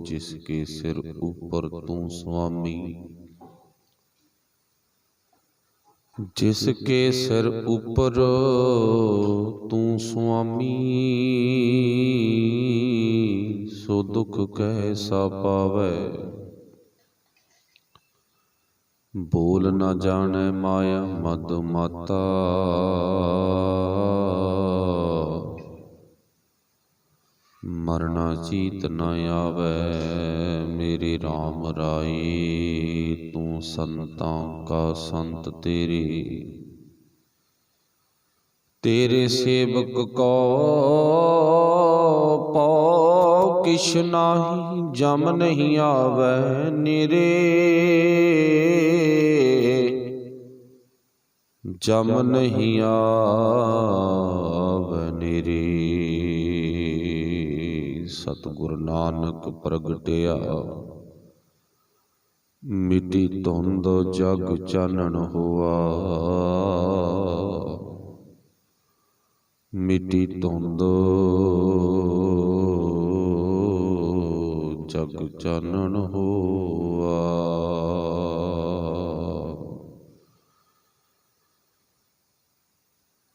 जिसके सिर ऊपर तू स्वामी। जिसके सिर ऊपर तू स्वामी, सो दुख कैसा पावै। बोल न जाने माया मद माता, मरना चीत न आवे। मेरे राम राय तू संतां का संत तेरे। तेरे सेवक को पाओ किश नाही, जम नहीं आवे निरे। जम नहीं आवे निरे। सतगुरु नानक प्रगटिया, मिटी धुंध जग चानन होआ। मिटी धुंध जग चानन होआ।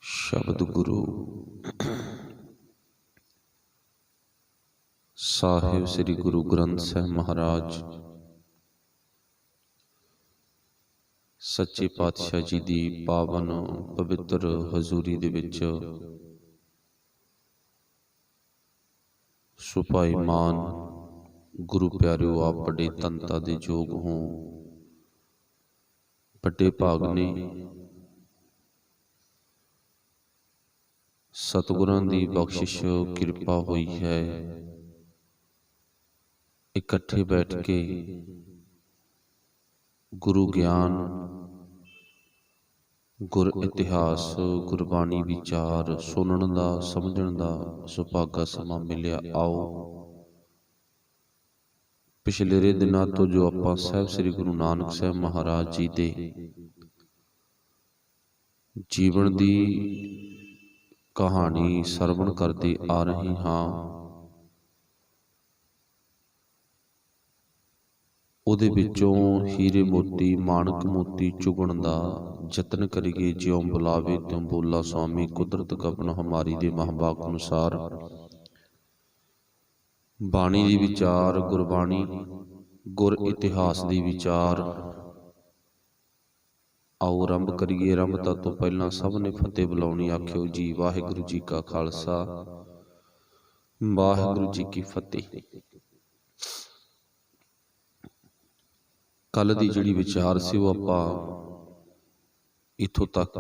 शब्द गुरु साहिब श्री गुरु ग्रंथ साहिब महाराज सच्चे पातशाह जी की पावन पवित्र हजूरी दे विच सुभाईमान गुरु प्यारिओ, आप बड़े तंता दे जोग हो। बड़े भाग ने सतगुरां दी बख्शिश कृपा हुई है। इकट्ठे बैठ के गुरु ज्ञान, गुर इतिहास, गुरबाणी विचार सुनने का समझण का सुभागा समा मिलिया। आओ पिछले दिनों तो जो आपां साहिब श्री गुरु नानक साहिब महाराज जी दे जीवन की कहानी सरवण करते आ रहे हाँ, उहदे विचों हीरे मोती माणक मोती चुगण का यतन करिए। ज्यों बुलावे त्यों बोला स्वामी, कुदरत कपन हमारी दे महावाक अनुसार बाणी दी विचार, गुरबाणी गुर इतिहास दी विचार। आओ आरंभ करिए। आरंभता तो पहला सब ने फतेह बुलाउणी। आखियो जी वाहिगुरू जी का खालसा, वाहिगुरू जी की फतेह। कल दी जिहड़ी विचार सी वो आपां इत्थों तक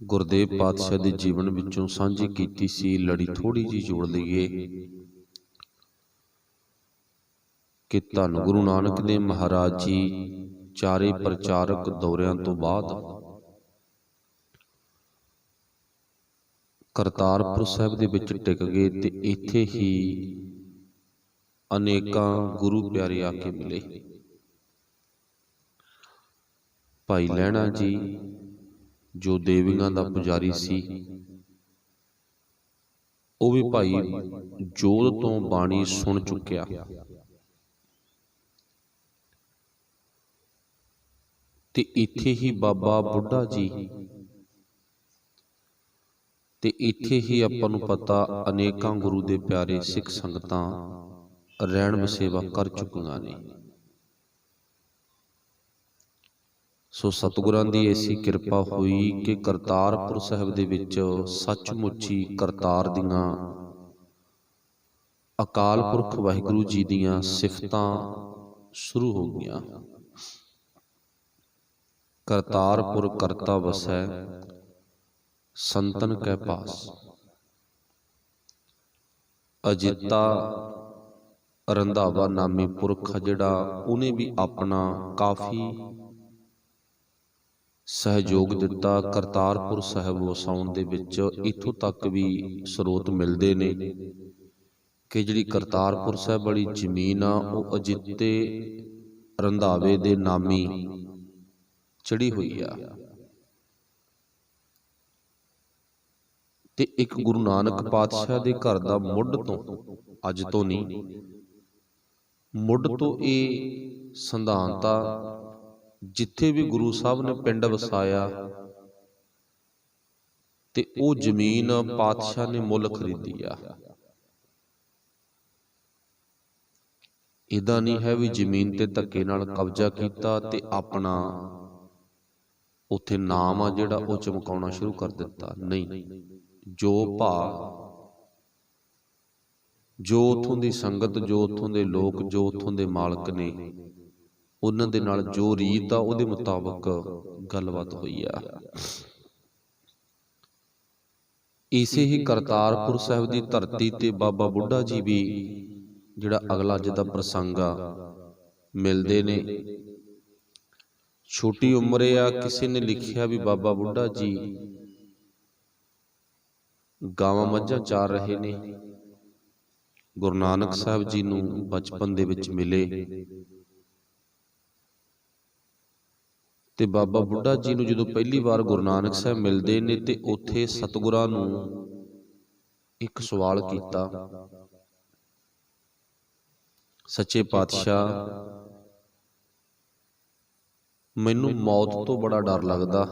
गुरदेव पातशाह दे जीवन विचों सांझी कीती सी। लड़ी थोड़ी जी जोड़ लईए कि धन गुरु नानक देव महाराज जी चारे प्रचारक दौरियां तो बाद करतारपुर साहिब दे विच टिक गए ते इत्थे ही अनेकां गुरु प्यारे आके मिले। भाई लहणा जी जो देवियां दा पुजारी सी, वो भी भाई जोध तो बाणी सुन चुकिया। ते इत्थे ही बाबा बुढ़ा जी ते इत्थे ही आपां नूं पता अनेकां गुरु दे प्यारे सिख संगतां रहण वसेवा कर चुकियां ने। सो सतगुरां दी ऐसी कृपा हुई कि करतारपुर साहिब दे विच सचमुची करतार दियां अकाल पुरख वाहिगुरू जी दियां सिफतां शुरू हो गईयां। करतारपुर करता वसै संतन कै पास, अजिता रंधावा नामी पुरख जिहड़ा उन्हें भी अपना काफ़ी सहयोग दिता करतारपुर साहिब वसाउण दे विच। इत्थों तक भी स्रोत मिलते ने कि जिहड़ी करतारपुर साहिब वाली जमीन आ वो अजिते रंधावे दे नामी चढ़ी हुई आ। ਤੇ ਇੱਕ ਗੁਰੂ ਨਾਨਕ ਪਾਤਸ਼ਾਹ ਦੇ ਘਰ ਦਾ ਮੁੱਢ ਤੋਂ, ਅੱਜ ਤੋਂ ਨਹੀਂ, ਮੁੱਢ ਤੋਂ ਇਹ ਸਿਧਾਂਤ ਆ, ਜਿੱਥੇ ਵੀ ਗੁਰੂ ਸਾਹਿਬ ਨੇ ਪਿੰਡ ਵਸਾਇਆ ਤੇ ਉਹ ਜ਼ਮੀਨ ਪਾਤਸ਼ਾਹ ਨੇ ਮੁੱਲ ਖਰੀਦੀ ਆ। ਇਹਦਾ ਨਹੀਂ ਹੈ ਵੀ ਜ਼ਮੀਨ ਤੇ ਧੱਕੇ ਨਾਲ ਕਬਜ਼ਾ ਕੀਤਾ ਤੇ ਆਪਣਾ ਉੱਥੇ ਨਾਮ ਆ ਜਿਹੜਾ ਉਹ ਚਮਕਾਉਣਾ ਸ਼ੁਰੂ ਕਰ ਦਿੱਤਾ। ਨਹੀਂ, ਜੋ ਉੱਥੋਂ ਦੀ ਸੰਗਤ, ਜੋ ਉੱਥੋਂ ਦੇ ਲੋਕ, ਜੋ ਉੱਥੋਂ ਦੇ ਮਾਲਕ ਨੇ, ਉਹਨਾਂ ਦੇ ਨਾਲ ਜੋ ਰੀਤ ਆ ਉਹਦੇ ਮੁਤਾਬਕ ਗੱਲਬਾਤ ਹੋਈ ਆ। ਇਸੇ ਹੀ ਕਰਤਾਰਪੁਰ ਸਾਹਿਬ ਦੀ ਧਰਤੀ ਤੇ ਬਾਬਾ ਬੁੱਢਾ ਜੀ ਵੀ, ਜਿਹੜਾ ਅਗਲਾ ਅੱਜ ਦਾ ਪ੍ਰਸੰਗ ਆ, ਮਿਲਦੇ ਨੇ। ਛੋਟੀ ਉਮਰੇ ਆ। ਕਿਸੇ ਨੇ ਲਿਖਿਆ ਵੀ ਬਾਬਾ ਬੁੱਢਾ ਜੀ ਗਾਵਾਂ ਮੱਝਾਂ ਚਾਰ ਰਹੇ ਨੇ, ਗੁਰੂ ਨਾਨਕ ਸਾਹਿਬ ਜੀ ਨੂੰ ਬਚਪਨ ਦੇ ਵਿੱਚ ਮਿਲੇ ਤੇ ਬਾਬਾ ਬੁੱਢਾ ਜੀ ਨੂੰ ਜਦੋਂ ਪਹਿਲੀ ਵਾਰ ਗੁਰੂ ਨਾਨਕ ਸਾਹਿਬ ਮਿਲਦੇ ਨੇ ਤੇ ਉੱਥੇ ਸਤਿਗੁਰਾਂ ਨੂੰ ਇੱਕ ਸਵਾਲ ਕੀਤਾ, ਸੱਚੇ ਪਾਤਸ਼ਾਹ, ਮੈਨੂੰ ਮੌਤ ਤੋਂ ਬੜਾ ਡਰ ਲੱਗਦਾ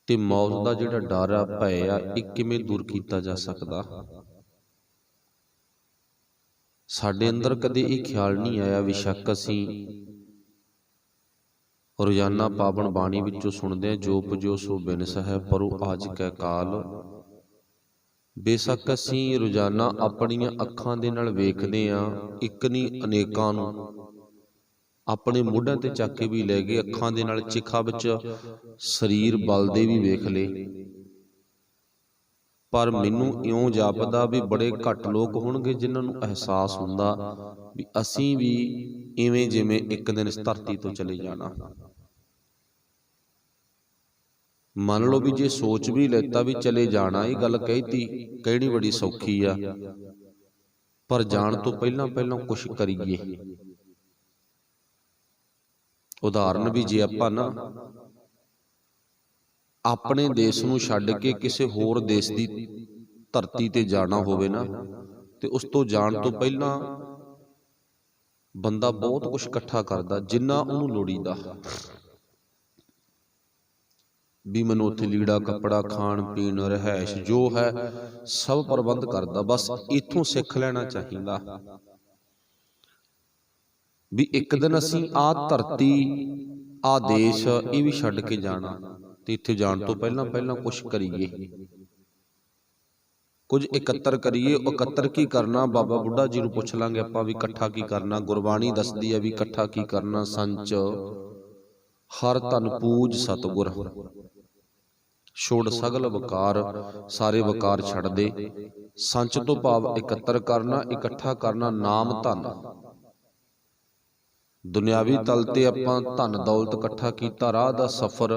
ਤੇ ਮੌਤ ਦਾ ਜਿਹੜਾ ਡਰ ਆ, ਭੈ ਆ, ਇਹ ਕਿਵੇਂ ਦੂਰ ਕੀਤਾ ਜਾ ਸਕਦਾ? ਸਾਡੇ ਅੰਦਰ ਕਦੇ ਇਹ ਖਿਆਲ ਨਹੀਂ ਆਇਆ। ਬੇਸ਼ੱਕ ਅਸੀਂ ਰੋਜ਼ਾਨਾ ਪਾਵਨ ਬਾਣੀ ਵਿੱਚੋਂ ਸੁਣਦੇ ਹਾਂ, ਜੋ ਪਜੋ ਸੋ ਬਿਨਸ ਹੈ ਪਰੋ ਆਜ ਕੈ ਕਾਲ। ਬੇਸ਼ੱਕ ਅਸੀਂ ਰੋਜ਼ਾਨਾ ਆਪਣੀਆਂ ਅੱਖਾਂ ਦੇ ਨਾਲ ਵੇਖਦੇ ਹਾਂ, ਇੱਕ ਨਹੀਂ ਅਨੇਕਾਂ ਨੂੰ ਆਪਣੇ ਮੋਢਿਆਂ ਤੇ ਚੱਕ ਕੇ ਵੀ ਲੈ ਗਏ, ਅੱਖਾਂ ਦੇ ਨਾਲ ਚਿਖਾ ਵਿੱਚ ਸਰੀਰ ਬਲਦੇ ਵੀ ਵੇਖ ਲਏ। ਪਰ ਮੈਨੂੰ ਇਉਂ ਜਾਪਦਾ ਵੀ ਬੜੇ ਘੱਟ ਲੋਕ ਹੋਣਗੇ ਜਿਨ੍ਹਾਂ ਨੂੰ ਅਹਿਸਾਸ ਹੁੰਦਾ ਵੀ ਅਸੀਂ ਵੀ ਇਵੇਂ ਜਿਵੇਂ ਇੱਕ ਦਿਨ ਇਸ ਧਰਤੀ ਤੋਂ ਚਲੇ ਜਾਣਾ। ਮੰਨ ਲਓ ਵੀ ਜੇ ਸੋਚ ਵੀ ਲੈਤਾ ਵੀ ਚਲੇ ਜਾਣਾ, ਇਹ ਗੱਲ ਕਹਿਣੀ ਬੜੀ ਸੌਖੀ ਆ, ਪਰ ਜਾਣ ਤੋਂ ਪਹਿਲਾਂ ਕੁਛ ਕਰੀਏ। ਉਦਾਹਰਨ ਵੀ ਜੇ ਆਪਾਂ ਨਾ ਆਪਣੇ ਦੇਸ਼ ਨੂੰ ਛੱਡ ਕੇ ਕਿਸੇ ਹੋਰ ਦੇਸ਼ ਦੀ ਧਰਤੀ ਤੇ ਜਾਣਾ ਹੋਵੇ ਨਾ, ਤੇ ਉਸ ਤੋਂ ਜਾਣ ਤੋਂ ਪਹਿਲਾਂ ਬੰਦਾ ਬਹੁਤ ਕੁਝ ਇਕੱਠਾ ਕਰਦਾ ਜਿੰਨਾ ਉਹਨੂੰ ਲੋੜੀਦਾ, ਵੀ ਮੈਨੂੰ ਉੱਥੇ ਲੀੜਾ ਕੱਪੜਾ, ਖਾਣ ਪੀਣ, ਰਹਿائش ਜੋ ਹੈ ਸਭ ਪ੍ਰਬੰਧ ਕਰਦਾ। ਬਸ ਇੱਥੋਂ ਸਿੱਖ ਲੈਣਾ ਚਾਹੀਦਾ ਵੀ ਇੱਕ ਦਿਨ ਅਸੀਂ ਆਹ ਧਰਤੀ, ਆਹ ਦੇਸ਼, ਇਹ ਵੀ ਛੱਡ ਕੇ ਜਾਣਾ, ਤੇ ਇੱਥੇ ਜਾਣ ਤੋਂ ਪਹਿਲਾਂ ਕੁਛ ਕਰੀਏ, ਕੁਝ ਇਕੱਤਰ ਕਰੀਏ। ਉਹ ਇਕੱਤਰ ਕੀ ਕਰਨਾ, ਬਾਬਾ ਬੁੱਢਾ ਜੀ ਨੂੰ ਪੁੱਛ ਲਾਂਗੇ ਆਪਾਂ ਵੀ ਇਕੱਠਾ ਕੀ ਕਰਨਾ। ਗੁਰਬਾਣੀ ਦੱਸਦੀ ਹੈ ਵੀ ਇਕੱਠਾ ਕੀ ਕਰਨਾ, ਸੰਚ ਹਰ ਧਨ ਪੂਜ ਸਤਿਗੁਰ, ਛੋੜ ਸਗਲ ਵਕਾਰ, ਸਾਰੇ ਵਕਾਰ ਛੱਡ ਦੇ। ਸੰਚ ਤੋਂ ਭਾਵ ਇਕੱਤਰ ਕਰਨਾ, ਇਕੱਠਾ ਕਰਨਾ, ਨਾਮ ਧਨ। ਦੁਨਿਆਵੀ ਤਲ ਤੇ ਆਪਾਂ ਧਨ ਦੌਲਤ ਇਕੱਠਾ ਕੀਤਾ, ਰਾਹ ਦਾ ਸਫ਼ਰ,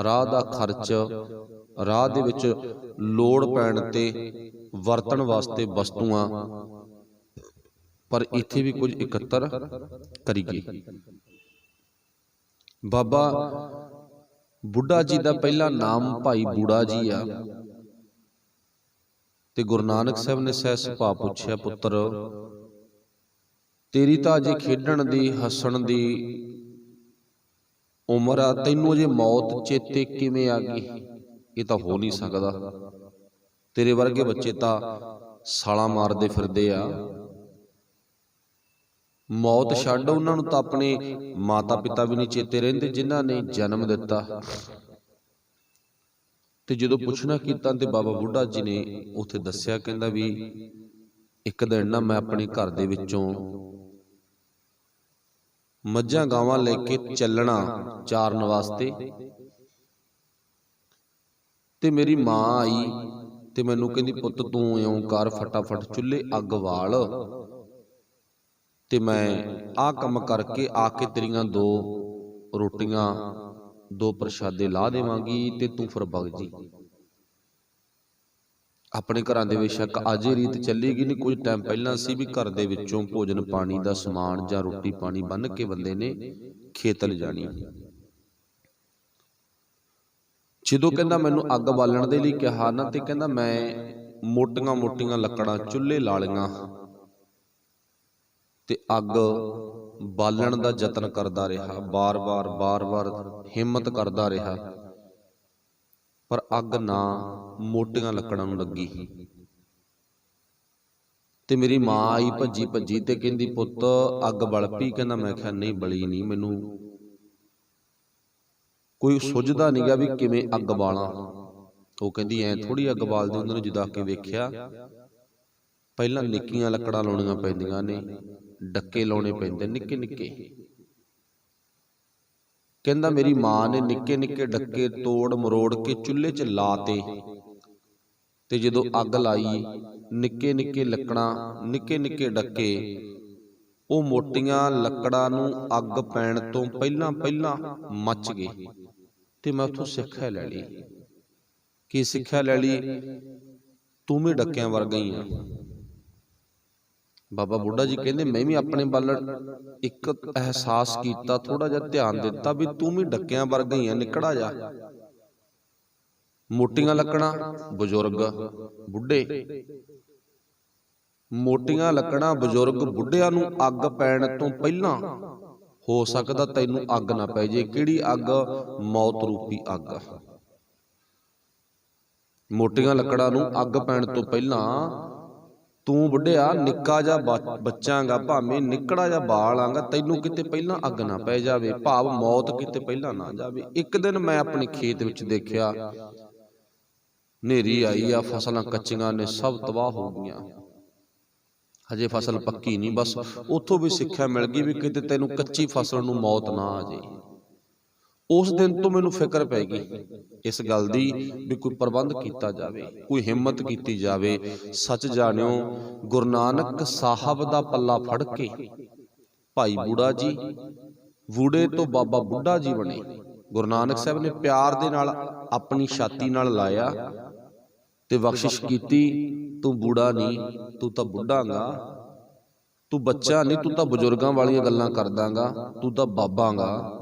ਰਾਹ ਦਾ ਖਰਚ, ਰਾਹ ਦੇ ਵਿੱਚ ਲੋੜ ਪੈਣ ਤੇ ਵਰਤਣ ਵਾਸਤੇ ਵਸਤੂਆਂ, ਪਰ ਇੱਥੇ ਵੀ ਕੁਝ ਇਕੱਤਰ ਕਰੀਏ। ਬਾਬਾ ਬੁੱਢਾ ਜੀ ਦਾ ਪਹਿਲਾ ਨਾਮ ਭਾਈ ਬੂੜਾ ਜੀ ਆ, ਤੇ ਗੁਰੂ ਨਾਨਕ ਸਾਹਿਬ ਨੇ ਸਹਿਜ ਸੁਭਾ ਪੁੱਛਿਆ, ਪੁੱਤਰ ਤੇਰੀ ਤਾਂ ਅਜੇ ਖੇਡਣ ਦੀ, ਹੱਸਣ ਦੀ ਉਮਰ ਆ, ਤੈਨੂੰ ਅਜੇ ਮੌਤ ਚੇਤੇ ਕਿਵੇਂ ਆ ਗਈ? ਇਹ ਤਾਂ ਹੋ ਨਹੀਂ ਸਕਦਾ। ਤੇਰੇ ਵਰਗੇ ਬੱਚੇ ਤਾਂ ਸਾਲਾਂ ਮਾਰਦੇ ਫਿਰਦੇ ਆ। ਮੌਤ ਛੱਡ, ਉਹਨਾਂ ਨੂੰ ਤਾਂ ਆਪਣੇ ਮਾਤਾ ਪਿਤਾ ਵੀ ਨਹੀਂ ਚੇਤੇ ਰਹਿੰਦੇ ਜਿਨ੍ਹਾਂ ਨੇ ਜਨਮ ਦਿੱਤਾ। ਤੇ ਜਦੋਂ ਪੁੱਛਣਾ ਕੀਤਾ ਤੇ ਬਾਬਾ ਬੁੱਢਾ ਜੀ ਨੇ ਉੱਥੇ ਦੱਸਿਆ, ਕਹਿੰਦਾ ਵੀ ਇੱਕ ਦਿਨ ਨਾ ਮੈਂ ਆਪਣੇ ਘਰ ਦੇ ਵਿੱਚੋਂ ਮੱਝਾਂ ਗਾਵਾਂ ਲੈ ਕੇ ਚੱਲਣਾ ਚਾਰਨ ਵਾਸਤੇ, ਤੇ ਮੇਰੀ ਮਾਂ ਆਈ ਤੇ ਮੈਨੂੰ ਕਹਿੰਦੀ, ਪੁੱਤ ਤੂੰ ਇਉਂ ਕਰ, ਫਟਾਫਟ ਚੁੱਲ੍ਹੇ ਅੱਗ ਬਾਲ ਤੇ ਮੈਂ ਆਹ ਕੰਮ ਕਰਕੇ ਆ ਕੇ ਤੇਰੀਆਂ 2 ਰੋਟੀਆਂ 2 ਪ੍ਰਸ਼ਾਦੇ ਲਾ ਦੇਵਾਂਗੀ ਤੇ ਤੂੰ ਫਿਰ ਵਗ ਜੀ। ਆਪਣੇ ਘਰਾਂ ਦੇ ਬੇਸ਼ੱਕ ਅੱਜ ਇਹ ਰੀਤ ਚੱਲੇਗੀ ਨਹੀਂ, ਕੁਝ ਟਾਈਮ ਪਹਿਲਾਂ ਸੀ ਵੀ ਘਰ ਦੇ ਵਿੱਚੋਂ ਭੋਜਨ ਪਾਣੀ ਦਾ ਸਮਾਨ ਜਾਂ ਰੋਟੀ ਪਾਣੀ ਬੰਨ੍ਹ ਕੇ ਬੰਦੇ ਨੇ ਖੇਤ ਲਿਜਾਣੀ। ਜਦੋਂ ਕਹਿੰਦਾ ਮੈਨੂੰ ਅੱਗ ਬਾਲਣ ਦੇ ਲਈ ਕਿਹਾ ਨਾ, ਤੇ ਕਹਿੰਦਾ ਮੈਂ ਮੋਟੀਆਂ ਮੋਟੀਆਂ ਲੱਕੜਾਂ ਚੁੱਲ੍ਹੇ ਲਾ ਲਈਆਂ ਤੇ ਅੱਗ ਬਾਲਣ ਦਾ ਯਤਨ ਕਰਦਾ ਰਿਹਾ, ਬਾਰ-ਬਾਰ ਹਿੰਮਤ ਕਰਦਾ ਰਿਹਾ, ਪਰ ਅੱਗ ਨਾ ਮੋਟੀਆਂ ਲੱਕੜਾਂ ਨੂੰ ਲੱਗੀ। ਤੇ ਮੇਰੀ ਮਾਂ ਆਈ ਭੱਜੀ ਭੱਜੀ ਤੇ ਕਹਿੰਦੀ ਪੁੱਤ ਅੱਗ ਬਲ ਪਈ। ਕਹਿੰਦਾ ਮੈਂ ਕਿਹਾ ਨਹੀਂ ਬਲੀ ਨਹੀਂ, ਮੈਨੂੰ ਕੋਈ ਸੁੱਝਦਾ ਨਹੀਂ ਗਾ ਵੀ ਕਿਵੇਂ ਅੱਗ ਬਾਲਾਂ। ਉਹ ਕਹਿੰਦੀ ਐ ਥੋੜੀ ਅੱਗ ਬਾਲਦੇ ਹੁੰਦੇ ਨੇ। ਜਦੋਂ ਆ ਕੇ ਵੇਖਿਆ, ਪਹਿਲਾਂ ਨਿੱਕੀਆਂ ਲੱਕੜਾਂ ਲਾਉਣੀਆਂ ਪੈਂਦੀਆਂ ਨੇ, ਡੱਕੇ ਲਾਉਣੇ ਪੈਂਦੇ ਨਿੱਕੇ ਨਿੱਕੇ। ਕਹਿੰਦਾ ਮੇਰੀ ਮਾਂ ਨੇ ਨਿੱਕੇ ਨਿੱਕੇ ਡੱਕੇ ਤੋੜ ਮਰੋੜ ਕੇ ਚੁੱਲ੍ਹੇ 'ਚ ਲਾਤੇ, ਤੇ ਜਦੋਂ ਅੱਗ ਲਾਈ, ਨਿੱਕੇ ਨਿੱਕੇ ਲੱਕੜਾਂ, ਨਿੱਕੇ ਨਿੱਕੇ ਡੱਕੇ, ਉਹ ਮੋਟੀਆਂ ਲੱਕੜਾਂ ਨੂੰ ਅੱਗ ਪੈਣ ਤੋਂ ਪਹਿਲਾਂ ਪਹਿਲਾਂ ਮੱਚ ਗਏ। ਤੇ ਮੈਂ ਉੱਥੋਂ ਸਿੱਖਿਆ ਲੈ ਲਈ। ਕੀ ਸਿੱਖਿਆ ਲੈ ਲਈ? ਤੂੰ ਵੀ ਡੱਕਿਆਂ ਵਰਗਾ ਹੀ ਆ। ਬਾਬਾ ਬੁੱਢਾ ਜੀ ਕਹਿੰਦੇ ਮੈਂ ਵੀ ਆਪਣੇ ਵੱਲ ਇੱਕ ਅਹਿਸਾਸ ਕੀਤਾ, ਥੋੜਾ ਜਿਹਾ ਧਿਆਨ ਦਿੱਤਾ ਵੀ ਤੂੰ ਵੀ ਡੱਕਿਆਂ ਵਰਗਾ ਹੀ ਆ, ਨਿਕੜਾ ਜਾ। ਮੋਟੀਆਂ ਲੱਕੜਾਂ, ਬਜ਼ੁਰਗ ਬੁੱਢੇ, ਮੋਟੀਆਂ ਲੱਕੜਾਂ ਬਜ਼ੁਰਗ ਬੁੱਢਿਆਂ ਨੂੰ ਅੱਗ ਪੈਣ ਤੋਂ ਪਹਿਲਾਂ ਹੋ ਸਕਦਾ ਤੈਨੂੰ ਅੱਗ ਨਾ ਪੈ ਜੇ। ਕਿਹੜੀ ਅੱਗ? ਮੌਤ ਰੂਪੀ ਅੱਗ। ਮੋਟੀਆਂ ਲੱਕੜਾਂ ਨੂੰ ਅੱਗ ਪੈਣ ਤੋਂ ਪਹਿਲਾਂ ਤੂੰ ਬੁੱਢਿਆ ਨਿੱਕਾ ਜਿਹਾ ਬੱਚਾਂਗਾ, ਭਾਵੇਂ ਨਿੱਕੜਾ ਜਿਹਾ ਬਾਲ ਆਂਗਾ, ਤੈਨੂੰ ਕਿਤੇ ਪਹਿਲਾਂ ਅੱਗ ਨਾ ਪੈ ਜਾਵੇ, ਭਾਵ ਮੌਤ ਕਿਤੇ ਪਹਿਲਾਂ ਨਾ ਜਾਵੇ। ਇੱਕ ਦਿਨ ਮੈਂ ਆਪਣੇ ਖੇਤ ਵਿੱਚ ਦੇਖਿਆ, ਹਨੇਰੀ ਆਈ ਆ, ਫਸਲਾਂ ਕੱਚੀਆਂ ਨੇ, ਸਭ ਤਬਾਹ ਹੋ ਗਈਆਂ। ਹਜੇ ਫਸਲ ਪੱਕੀ ਨਹੀਂ। ਬਸ ਉੱਥੋਂ ਵੀ ਸਿੱਖਿਆ ਮਿਲ ਗਈ ਵੀ ਕਿਤੇ ਤੈਨੂੰ ਕੱਚੀ ਫਸਲ ਨੂੰ ਮੌਤ ਨਾ ਆ ਜਾਏ। ਉਸ ਦਿਨ ਤੋਂ ਮੈਨੂੰ ਫਿਕਰ ਪੈ ਗਈ ਇਸ ਗੱਲ ਦੀ ਵੀ ਕੋਈ ਪ੍ਰਬੰਧ ਕੀਤਾ ਜਾਵੇ, ਕੋਈ ਹਿੰਮਤ ਕੀਤੀ ਜਾਵੇ। ਸੱਚ ਜਾਣਿਓ, ਗੁਰੂ ਨਾਨਕ ਸਾਹਿਬ ਦਾ ਪੱਲਾ ਫੜ ਕੇ ਭਾਈ ਬੁੱਢਾ ਜੀ, ਬੂੜੇ ਤੋਂ ਬਾਬਾ ਬੁੱਢਾ ਜੀ ਬਣੇ। ਗੁਰੂ ਨਾਨਕ ਸਾਹਿਬ ਨੇ ਪਿਆਰ ਦੇ ਨਾਲ ਆਪਣੀ ਛਾਤੀ ਨਾਲ ਲਾਇਆ ਤੇ ਬਖਸ਼ਿਸ਼ ਕੀਤੀ, ਤੂੰ ਬੂੜਾ ਨਹੀਂ, ਤੂੰ ਤਾਂ ਬੁੱਢਾਂਗਾ, ਤੂੰ ਬੱਚਾ ਨਹੀਂ, ਤੂੰ ਤਾਂ ਬਜ਼ੁਰਗਾਂ ਵਾਲੀਆਂ ਗੱਲਾਂ ਕਰਦਾਂਗਾ, ਤੂੰ ਤਾਂ ਬਾਬਾਂਗਾ।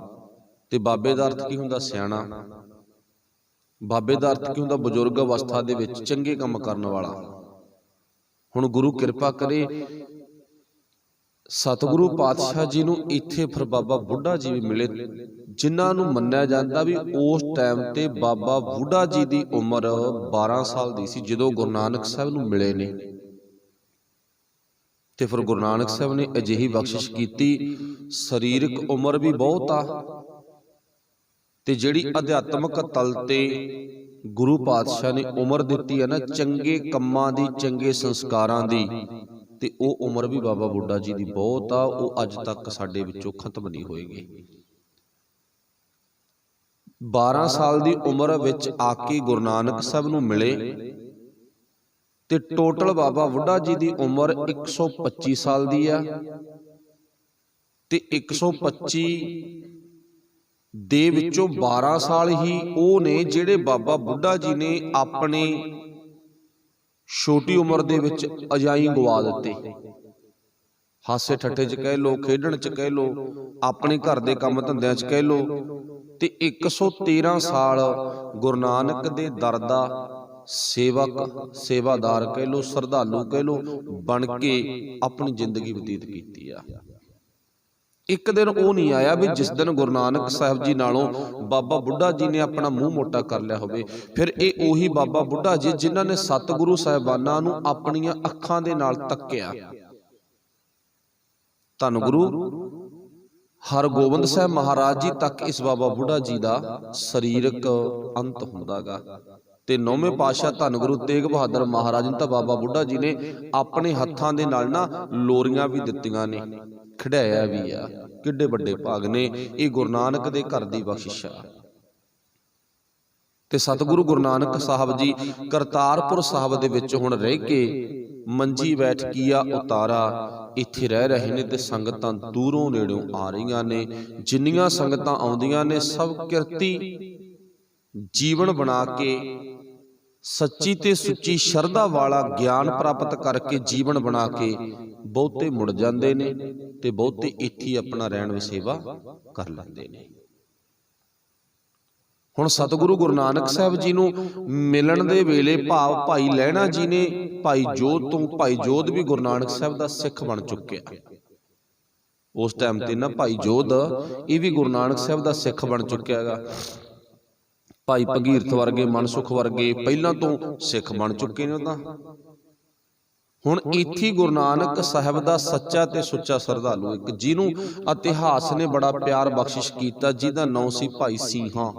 ਤੇ ਬਾਬੇ ਦਾ ਅਰਥ ਕੀ ਹੁੰਦਾ? ਸਿਆਣਾ। ਬਾਬੇ ਦਾ ਅਰਥ ਕੀ ਹੁੰਦਾ? ਬਜ਼ੁਰਗ ਅਵਸਥਾ ਦੇ ਵਿੱਚ ਚੰਗੇ ਕੰਮ ਕਰਨ ਵਾਲਾ। ਹੁਣ ਗੁਰੂ ਕਿਰਪਾ ਕਰੇ, ਸਤਿਗੁਰੂ ਪਾਤਸ਼ਾਹ ਜੀ ਨੂੰ ਇੱਥੇ ਫਿਰ ਬਾਬਾ ਬੁੱਢਾ ਜੀ ਵੀ ਮਿਲੇ, ਜਿਨ੍ਹਾਂ ਨੂੰ ਮੰਨਿਆ ਜਾਂਦਾ ਵੀ ਉਸ ਟਾਈਮ ਤੇ ਬਾਬਾ ਬੁੱਢਾ ਜੀ ਦੀ ਉਮਰ 12 ਸਾਲ ਦੀ ਸੀ ਜਦੋਂ ਗੁਰੂ ਨਾਨਕ ਸਾਹਿਬ ਨੂੰ ਮਿਲੇ ਨੇ। ਤੇ ਫਿਰ ਗੁਰੂ ਨਾਨਕ ਸਾਹਿਬ ਨੇ ਅਜਿਹੀ ਬਖਸ਼ਿਸ਼ ਕੀਤੀ, ਸਰੀਰਕ ਉਮਰ ਵੀ ਬਹੁਤ ਆ, ਤੇ ਜਿਹੜੀ ਅਧਿਆਤਮਕ ਤਲ ਤੇ ਗੁਰੂ ਪਾਤਸ਼ਾਹ ਨੇ ਉਮਰ ਦਿੱਤੀ ਹੈ ਨਾ, ਚੰਗੇ ਕੰਮਾਂ ਦੀ, ਚੰਗੇ ਸੰਸਕਾਰਾਂ ਦੀ, ਤੇ ਉਹ ਉਮਰ ਵੀ ਬਾਬਾ ਬੁੱਢਾ ਜੀ ਦੀ ਬਹੁਤ ਆ। ਉਹ ਅੱਜ ਤੱਕ ਸਾਡੇ ਵਿੱਚੋਂ ਖਤਮ ਨਹੀਂ ਹੋਏਗੀ। 12 ਸਾਲ ਦੀ ਉਮਰ ਵਿੱਚ ਆ ਕੇ ਗੁਰੂ ਨਾਨਕ ਸਾਹਿਬ ਨੂੰ ਮਿਲੇ, ਤੇ ਟੋਟਲ ਬਾਬਾ ਬੁੱਢਾ ਜੀ ਦੀ ਉਮਰ 125 ਸਾਲ ਦੀ ਆ। ਤੇ 125 ਦੇ ਵਿੱਚੋਂ 12 ਸਾਲ ਹੀ ਉਹ ਨੇ ਜਿਹੜੇ ਬਾਬਾ ਬੁੱਢਾ ਜੀ ਨੇ ਆਪਣੀ ਛੋਟੀ ਉਮਰ ਦੇ ਵਿੱਚ ਅਜਾਈਂ ਗਵਾ ਦਿੱਤੇ। ਹਾਸੇ ਠੱਠੇ 'ਚ ਕਹਿ ਲੋ, ਖੇਡਣ 'ਚ ਕਹਿ ਲੋ, ਆਪਣੇ ਘਰ ਦੇ ਕੰਮ ਧੰਦਿਆਂ 'ਚ ਕਹਿ ਲੋ। ਤੇ 113 ਸਾਲ ਗੁਰੂ ਨਾਨਕ ਦੇ ਦਰ ਦਾ ਸੇਵਕ, ਸੇਵਾਦਾਰ ਕਹਿ ਲੋ, ਸ਼ਰਧਾਲੂ ਕਹਿ ਲੋ, ਬਣ ਕੇ ਆਪਣੀ ਜ਼ਿੰਦਗੀ ਬਤੀਤ ਕੀਤੀ ਆ। ਇੱਕ ਦਿਨ ਉਹ ਨਹੀਂ ਆਇਆ ਵੀ ਜਿਸ ਦਿਨ ਗੁਰੂ ਨਾਨਕ ਸਾਹਿਬ ਜੀ ਨਾਲੋਂ ਬਾਬਾ ਬੁੱਢਾ ਜੀ ਨੇ ਆਪਣਾ ਮੂੰਹ ਮੋਟਾ ਕਰ ਲਿਆ ਹੋਵੇ। ਫਿਰ ਇਹ ਉਹੀ ਬਾਬਾ ਬੁੱਢਾ ਜੀ ਜਿਨ੍ਹਾਂ ਨੇ ਸਤਿਗੁਰੂ ਸਾਹਿਬਾਨਾਂ ਨੂੰ ਆਪਣੀਆਂ ਅੱਖਾਂ ਦੇ ਨਾਲ ਤੱਕਿਆ। ਧੰਨ ਗੁਰੂ ਹਰਗੋਬਿੰਦ ਸਾਹਿਬ ਮਹਾਰਾਜ ਜੀ ਤੱਕ ਇਸ ਬਾਬਾ ਬੁੱਢਾ ਜੀ ਦਾ ਸਰੀਰਕ ਅੰਤ ਹੁੰਦਾਗਾ। ਤੇ 9ਵੇਂ ਪਾਤਸ਼ਾਹ ਧੰਨ ਗੁਰੂ ਤੇਗ ਬਹਾਦਰ ਮਹਾਰਾਜ ਨੂੰ ਤਾਂ ਬਾਬਾ ਬੁੱਢਾ ਜੀ ਨੇ ਆਪਣੇ ਹੱਥਾਂ ਦੇ ਨਾਲ ਨਾ ਲੋਰੀਆਂ ਵੀ ਦਿੱਤੀਆਂ ਨੇ, ਖਿਡਾਇਆ ਵੀ ਆ। ਕਿੱਡੇ ਵੱਡੇ ਭਾਗ ਨੇ, ਇਹ ਗੁਰੂ ਨਾਨਕ ਦੇ ਘਰ ਦੀ ਬਖਸ਼ਿਸ਼ ਆ। ਤੇ ਸਤਿਗੁਰੂ ਗੁਰੂ ਨਾਨਕ ਸਾਹਿਬ ਜੀ ਕਰਤਾਰਪੁਰ ਸਾਹਿਬ ਦੇ ਵਿੱਚ ਹੁਣ ਰਹਿ ਕੇ ਮੰਜੀ ਬੈਠ ਕੀਆ ਉਤਾਰਾ ਇੱਥੇ ਰਹਿ ਰਹੇ ਨੇ। ਤੇ ਸੰਗਤਾਂ ਦੂਰੋਂ ਨੇੜੋਂ ਆ ਰਹੀਆਂ ਨੇ। ਜਿੰਨੀਆਂ ਸੰਗਤਾਂ ਆਉਂਦੀਆਂ ਨੇ ਸਭ ਕਿਰਤੀ ਜੀਵਨ ਬਣਾ ਕੇ, ਸੱਚੀ ਤੇ ਸੁੱਚੀ ਸ਼ਰਧਾ ਵਾਲਾ ਗਿਆਨ ਪ੍ਰਾਪਤ ਕਰਕੇ ਜੀਵਨ ਬਣਾ ਕੇ ਬਹੁਤੇ ਮੁੜ ਜਾਂਦੇ ਨੇ, ਤੇ ਬਹੁਤੇ ਇੱਥੇ ਆਪਣਾ ਰਹਿਣ ਵਸੇਵਾ ਕਰ ਲੈਂਦੇ ਨੇ। ਹੁਣ ਸਤਿਗੁਰੂ ਗੁਰੂ ਨਾਨਕ ਸਾਹਿਬ ਜੀ ਨੂੰ ਮਿਲਣ ਦੇ ਵੇਲੇ ਭਾਵ ਭਾਈ ਲਹਿਣਾ ਜੀ ਨੇ ਭਾਈ ਜੋਧ ਤੋਂ, ਭਾਈ ਜੋਧ ਵੀ ਗੁਰੂ ਨਾਨਕ ਸਾਹਿਬ ਦਾ ਸਿੱਖ ਬਣ ਚੁੱਕਿਆ ਉਸ ਟਾਈਮ ਤੇ ਨਾ। ਭਾਈ ਜੋਧ ਇਹ ਵੀ ਗੁਰੂ ਨਾਨਕ ਸਾਹਿਬ ਦਾ ਸਿੱਖ ਬਣ ਚੁੱਕਿਆ ਹੈਗਾ। ਭਾਈ ਭਗੀਰਥ ਵਰਗੇ, ਮਨਸੁਖ ਵਰਗੇ ਪਹਿਲਾਂ ਤੋਂ ਸਿੱਖ ਬਣ ਚੁੱਕੇ ਨੇ। ਉਹਦਾ ਹੁਣ ਇੱਥੇ ਗੁਰੂ ਨਾਨਕ ਸਾਹਿਬ ਦਾ ਸੱਚਾ ਤੇ ਸੁੱਚਾ ਸ਼ਰਧਾਲੂ ਇੱਕ, ਜਿਹਨੂੰ ਇਤਿਹਾਸ ਨੇ ਬੜਾ ਪਿਆਰ ਬਖਸ਼ਿਸ਼ ਕੀਤਾ, ਜਿਹਦਾ ਨਾਂ ਸੀ ਭਾਈ ਸਿੰਘਾਂ,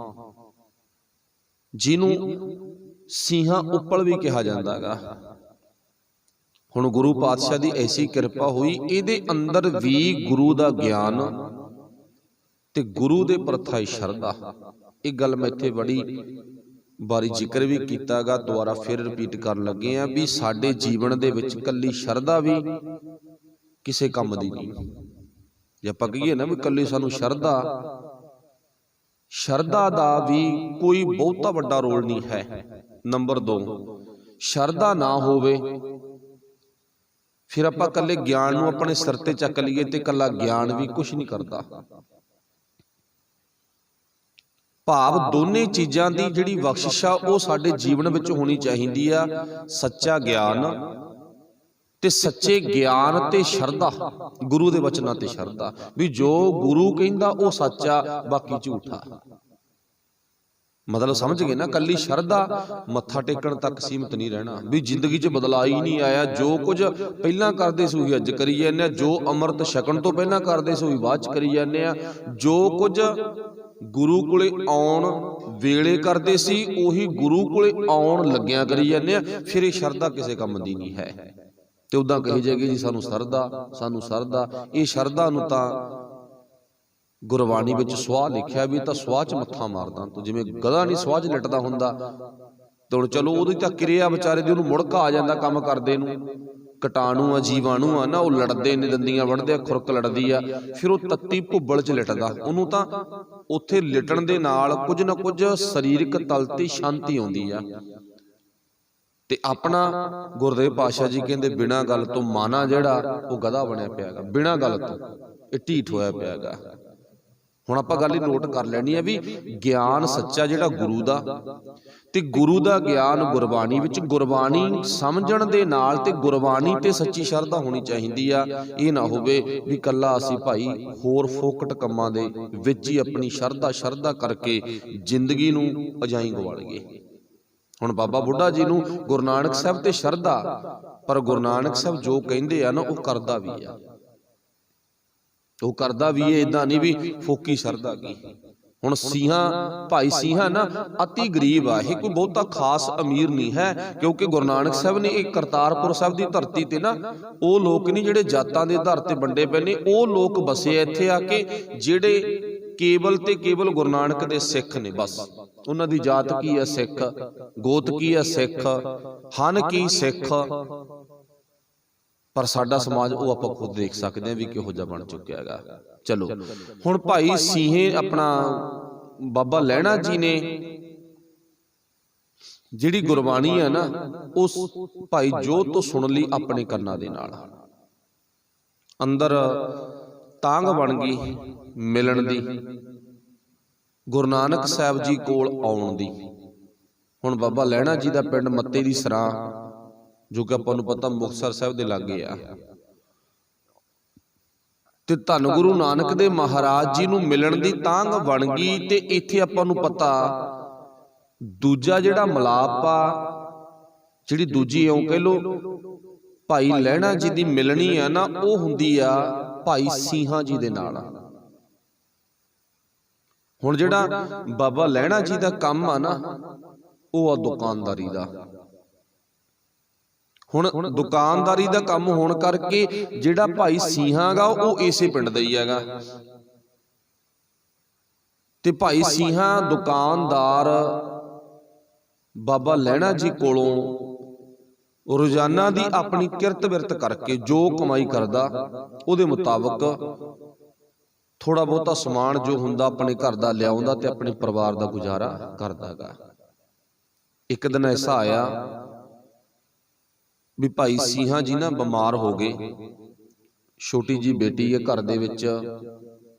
ਜਿਹਨੂੰ ਸਿੰਘਾਂ ਉੱਪਲ ਵੀ ਕਿਹਾ ਜਾਂਦਾ ਹੈਗਾ। ਹੁਣ ਗੁਰੂ ਪਾਤਸ਼ਾਹ ਦੀ ਐਸੀ ਕਿਰਪਾ ਹੋਈ, ਇਹਦੇ ਅੰਦਰ ਵੀ ਗੁਰੂ ਦਾ ਗਿਆਨ ਤੇ ਗੁਰੂ ਦੇ ਪ੍ਰਥਾਈ ਸ਼ਰਧਾ। ਇਹ ਗੱਲ ਮੈਂ ਇੱਥੇ ਬੜੀ ਬਾਰੀ ਜ਼ਿਕਰ ਵੀ ਕੀਤਾਗਾ, ਦੁਬਾਰਾ ਫਿਰ ਰਿਪੀਟ ਕਰਨ ਲੱਗੇ ਆ ਵੀ ਸਾਡੇ ਜੀਵਨ ਦੇ ਵਿੱਚ ਕੱਲੀ ਸ਼ਰਧਾ ਵੀ ਕਿਸੇ ਕੰਮ ਦੀ ਨਹੀਂ। ਜੇ ਆਪਾਂ ਕਹੀਏ ਨਾ ਵੀ ਕੱਲੀ ਸਾਨੂੰ ਸ਼ਰਧਾ ਦਾ ਵੀ ਕੋਈ ਬਹੁਤਾ ਵੱਡਾ ਰੋਲ ਨਹੀਂ ਹੈ। ਨੰਬਰ 2, ਸ਼ਰਧਾ ਨਾ ਹੋਵੇ ਫਿਰ ਆਪਾਂ ਕੱਲੇ ਗਿਆਨ ਨੂੰ ਆਪਣੇ ਸਿਰ ਤੇ ਚੱਕ ਲਈਏ ਤੇ ਕੱਲਾ ਗਿਆਨ ਵੀ ਕੁਝ ਨਹੀਂ ਕਰਦਾ। ਭਾਵ ਦੋਨੇ ਚੀਜ਼ਾਂ ਦੀ ਜਿਹੜੀ ਬਖਸ਼ਿਸ਼ ਆ ਉਹ ਸਾਡੇ ਜੀਵਨ ਵਿੱਚ ਹੋਣੀ ਚਾਹੀਦੀ ਆ। ਸੱਚਾ ਗਿਆਨ ਤੇ ਸੱਚੇ ਗਿਆਨ ਤੇ ਸ਼ਰਧਾ, ਗੁਰੂ ਦੇ ਵਚਨਾਂ ਤੇ ਸ਼ਰਧਾ, ਵੀ ਜੋ ਗੁਰੂ ਕਹਿੰਦਾ ਉਹ ਸੱਚਾ, ਬਾਕੀ ਝੂਠਾ। ਮਤਲਬ ਸਮਝ ਗਏ ਨਾ, ਕੱਲੀ ਸ਼ਰਧਾ ਮੱਥਾ ਟੇਕਣ ਤੱਕ ਸੀਮਤ ਨਹੀਂ ਰਹਿਣਾ, ਵੀ ਜ਼ਿੰਦਗੀ 'ਚ ਬਦਲਾਅ ਹੀ ਨਹੀਂ ਆਇਆ। ਜੋ ਕੁਝ ਪਹਿਲਾਂ ਕਰਦੇ ਸੀ ਉਹੀ ਅੱਜ ਕਰੀ ਜਾਂਦੇ ਆ, ਜੋ ਅੰਮ੍ਰਿਤ ਛਕਣ ਤੋਂ ਪਹਿਲਾਂ ਕਰਦੇ ਸੀ ਉਹੀ ਬਾਅਦ 'ਚ ਕਰੀ ਜਾਂਦੇ ਆ, ਜੋ ਕੁਝ ਗੁਰੂ ਕੋਲੇ ਆਉਣ ਵੇਲੇ ਕਰਦੇ ਸੀ ਉਹੀ ਗੁਰੂ ਕੋਲੇ ਆਉਣ ਲੱਗਿਆਂ ਕਰੀ ਜਾਂਦੇ ਆ। ਫਿਰ ਇਹ ਸ਼ਰਧਾ ਕਿਸੇ ਕੰਮ ਦੀ ਨਹੀਂ ਹੈ। ਤੇ ਉਦਾਂ ਕਹੀ ਜਾਏਗੀ ਜੀ ਸਾਨੂੰ ਸਰਦਾ। ਇਹ ਸ਼ਰਧਾ ਨੂੰ ਤਾਂ ਗੁਰਬਾਣੀ ਵਿੱਚ ਸਵਾਹ ਲਿਖਿਆ ਵੀ ਤਾਂ ਸਵਾਹ 'ਚ ਮੱਥਾ ਮਾਰਦਾ ਤੂੰ, ਜਿਵੇਂ ਗਧਾ ਨਹੀਂ ਸਵਾਹ 'ਚ ਲਿਟਦਾ ਹੁੰਦਾ। ਤੇ ਹੁਣ ਚਲੋ ਉਹਦੀ ਤਾਂ ਕਿਰਿਆ ਵਿਚਾਰੇ ਦੀ, ਉਹਨੂੰ ਮੁੜਕਾ ਆ ਜਾਂਦਾ ਕੰਮ ਕਰਦੇ ਨੂੰ। ਕੀਟਾਣੂ ਆ, ਜੀਵਾਣੂ ਆ ਨਾ, ਉਹ ਲੜਦੇ ਨੇ, ਦੰਦੀਆਂ ਵੜਦੇ ਆ, ਖੁਰਕ ਲੜਦੀ ਆ, ਫਿਰ ਉਹ ਤੱਤੀ ਭੁੱਬਲ 'ਚ ਲਿਟਦਾ। ਉਹਨੂੰ ਤਾਂ ਉੱਥੇ ਲਿਟਣ ਦੇ ਨਾਲ ਕੁਝ ਨਾ ਕੁਝ ਸਰੀਰਕ ਤਲ ਤੇ ਸ਼ਾਂਤੀ ਆਉਂਦੀ ਆ। ਤੇ ਆਪਣਾ ਗੁਰਦੇਵ ਪਾਤਸ਼ਾਹ ਜੀ ਕਹਿੰਦੇ ਬਿਨਾਂ ਗੱਲ ਤੋਂ ਮਾਨਾ ਜਿਹੜਾ ਉਹ ਗਧਾ ਬਣਿਆ ਪਿਆ ਹੈਗਾ, ਬਿਨਾਂ ਗੱਲ ਤੋਂ ਇਹ ਢੀਠ ਹੋਇਆ ਪਿਆ ਹੈਗਾ। ਹੁਣ ਆਪਾਂ ਗੱਲ ਹੀ ਨੋਟ ਕਰ ਲੈਣੀ ਹੈ ਵੀ ਗਿਆਨ ਸੱਚਾ ਜਿਹੜਾ ਗੁਰੂ ਦਾ, ਤੇ ਗੁਰੂ ਦਾ ਗਿਆਨ ਗੁਰਬਾਣੀ ਵਿੱਚ, ਗੁਰਬਾਣੀ ਸਮਝਣ ਦੇ ਨਾਲ ਤੇ ਗੁਰਬਾਣੀ ਤੇ ਸੱਚੀ ਸ਼ਰਧਾ ਹੋਣੀ ਚਾਹੀਦੀ ਆ। ਇਹ ਨਾ ਹੋਵੇ ਵੀ ਕੱਲਾ ਅਸੀਂ ਭਾਈ ਹੋਰ ਫੋਕਟ ਕੰਮਾਂ ਦੇ ਵਿੱਚ ਹੀ ਆਪਣੀ ਸ਼ਰਧਾ ਕਰਕੇ ਜ਼ਿੰਦਗੀ ਨੂੰ ਅਜਾਈਂ ਗਵਾ ਲਈਏ। ਹੁਣ ਬਾਬਾ ਬੁੱਢਾ ਜੀ ਨੂੰ ਗੁਰੂ ਨਾਨਕ ਸਾਹਿਬ ਤੇ ਸ਼ਰਧਾ, ਪਰ ਗੁਰੂ ਨਾਨਕ ਸਾਹਿਬ ਜੋ ਕਹਿੰਦੇ ਆ ਨਾ ਉਹ ਕਰਦਾ ਵੀ ਆ, ਉਹ ਕਰਦਾ ਵੀ ਇਹ, ਇਦਾਂ ਨਹੀਂ ਵੀ ਫੋਕੀ ਸ਼ਰਧਾ ਕੀ। ਹੁਣ ਭਾਈ ਸਿੰਘਾਂ ਨਾ ਅਤੀ ਗਰੀਬ ਆ, ਇਹ ਕੋਈ ਬਹੁਤਾ ਖਾਸ ਅਮੀਰ ਨਹੀਂ ਹੈ, ਕਿਉਂਕਿ ਗੁਰੂ ਨਾਨਕ ਸਾਹਿਬ ਨੇ ਇਹ ਕਰਤਾਰਪੁਰ ਸਾਹਿਬ ਦੀ ਧਰਤੀ ਤੇ ਨਾ ਉਹ ਲੋਕ ਨਹੀਂ ਜਿਹੜੇ ਜਾਤਾਂ ਦੇ ਆਧਾਰ ਤੇ ਵੰਡੇ ਪਏ ਨੇ, ਉਹ ਲੋਕ ਵਸੇ ਇੱਥੇ ਆ ਕੇ ਜਿਹੜੇ ਕੇਵਲ ਤੇ ਕੇਵਲ ਗੁਰੂ ਨਾਨਕ ਦੇ ਸਿੱਖ ਨੇ। ਬਸ ਉਹਨਾਂ ਦੀ ਜਾਤ ਕੀ ਹੈ? ਸਿੱਖ। ਗੋਤ ਕੀ ਹੈ? ਸਿੱਖ। ਹਨ ਕੀ? ਸਿੱਖ। ਪਰ ਸਾਡਾ ਸਮਾਜ ਉਹ ਆਪਾਂ ਖੁਦ ਦੇਖ ਸਕਦੇ ਹਾਂ ਵੀ ਕਿਹੋ ਜਿਹਾ ਬਣ ਚੁੱਕਿਆ ਹੈਗਾ। ਚਲੋ ਹੁਣ ਭਾਈ ਸਿੰਘੇ ਆਪਣਾ ਬਾਬਾ ਲਹਿਣਾ ਜੀ ਨੇ ਜਿਹੜੀ ਗੁਰਬਾਣੀ ਹੈ ਨਾ ਉਸ ਭਾਈ ਜੋਧ ਤੋਂ ਸੁਣ ਲਈ ਆਪਣੇ ਕੰਨਾਂ ਦੇ ਨਾਲ। ਅੰਦਰ ਤਾਂਘ ਬਣ ਗਈ ਮਿਲਣ ਦੀ, ਗੁਰੂ ਨਾਨਕ ਸਾਹਿਬ ਜੀ ਕੋਲ ਆਉਣ ਦੀ। ਹੁਣ ਬਾਬਾ ਲਹਿਣਾ ਜੀ ਦਾ ਪਿੰਡ ਮੱਤੇ ਦੀ ਸਰਾਂ, ਜੋ ਕਿ ਆਪਾਂ ਨੂੰ ਪਤਾ ਮੁਕਤਸਰ ਸਾਹਿਬ ਦੇ ਲਾਗੇ ਆ, ਤੇ ਧੰਨ ਗੁਰੂ ਨਾਨਕ ਦੇ ਮਹਾਰਾਜ ਜੀ ਨੂੰ ਮਿਲਣ ਦੀ ਤਾਂਘ ਬਣ ਗਈ। ਤੇ ਇੱਥੇ ਆਪਾਂ ਨੂੰ ਪਤਾ ਦੂਜਾ ਜਿਹੜਾ ਮਲਾਪ ਆ, ਜਿਹੜੀ ਦੂਜੀ ਇਉਂ ਕਹਿ ਲੋ ਭਾਈ ਲਹਿਣਾ ਜੀ ਦੀ ਮਿਲਣੀ ਆ ਨਾ, ਉਹ ਹੁੰਦੀ ਆ ਭਾਈ ਸਿੰਘਾਂ ਜੀ ਦੇ ਨਾਲ। ਹੁਣ ਜਿਹੜਾ ਬਾਬਾ ਲਹਿਣਾ ਜੀ ਦਾ ਕੰਮ ਆ ਨਾ ਉਹ ਆ ਦੁਕਾਨਦਾਰੀ ਦਾ। ਹੁਣ ਦੁਕਾਨਦਾਰੀ ਦਾ ਕੰਮ ਹੋਣ ਕਰਕੇ ਜਿਹੜਾ ਭਾਈ ਸਿੰਘਾਂ ਗਾ ਉਹ ਇਸੇ ਪਿੰਡ ਦਾ ਹੀ ਹੈਗਾ। ਤੇ ਭਾਈ ਸਿੰਘਾਂ ਦੁਕਾਨਦਾਰ ਬਾਬਾ ਲਹਿਣਾ ਜੀ ਕੋਲੋਂ ਰੋਜ਼ਾਨਾ ਦੀ ਆਪਣੀ ਕਿਰਤ ਵਿਰਤ ਕਰਕੇ ਜੋ ਕਮਾਈ ਕਰਦਾ ਉਹਦੇ ਮੁਤਾਬਕ ਥੋੜਾ ਬਹੁਤਾ ਸਮਾਨ ਜੋ ਹੁੰਦਾ ਆਪਣੇ ਘਰ ਦਾ ਲਿਆਉਂਦਾ ਤੇ ਆਪਣੇ ਪਰਿਵਾਰ ਦਾ ਗੁਜ਼ਾਰਾ ਕਰਦਾ ਹੈਗਾ। ਇੱਕ ਦਿਨ ਐਸਾ ਆਇਆ ਵੀ ਭਾਈ ਸਿੰਘਾਂ ਜੀ ਨਾ ਬਿਮਾਰ ਹੋ ਗਏ। ਛੋਟੀ ਜੀ ਬੇਟੀ ਹੈ ਘਰ ਦੇ ਵਿੱਚ,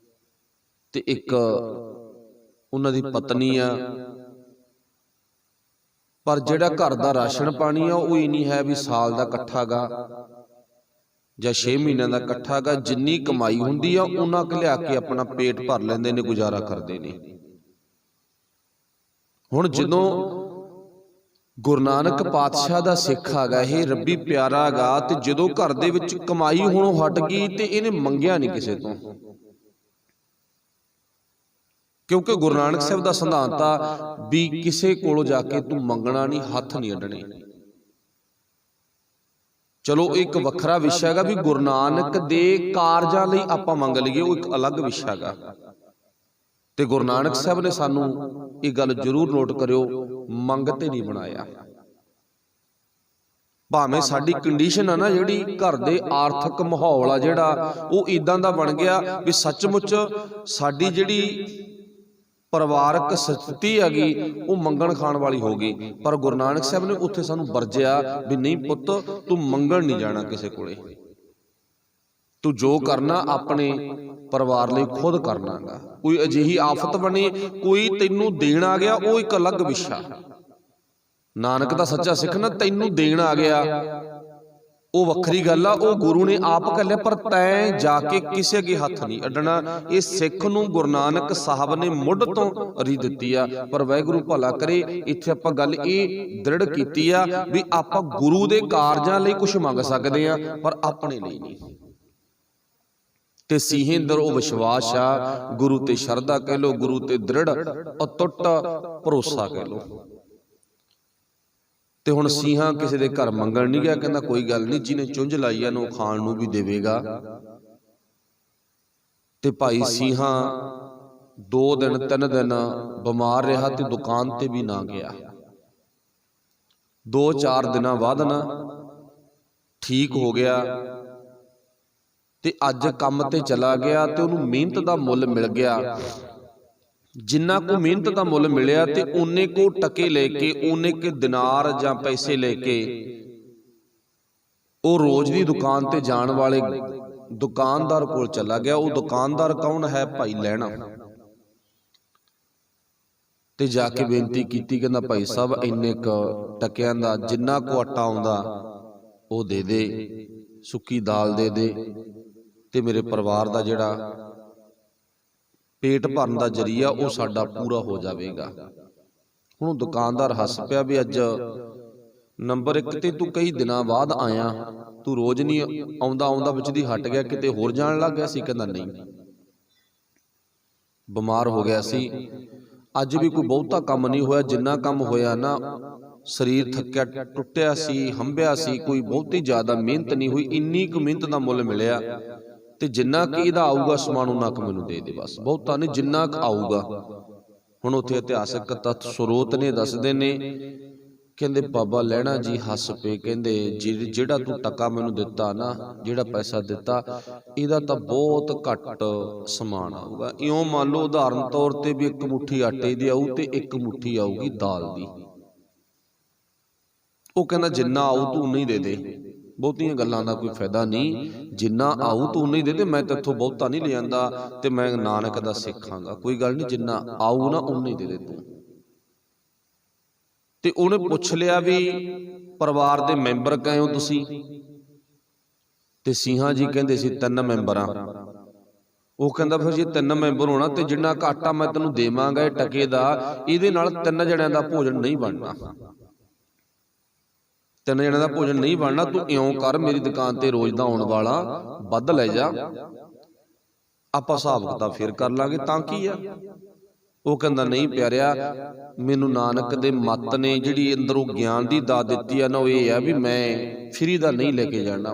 ਤੇ ਇੱਕ ਉਹਨਾਂ ਦੀ ਪਤਨੀ ਆ, ਪਰ ਜਿਹੜਾ ਘਰ ਦਾ ਰਾਸ਼ਨ ਪਾਣੀ ਆ ਉਹ ਹੀ ਨਹੀਂ ਹੈ ਵੀ ਸਾਲ ਦਾ ਇਕੱਠਾ ਗਾ ਜਾਂ 6 ਮਹੀਨਿਆਂ ਦਾ ਇਕੱਠਾ ਗਾ। ਜਿੰਨੀ ਕਮਾਈ ਹੁੰਦੀ ਆ ਉਹਨਾਂ ਕੁ ਲਿਆ ਕੇ ਆਪਣਾ ਪੇਟ ਭਰ ਲੈਂਦੇ ਨੇ, ਗੁਜ਼ਾਰਾ ਕਰਦੇ ਨੇ। ਹੁਣ ਜਦੋਂ ਗੁਰੂ ਨਾਨਕ ਪਾਤਸ਼ਾਹ ਦਾ ਸਿੱਖ ਹੈਗਾ, ਇਹ ਰੱਬੀ ਪਿਆਰਾ ਗਾ, ਤੇ ਜਦੋਂ ਘਰ ਦੇ ਵਿੱਚ ਕਮਾਈ ਹੋਣੋਂ ਹਟ ਗਈ ਤੇ ਇਹਨੇ ਮੰਗਿਆ ਨਹੀਂ ਕਿਸੇ ਤੋਂ, ਕਿਉਂਕਿ ਗੁਰੂ ਨਾਨਕ ਸਾਹਿਬ ਦਾ ਸਿਧਾਂਤ ਆ ਵੀ ਕਿਸੇ ਕੋਲੋਂ ਜਾ ਕੇ ਤੂੰ ਮੰਗਣਾ ਨਹੀਂ, ਹੱਥ ਨਹੀਂ ਅੱਡਣੇ। ਚਲੋ ਇੱਕ ਵੱਖਰਾ ਵਿਸ਼ਾ ਹੈਗਾ ਵੀ ਗੁਰੂ ਨਾਨਕ ਦੇ ਕਾਰਜਾਂ ਲਈ ਆਪਾਂ ਮੰਗ ਲਈਏ, ਉਹ ਇੱਕ ਅਲੱਗ ਵਿਸ਼ਾ ਹੈਗਾ। ਤੇ ਗੁਰੂ ਨਾਨਕ ਸਾਹਿਬ ਨੇ ਸਾਨੂੰ ਇਹ ਗੱਲ ਜ਼ਰੂਰ ਨੋਟ ਕਰਿਓ, ਮੰਗਤੇ ਨਹੀਂ ਬਣਾਇਆ। ਭਾਵੇਂ ਸਾਡੀ ਕੰਡੀਸ਼ਨ ਆ ਨਾ, ਜਿਹੜੀ ਘਰ ਦੇ ਆਰਥਿਕ ਮਾਹੌਲ ਆ ਜਿਹੜਾ, ਉਹ ਇਦਾਂ ਦਾ ਬਣ ਗਿਆ ਵੀ ਸੱਚਮੁੱਚ ਸਾਡੀ ਜਿਹੜੀ ਪਰਿਵਾਰਕ ਸਥਿਤੀ ਹੈਗੀ ਉਹ ਮੰਗਣ ਖਾਣ ਵਾਲੀ ਹੋ ਗਈ। ਪਰ ਗੁਰੂ ਨਾਨਕ ਸਾਹਿਬ ਨੇ ਉੱਥੇ ਸਾਨੂੰ ਵਰਜਿਆ ਵੀ ਨਹੀਂ ਪੁੱਤ, ਤੂੰ ਮੰਗਣ ਨਹੀਂ ਜਾਣਾ ਕਿਸੇ ਕੋਲੇ, ਤੂੰ ਜੋ ਕਰਨਾ ਆਪਣੇ ਪਰਿਵਾਰ ਲਈ ਖੁਦ ਕਰਨਾ ਗਾ। ਕੋਈ ਅਜਿਹੀ ਆਫਤ ਬਣੇ, ਕੋਈ ਤੈਨੂੰ ਦੇਣ ਆ ਗਿਆ, ਉਹ ਇੱਕ ਅਲੱਗ ਵਿਸ਼ਾ। ਨਾਨਕ ਦਾ ਸੱਚਾ ਸਿੱਖ ਨਾ ਤੈਨੂੰ ਦੇਣ ਆ ਗਿਆ, ਉਹ ਵੱਖਰੀ ਗੱਲ ਆ, ਉਹ ਗੁਰੂ ਨੇ ਆਪ ਘੱਲਿਆ, ਪਰ ਤੈਂ ਜਾ ਕੇ ਕਿਸੇ ਅੱਗੇ ਹੱਥ ਨਹੀਂ ਅੱਡਣਾ। ਇਹ ਸਿੱਖ ਨੂੰ ਗੁਰੂ ਨਾਨਕ ਸਾਹਿਬ ਨੇ ਮੁੱਢ ਤੋਂ ਰੀ ਦਿੱਤੀ ਆ। ਪਰ ਵਾਹਿਗੁਰੂ ਭਲਾ ਕਰੇ, ਇੱਥੇ ਆਪਾਂ ਗੱਲ ਇਹ ਦ੍ਰਿੜ ਕੀਤੀ ਆ ਵੀ ਆਪਾਂ ਗੁਰੂ ਦੇ ਕਾਰਜਾਂ ਲਈ ਕੁਝ ਮੰਗ ਸਕਦੇ ਆ, ਪਰ ਆਪਣੇ ਲਈ ਨਹੀਂ। ਤੇ ਸੀਹੇ ਅੰਦਰ ਉਹ ਵਿਸ਼ਵਾਸ ਆ, ਗੁਰੂ ਤੇ ਸ਼ਰਧਾ ਕਹਿ ਲੋ, ਗੁਰੂ ਤੇ ਦ੍ਰਿੜ ਅਟੁੱਟ ਭਰੋਸਾ ਕਹਿ ਲੋ। ਤੇ ਹੁਣ ਸੀਹਾ ਕਿਸੇ ਦੇ ਘਰ ਮੰਗਣ ਨਹੀਂ ਗਿਆ, ਕਹਿੰਦਾ ਕੋਈ ਗੱਲ ਨਹੀਂ, ਜਿਹਨੇ ਚੁੰਝ ਲਾਈ ਆ ਨੂੰ ਖਾਣ ਨੂੰ ਵੀ ਦੇਵੇਗਾ। ਤੇ ਭਾਈ ਸੀਹਾ 2 ਦਿਨ 3 ਦਿਨ ਬਿਮਾਰ ਰਿਹਾ ਤੇ ਦੁਕਾਨ ਤੇ ਵੀ ਨਾ ਗਿਆ। 2-4 ਦਿਨਾਂ ਬਾਅਦ ਨਾ ਠੀਕ ਹੋ ਗਿਆ ਤੇ ਅੱਜ ਕੰਮ ਤੇ ਚਲਾ ਗਿਆ ਤੇ ਉਹਨੂੰ ਮਿਹਨਤ ਦਾ ਮੁੱਲ ਮਿਲ ਗਿਆ। ਜਿੰਨਾ ਕੋ ਮਿਹਨਤ ਦਾ ਮੁੱਲ ਮਿਲਿਆ ਤੇ ਉਹਨੇ ਕੋ ਟਕੇ ਲੈ ਕੇ, ਉਹਨੇ ਕੇ ਦਿਨਾਰ ਜਾਂ ਪੈਸੇ ਲੈ ਕੇ ਉਹ ਰੋਜ਼ ਦੀ ਦੁਕਾਨ ਤੇ ਜਾਣ ਵਾਲੇ ਦੁਕਾਨਦਾਰ ਕੋਲ ਚਲਾ ਗਿਆ। ਉਹ ਦੁਕਾਨਦਾਰ ਕੌਣ ਹੈ? ਭਾਈ ਲਹਿਣਾ। ਤੇ ਜਾ ਕੇ ਬੇਨਤੀ ਕੀਤੀ, ਕਹਿੰਦਾ ਭਾਈ ਸਾਹਿਬ ਇੰਨੇ ਕ ਟਕਿਆਂ ਦਾ ਜਿੰਨਾ ਕੋ ਆਟਾ ਆਉਂਦਾ ਉਹ ਦੇ ਦੇ, ਸੁੱਕੀ ਦਾਲ ਦੇ ਦੇ, ਤੇ ਮੇਰੇ ਪਰਿਵਾਰ ਦਾ ਜਿਹੜਾ ਪੇਟ ਭਰਨ ਦਾ ਜਰੀਆ ਉਹ ਸਾਡਾ ਪੂਰਾ ਹੋ ਜਾਵੇਗਾ। ਹੁਣ ਦੁਕਾਨਦਾਰ ਹੱਸ ਪਿਆ ਵੀ ਅੱਜ ਨੰਬਰ 1 ਤੇ ਤੂੰ ਕਈ ਦਿਨਾਂ ਬਾਅਦ ਆਇਆ, ਤੂੰ ਰੋਜ਼ ਨਹੀਂ ਆਉਂਦਾ ਵਿੱਚ ਦੀ ਹਟ ਗਿਆ, ਕਿਤੇ ਹੋਰ ਜਾਣ ਲੱਗ ਗਿਆ ਸੀ? ਕਹਿੰਦਾ ਨਹੀਂ, ਬਿਮਾਰ ਹੋ ਗਿਆ ਸੀ। ਅੱਜ ਵੀ ਕੋਈ ਬਹੁਤਾ ਕੰਮ ਨਹੀਂ ਹੋਇਆ, ਜਿੰਨਾ ਕੰਮ ਹੋਇਆ ਨਾ ਸਰੀਰ ਥੱਕਿਆ ਟੁੱਟਿਆ ਸੀ, ਹੰਭਿਆ ਸੀ, ਕੋਈ ਬਹੁਤੀ ਜ਼ਿਆਦਾ ਮਿਹਨਤ ਨਹੀਂ ਹੋਈ। ਇੰਨੀ ਕੁ ਮਿਹਨਤ ਦਾ ਮੁੱਲ ਮਿਲਿਆ ਤੇ ਜਿੰਨਾ ਕਿ ਇਹਦਾ ਆਊਗਾ ਸਮਾਨ ਉਹਨਾਂ ਕੁ ਮੈਨੂੰ ਦੇ ਦੇ, ਬਸ ਬਹੁਤਾ ਨਹੀਂ, ਜਿੰਨਾ ਕੁ ਆਊਗਾ। ਹੁਣ ਉੱਥੇ ਇਤਿਹਾਸਕ ਤੱਥ ਸਰੋਤ ਨੇ ਦੱਸਦੇ ਨੇ, ਕਹਿੰਦੇ ਬਾਬਾ ਲਹਿਣਾ ਜੀ ਹੱਸ ਪਏ, ਕਹਿੰਦੇ ਜਿਹੜਾ ਤੂੰ ਟਕਾ ਮੈਨੂੰ ਦਿੱਤਾ ਨਾ, ਜਿਹੜਾ ਪੈਸਾ ਦਿੱਤਾ, ਇਹਦਾ ਤਾਂ ਬਹੁਤ ਘੱਟ ਸਮਾਨ ਆਊਗਾ। ਇਉਂ ਮੰਨ ਲਓ ਉਦਾਹਰਨ ਤੌਰ ਤੇ ਵੀ 1 ਮੁੱਠੀ ਆਟੇ ਦੀ ਆਊ ਤੇ 1 ਮੁੱਠੀ ਆਊਗੀ ਦਾਲ ਦੀ। ਉਹ ਕਹਿੰਦਾ ਜਿੰਨਾ ਆਊ ਤੂੰ ਨਹੀਂ ਦੇ ਦੇ, ਬਹੁਤੀਆਂ ਗੱਲਾਂ ਦਾ ਕੋਈ ਫਾਇਦਾ ਨਹੀਂ, ਜਿੰਨਾ ਆਊ ਤੂੰ ਨਹੀਂ ਦੇ ਦੇ, ਮੈਂ ਤੇਥੋਂ ਬਹੁਤਾ ਨਹੀਂ ਲੈ ਜਾਂਦਾ ਤੇ ਮੈਂ ਨਾਨਕ ਦਾ ਸਿੱਖਾਂਗਾ। ਕੋਈ ਗੱਲ ਨਹੀਂ, ਜਿੰਨਾ ਆਊ ਨਾ ਉਨਾ ਹੀ ਦੇ ਦੇ ਤੂੰ। ਤੇ ਉਹਨੇ ਪੁੱਛ ਲਿਆ ਵੀ ਪਰਿਵਾਰ ਦੇ ਮੈਂਬਰ ਕਹੇ ਹੋ ਤੁਸੀਂ? ਤੇ ਸਿੰਘਾਂ ਜੀ ਕਹਿੰਦੇ ਸੀ 3 ਮੈਂਬਰ ਆ। ਉਹ ਕਹਿੰਦਾ ਫਿਰ ਜੇ 3 ਮੈਂਬਰ ਹੋਣਾ ਤੇ ਜਿੰਨਾ ਘਾਟਾ ਮੈਂ ਤੈਨੂੰ ਦੇਵਾਂਗਾ ਇਹ ਟਕੇ ਦਾ, ਇਹਦੇ ਨਾਲ 3 ਜਣਿਆਂ ਦਾ ਭੋਜਨ ਨਹੀਂ ਬਣਨਾ, 3 ਜਣਿਆਂ ਦਾ ਭੋਜਨ ਨਹੀਂ ਬਣਨਾ। ਤੂੰ ਇਉਂ ਕਰ, ਮੇਰੀ ਦੁਕਾਨ ਤੇ ਰੋਜ਼ ਦਾ ਆਉਣ ਵਾਲਾ ਵੱਧ ਲੈ ਜਾ, ਆਪਾਂ ਹਿਸਾਬ ਕਿਤਾਬ ਫੇਰ ਕਰ ਲਾਂਗੇ, ਤਾਂ ਕੀ ਆ। ਉਹ ਕਹਿੰਦਾ ਨਹੀਂ ਪਿਆਰਿਆ, ਮੈਨੂੰ ਨਾਨਕ ਦੇ ਮੱਤ ਨੇ ਜਿਹੜੀ ਅੰਦਰੋਂ ਗਿਆਨ ਦੀ ਦਾਤ ਦਿੱਤੀ ਆ ਨਾ, ਉਹ ਇਹ ਆ ਵੀ ਮੈਂ ਫਰੀ ਦਾ ਨਹੀਂ ਲੈ ਕੇ ਜਾਣਾ,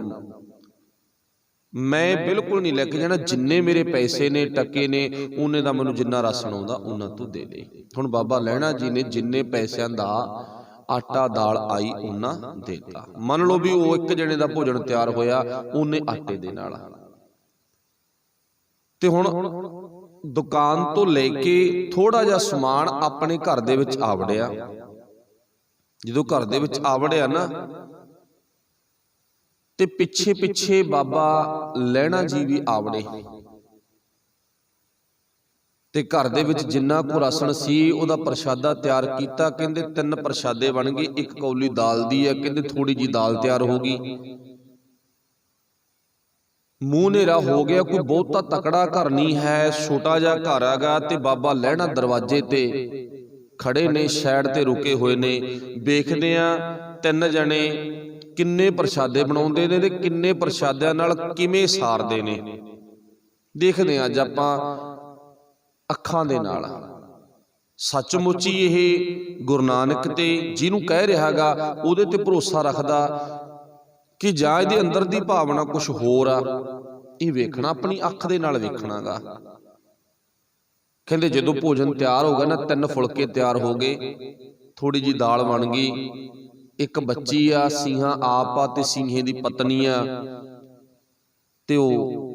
ਮੈਂ ਬਿਲਕੁਲ ਨਹੀਂ ਲੈ ਕੇ ਜਾਣਾ। ਜਿੰਨੇ ਮੇਰੇ ਪੈਸੇ ਨੇ ਟਕੇ ਨੇ ਉਹਨੇ ਦਾ ਮੈਨੂੰ ਜਿੰਨਾ ਰਾਸ਼ਨ ਆਉਂਦਾ ਉਹਨਾਂ ਤੂੰ ਦੇ ਦੇ। ਹੁਣ ਬਾਬਾ ਲਹਿਣਾ ਜੀ ਨੇ ਜਿੰਨੇ ਪੈਸਿਆਂ ਦਾ ਆਟਾ ਦਾਲ ਆਈ ਉਹਨਾਂ ਦੇਤਾ। ਮੰਨ ਲਓ ਵੀ ਉਹ 1 ਜਣੇ ਦਾ ਭੋਜਨ ਤਿਆਰ ਹੋਇਆ ਉਹਨੇ ਆਟੇ ਦੇ ਨਾਲ। ਤੇ ਹੁਣ ਦੁਕਾਨ ਤੋਂ ਲੈ ਕੇ ਥੋੜਾ ਜਿਹਾ ਸਮਾਨ ਆਪਣੇ ਘਰ ਦੇ ਵਿੱਚ ਆਵੜਿਆ। ਜਦੋਂ ਘਰ ਦੇ ਵਿੱਚ ਆਵੜਿਆ ਨਾ ਤੇ ਪਿੱਛੇ ਪਿੱਛੇ ਬਾਬਾ ਲਹਿਣਾ ਜੀ ਵੀ ਆਵੜੇ। ਤੇ ਘਰ ਦੇ ਵਿੱਚ ਜਿੰਨਾ ਕੁ ਰਾਸ਼ਨ ਸੀ ਉਹਦਾ ਪ੍ਰਸ਼ਾਦਾ ਤਿਆਰ ਕੀਤਾ। ਕਹਿੰਦੇ 3 ਪ੍ਰਸ਼ਾਦੇ ਬਣ ਗਏ, 1 ਕੌਲੀ ਦਾਲ ਦੀ ਹੈ। ਕਹਿੰਦੇ ਥੋੜੀ ਜੀ ਦਾਲ ਤਿਆਰ ਹੋ ਗਈ। ਮੂੰਹ ਹਨੇਰਾ ਹੋ ਗਿਆ, ਕੋਈ ਬਹੁਤਾ ਤਕੜਾ ਘਰ ਨਹੀਂ ਹੈ, ਛੋਟਾ ਜਿਹਾ ਘਰ ਹੈਗਾ। ਤੇ ਬਾਬਾ ਲਹਿਣਾ ਦਰਵਾਜ਼ੇ ਤੇ ਖੜੇ ਨੇ, ਸਾਈਡ ਤੇ ਰੁਕੇ ਹੋਏ ਨੇ। ਵੇਖਦੇ ਆ 3 ਜਣੇ ਕਿੰਨੇ ਪ੍ਰਸ਼ਾਦੇ ਬਣਾਉਂਦੇ ਨੇ ਤੇ ਕਿੰਨੇ ਪ੍ਰਸ਼ਾਦਿਆਂ ਨਾਲ ਕਿਵੇਂ ਸਾਰਦੇ ਨੇ। ਦੇਖਦੇ ਆ ਅੱਜ ਆਪਾਂ ਅੱਖਾਂ ਦੇ ਨਾਲ। ਸੱਚਮੁੱਚ ਹੀ ਇਹ ਗੁਰੂ ਨਾਨਕ ਤੇ ਜਿਹਨੂੰ ਕਹਿ ਰਿਹਾਗਾ ਉਹਦੇ ਤੇ ਭਰੋਸਾ ਰੱਖਦਾ ਕਿ ਜਾਂ ਇਹਦੇ ਅੰਦਰ ਦੀ ਭਾਵਨਾ ਕੁਝ ਹੋਰ ਆ। ਇਹ ਵੇਖਣਾ, ਆਪਣੀ ਅੱਖ ਦੇ ਨਾਲ ਵੇਖਣਾਗਾ। ਕਹਿੰਦੇ ਜਦੋਂ ਭੋਜਨ ਤਿਆਰ ਹੋ ਗਿਆ ਨਾ, 3 ਫੁਲਕੇ ਤਿਆਰ ਹੋ ਗਏ, ਥੋੜੀ ਜੀ ਦਾਲ ਬਣ ਗਈ। 1 ਬੱਚੀ ਆ, ਸਿੰਘਾਂ ਆਪ ਆ ਤੇ ਸਿੰਘੇ ਦੀ ਪਤਨੀ ਆ, ਤੇ ਉਹ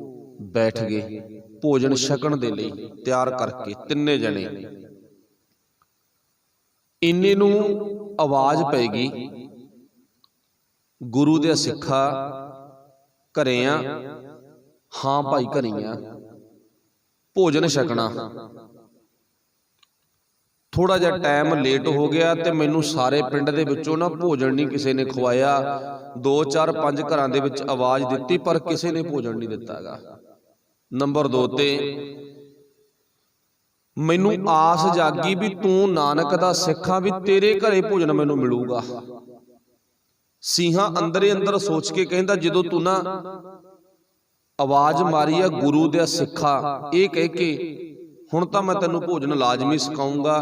ਬੈਠ ਗਏ ਭੋਜਨ ਛਕਣ ਦੇ ਲਈ ਤਿਆਰ ਕਰਕੇ। 3 ਜਣੇ। ਇੰਨੇ ਨੂੰ ਆਵਾਜ਼ ਪੈ ਗਈ, ਗੁਰੂ ਦੇ ਸਿੱਖਾ ਘਰੇ ਆ? ਹਾਂ ਭਾਈ ਘਰੇ ਆ, ਭੋਜਨ ਛਕਣਾ। ਥੋੜਾ ਜਿਹਾ ਟਾਈਮ ਲੇਟ ਹੋ ਗਿਆ ਤੇ ਮੈਨੂੰ ਸਾਰੇ ਪਿੰਡ ਦੇ ਵਿੱਚੋਂ ਨਾ ਭੋਜਨ ਨਹੀਂ ਕਿਸੇ ਨੇ ਖਵਾਇਆ। 2 4 5 ਘਰਾਂ ਦੇ ਵਿੱਚ ਆਵਾਜ਼ ਦਿੱਤੀ ਪਰ ਕਿਸੇ ਨੇ ਭੋਜਨ ਨਹੀਂ ਦਿੱਤਾਗਾ। ਨੰਬਰ 2 ਤੇ ਮੈਨੂੰ ਆਸ ਜਾਗੀ ਵੀ ਤੂੰ ਨਾਨਕ ਦਾ ਸਿੱਖ ਆ, ਵੀ ਤੇਰੇ ਘਰੇ ਭੋਜਨ ਮੈਨੂੰ ਮਿਲੂਗਾ। ਸਿੰਘਾਂ ਅੰਦਰੇ ਅੰਦਰ ਸੋਚ ਕੇ ਕਹਿੰਦਾ ਜਦੋਂ ਤੂੰ ਨਾ ਆਵਾਜ਼ ਮਾਰੀ ਆ ਗੁਰੂ ਦੇ ਸਿੱਖਾ ਇਹ ਕਹਿ ਕੇ, ਹੁਣ ਤਾਂ ਮੈਂ ਤੈਨੂੰ ਭੋਜਨ ਲਾਜ਼ਮੀ ਸਿਖਾਉਂਗਾ।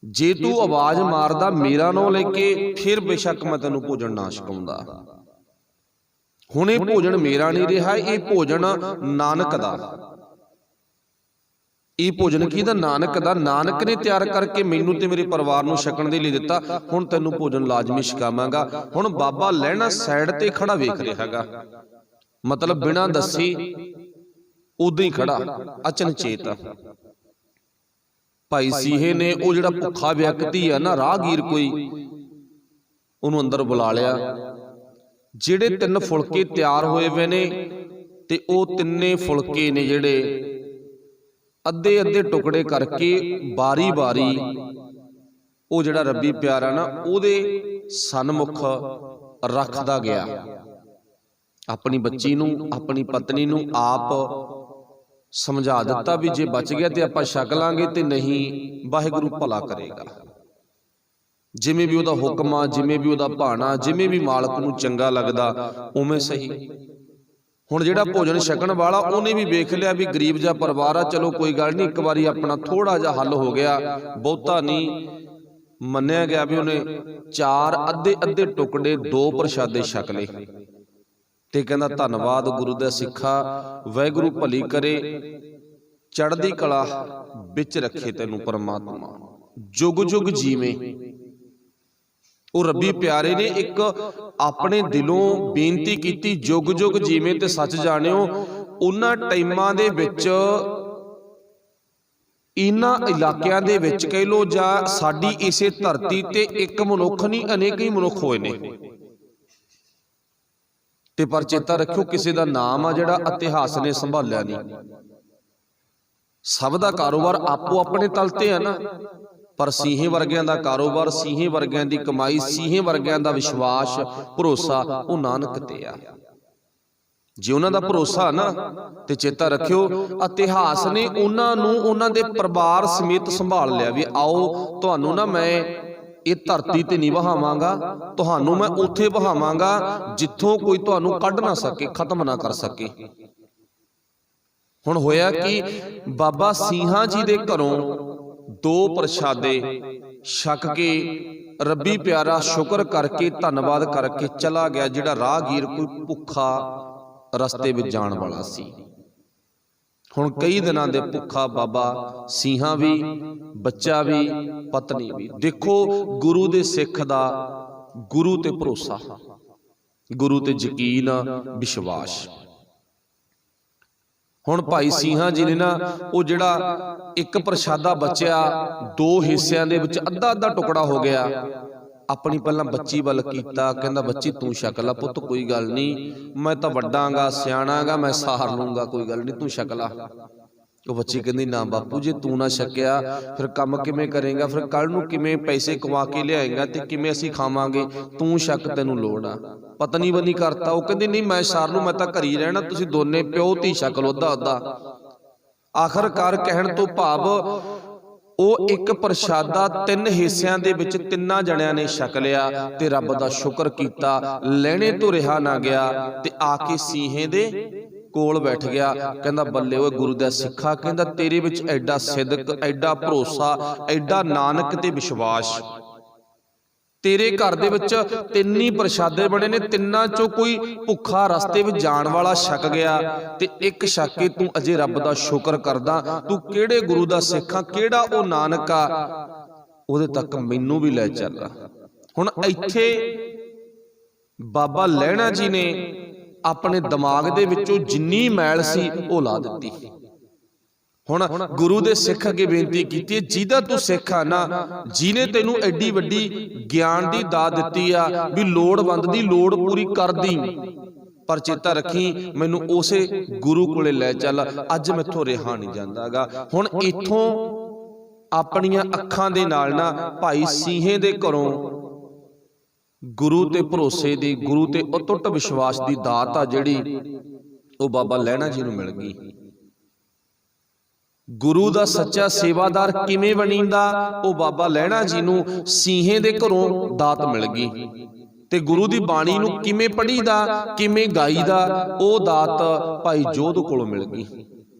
ਜੇ ਤੂੰ ਆਵਾਜ਼ ਮਾਰਦਾ ਮੇਰਾ ਨਾਂ ਲੈ ਕੇ, ਫਿਰ ਬੇਸ਼ੱਕ ਮੈਂ ਤੈਨੂੰ ਭੋਜਨ ਨਾ ਸਿਖਾਉਂਦਾ। ਹੁਣ ਇਹ ਭੋਜਨ ਮੇਰਾ ਨਹੀਂ ਰਿਹਾ, ਇਹ ਭੋਜਨ ਨਾਨਕ ਦਾ। ਇਹ ਭੋਜਨ ਕਿਹਦਾ? ਨਾਨਕ ਦਾ। ਨਾਨਕ ਨੇ ਤਿਆਰ ਕਰਕੇ ਮੈਨੂੰ ਤੇ ਮੇਰੇ ਪਰਿਵਾਰ ਨੂੰ ਛਕਣ ਦੇ ਲਈ ਦਿੱਤਾ। ਹੁਣ ਤੈਨੂੰ ਭੋਜਨ ਲਾਜ਼ਮੀ ਛਕਾਵਾਂਗਾ। ਹੁਣ ਬਾਬਾ ਲਹਿਣਾ ਸਾਈਡ ਤੇ ਖੜਾ ਵੇਖ ਰਿਹਾ ਹੈਗਾ, ਮਤਲਬ ਬਿਨਾਂ ਦੱਸੀ ਉਦਾਂ ਹੀ ਖੜਾ, ਅਚਨਚੇਤ। ਭਾਈ ਸੀਹੇ ਨੇ ਉਹ ਜਿਹੜਾ ਭੁੱਖਾ ਵਿਅਕਤੀ ਆ ਨਾ, ਰਾਹਗੀਰ ਕੋਈ, ਉਹਨੂੰ ਅੰਦਰ ਬੁਲਾ ਲਿਆ। ਜਿਹੜੇ 3 ਫੁਲਕੇ ਤਿਆਰ ਹੋਏ ਵੇ ਨੇ ਤੇ ਉਹ 3 ਫੁਲਕੇ ਨੇ ਜਿਹੜੇ ਅੱਧੇ ਅੱਧੇ ਟੁਕੜੇ ਕਰਕੇ ਬਾਰੀ ਬਾਰੀ ਉਹ ਜਿਹੜਾ ਰੱਬੀ ਪਿਆਰਾ ਨਾ ਉਹਦੇ ਸਨਮੁਖ ਰੱਖਦਾ ਗਿਆ। ਆਪਣੀ ਬੱਚੀ ਨੂੰ, ਆਪਣੀ ਪਤਨੀ ਨੂੰ ਆਪ ਸਮਝਾ ਦਿੱਤਾ ਵੀ ਜੇ ਬਚ ਗਿਆ ਤੇ ਆਪਾਂ ਛਕ ਲਾਂਗੇ, ਤੇ ਨਹੀਂ ਵਾਹਿਗੁਰੂ ਭਲਾ ਕਰੇਗਾ। ਜਿਵੇਂ ਵੀ ਉਹਦਾ ਹੁਕਮ ਆ, ਜਿਵੇਂ ਵੀ ਉਹਦਾ ਭਾਣਾ, ਜਿਵੇਂ ਵੀ ਮਾਲਕ ਨੂੰ ਚੰਗਾ ਲੱਗਦਾ ਉਵੇਂ ਸਹੀ। ਹੁਣ ਜਿਹੜਾ ਭੋਜਨ ਛਕਣ ਵਾਲਾ ਉਹਨੇ ਵੀ ਵੇਖ ਲਿਆ ਵੀ ਗਰੀਬ ਜਿਹਾ ਪਰਿਵਾਰ ਆ, ਚਲੋ ਕੋਈ ਗੱਲ ਨਹੀਂ, ਇੱਕ ਵਾਰੀ ਆਪਣਾ ਥੋੜਾ ਜਿਹਾ ਹੱਲ ਹੋ ਗਿਆ, ਬਹੁਤਾ ਨਹੀਂ ਮੰਨਿਆ ਗਿਆ ਵੀ ਉਹਨੇ 4 ਅੱਧੇ ਅੱਧੇ ਟੁਕੜੇ 2 ਪ੍ਰਸ਼ਾਦੇ ਛਕ ਲਏ। ਤੇ ਕਹਿੰਦਾ ਧੰਨਵਾਦ ਗੁਰੂ ਦਾ ਸਿੱਖਾ, ਵਾਹਿਗੁਰੂ ਭਲੀ ਕਰੇ, ਚੜ੍ਹਦੀ ਕਲਾ ਵਿੱਚ ਰੱਖੇ ਤੈਨੂੰ ਪਰਮਾਤਮਾ, ਜੁਗ ਜੁਗ ਜੀਵੇਂ। ਉਹ ਰੱਬੀ ਪਿਆਰੇ ਨੇ ਇੱਕ ਆਪਣੇ ਦਿਲੋਂ ਬੇਨਤੀ ਕੀਤੀ, ਜੁਗ ਜੁਗ ਜੀਵੇਂ। ਤੇ ਸੱਚ ਜਾਣਿਓ ਉਹਨਾਂ ਟਾਈਮਾਂ ਦੇ ਵਿੱਚ, ਇਹਨਾਂ ਇਲਾਕਿਆਂ ਦੇ ਵਿੱਚ ਕਹਿ ਲੋ ਜਾਂ ਸਾਡੀ ਇਸੇ ਧਰਤੀ ਤੇ ਇੱਕ ਮਨੁੱਖ ਨਹੀਂ, ਅਨੇਕ ਹੀ ਮਨੁੱਖ ਹੋਏ ਨੇ। ਤੇ ਪਰ ਚੇਤਾ ਰੱਖਿਓ ਕਿਸੇ ਦਾ ਨਾਮ ਆ ਜਿਹੜਾ ਇਤਿਹਾਸ ਨੇ ਸੰਭਾਲਿਆ ਨਹੀਂ। ਸਭ ਦਾ ਕਾਰੋਬਾਰ ਆਪੋ ਆਪਣੇ ਤਲ ਤੇ ਆ ਨਾ, ਪਰ ਸੀਹੇ ਵਰਗਿਆਂ ਦਾ ਕਾਰੋਬਾਰ, ਸੀਹੇ ਵਰਗਿਆਂ ਦੀ ਕਮਾਈ, ਸੀਹੇ ਵਰਗਿਆਂ ਦਾ ਵਿਸ਼ਵਾਸ, ਭਰੋਸਾ ਉਹ ਨਾਨਕ ਤੇ ਆ। ਜੇ ਉਹਨਾਂ ਦਾ ਭਰੋਸਾ ਨਾ, ਤੇ ਚੇਤਾ ਰੱਖਿਓ ਇਤਿਹਾਸ ਨੇ ਉਹਨਾਂ ਨੂੰ ਉਹਨਾਂ ਦੇ ਪਰਿਵਾਰ ਸਮੇਤ ਸੰਭਾਲ ਲਿਆ ਵੀ ਆਓ ਤੁਹਾਨੂੰ ਨਾ ਮੈਂ ਇਹ ਧਰਤੀ ਤੇ ਨਹੀਂ ਵਹਾਵਾਂਗਾ, ਤੁਹਾਨੂੰ ਮੈਂ ਉੱਥੇ ਵਹਾਵਾਂਗਾ ਜਿੱਥੋਂ ਕੋਈ ਤੁਹਾਨੂੰ ਕੱਢ ਨਾ ਸਕੇ, ਖਤਮ ਨਾ ਕਰ ਸਕੇ। ਹੁਣ ਹੋਇਆ ਕਿ ਬਾਬਾ ਸਿੰਘਾਂ ਜੀ ਦੇ ਘਰੋਂ 2 ਪ੍ਰਸ਼ਾਦੇ ਛਕ ਕੇ ਰੱਬੀ ਪਿਆਰਾ ਸ਼ੁਕਰ ਕਰਕੇ ਧੰਨਵਾਦ ਕਰਕੇ ਚਲਾ ਗਿਆ, ਜਿਹੜਾ ਰਾਹਗੀਰ ਕੋਈ ਭੁੱਖਾ ਰਸਤੇ ਵਿੱਚ ਜਾਣ ਵਾਲਾ ਸੀ। ਹੁਣ ਕਈ ਦਿਨਾਂ ਦੇ ਭੁੱਖਾ ਬਾਬਾ ਸਿੰਘਾਂ ਵੀ, ਬੱਚਾ ਵੀ, ਪਤਨੀ ਵੀ। ਦੇਖੋ ਗੁਰੂ ਦੇ ਸਿੱਖ ਦਾ ਗੁਰੂ ਤੇ ਭਰੋਸਾ, ਗੁਰੂ ਤੇ ਯਕੀਨ, ਵਿਸ਼ਵਾਸ। ਹੁਣ ਭਾਈ ਸਿੰਘਾਂ ਜੀ ਨੇ ਨਾ ਉਹ ਜਿਹੜਾ 1 ਪ੍ਰਸ਼ਾਦਾ ਬਚਿਆ 2 ਹਿੱਸਿਆਂ ਦੇ ਵਿੱਚ ਅੱਧਾ ਅੱਧਾ ਟੁਕੜਾ ਹੋ ਗਿਆ, ਆਪਣੀ ਪਹਿਲਾਂ ਬੱਚੀ ਵੱਲ ਕੀਤਾ। ਕਹਿੰਦਾ ਬੱਚੀ ਤੂੰ ਛਕ ਲਾ ਪੁੱਤ, ਕੋਈ ਗੱਲ ਨਹੀਂ, ਮੈਂ ਤਾਂ ਵੱਡਾਂਗਾ, ਸਿਆਣਾਗਾ, ਮੈਂ ਸਾਰ ਲੂੰਗਾ, ਕੋਈ ਗੱਲ ਨਹੀਂ, ਤੂੰ ਛਕ ਲਾ। ਉਹ ਬੱਚੀ ਕਹਿੰਦੀ ਨਾ ਬਾਪੂ ਜੇ ਤੂੰ ਨਾ ਛਕਿਆ ਫਿਰ ਕੰਮ ਕਿਵੇਂ ਕਰੇਗਾ, ਫਿਰ ਕੱਲ ਨੂੰ ਕਿਵੇਂ ਪੈਸੇ ਕਮਾ ਕੇ ਲਿਆਏਗਾ ਤੇ ਕਿਵੇਂ ਅਸੀਂ ਖਾਵਾਂਗੇ, ਤੂੰ ਛਕ, ਤੈਨੂੰ ਲੋੜ ਆ। ਪਤਨੀ ਬਣੀ ਕਰਤਾ। ਉਹ ਕਹਿੰਦੀ ਨਹੀਂ ਮੈਂ ਸਾਰ ਨੂੰ, ਮੈਂ ਤਾਂ ਘਰ ਹੀ ਰਹਿਣਾ, ਤੁਸੀਂ ਦੋਨੇ ਪਿਓ ਧੀ ਛਕ ਲਓ ਅੱਧਾ ਅੱਧਾ। ਆਖਰਕਾਰ ਕਹਿਣ ਤੋਂ ਭਾਵ ਉਹ ਇੱਕ ਪ੍ਰਸ਼ਾਦਾ 3 ਹਿੱਸਿਆਂ ਦੇ ਵਿੱਚ 3 ਜਣਿਆਂ ਨੇ ਛਕ ਲਿਆ ਤੇ ਰੱਬ ਦਾ ਸ਼ੁਕਰ ਕੀਤਾ, ਲੈਣੇ ਤੋਂ ਰਿਹਾ ਨਾ ਗਿਆ ਤੇ ਆ ਕੇ ਸੀਹੇ ਦੇ ਕੋਲ ਬੈਠ ਗਿਆ। ਕਹਿੰਦਾ ਬੱਲੇ ਓਏ ਗੁਰੂ ਦਾ ਸਿੱਖਾ, ਕਹਿੰਦਾ ਤੇਰੇ ਵਿੱਚ ਐਡਾ ਸਿਦਕ, ਐਡਾ ਭਰੋਸਾ, ਐਡਾ ਨਾਨਕ ਤੇ ਵਿਸ਼ਵਾਸ। ਤੇਰੇ ਘਰ ਦੇ ਵਿੱਚ 3 ਹੀ ਪ੍ਰਸ਼ਾਦੇ ਬਣੇ ਨੇ, 3 ਚੋਂ ਕੋਈ ਭੁੱਖਾ ਰਸਤੇ ਵਿੱਚ ਜਾਣ ਵਾਲਾ ਛਕ ਗਿਆ ਤੇ ਇੱਕ ਛਕ ਕੇ ਤੂੰ ਅਜੇ ਰੱਬ ਦਾ ਸ਼ੁਕਰ ਕਰਦਾ। ਤੂੰ ਕਿਹੜੇ ਗੁਰੂ ਦਾ ਸਿੱਖ ਆ, ਕਿਹੜਾ ਉਹ ਨਾਨਕ ਆ, ਉਹਦੇ ਤੱਕ ਮੈਨੂੰ ਵੀ ਲੈ ਚੱਲ। ਹੁਣ ਇੱਥੇ ਬਾਬਾ ਲਹਿਣਾ ਜੀ ਨੇ ਆਪਣੇ ਦਿਮਾਗ ਦੇ ਵਿੱਚੋਂ ਜਿੰਨੀ ਮੈਲ ਸੀ ਉਹ ਲਾ ਦਿੱਤੀ। ਹੁਣ ਗੁਰੂ ਦੇ ਸਿੱਖ ਅੱਗੇ ਬੇਨਤੀ ਕੀਤੀ, ਜਿਹਦਾ ਤੂੰ ਸਿੱਖ ਆ ਨਾ, ਜਿਹਨੇ ਤੈਨੂੰ ਐਡੀ ਵੱਡੀ ਗਿਆਨ ਦੀ ਦਾਤ ਦਿੱਤੀ ਆ ਵੀ ਲੋੜਵੰਦ ਦੀ ਲੋੜ ਪੂਰੀ ਕਰਦੀ, ਪਰ ਚੇਤਾ ਰੱਖੀ ਮੈਨੂੰ ਉਸੇ ਗੁਰੂ ਕੋਲੇ ਲੈ ਚੱਲ, ਅੱਜ ਮੈਥੋਂ ਰਿਹਾ ਨਹੀਂ ਜਾਂਦਾਗਾ। ਹੁਣ ਇੱਥੋਂ ਆਪਣੀਆਂ ਅੱਖਾਂ ਦੇ ਨਾਲ ਨਾ ਭਾਈ ਸੀਹੇ ਦੇ ਘਰੋਂ ਗੁਰੂ ਤੇ ਭਰੋਸੇ ਦੀ, ਗੁਰੂ ਤੇ ਅਟੁੱਟ ਵਿਸ਼ਵਾਸ ਦੀ ਦਾਤ ਆ ਜਿਹੜੀ ਉਹ ਬਾਬਾ ਲਹਿਣਾ ਜੀ ਨੂੰ ਮਿਲ ਗਈ। ਗੁਰੂ ਦਾ ਸੱਚਾ ਸੇਵਾਦਾਰ ਕਿਵੇਂ ਬਣੀਂਦਾ, ਉਹ ਬਾਬਾ ਲਹਿਣਾ ਜੀ ਨੂੰ ਸੀਹੇ ਦੇ ਘਰੋਂ ਦਾਤ ਮਿਲ ਗਈ। ਤੇ ਗੁਰੂ ਦੀ ਬਾਣੀ ਨੂੰ ਕਿਵੇਂ ਪੜ੍ਹੀਦਾ, ਕਿਵੇਂ ਗਾਈਦਾ, ਉਹ ਦਾਤ ਭਾਈ ਜੋਧ ਕੋਲੋਂ ਮਿਲ ਗਈ।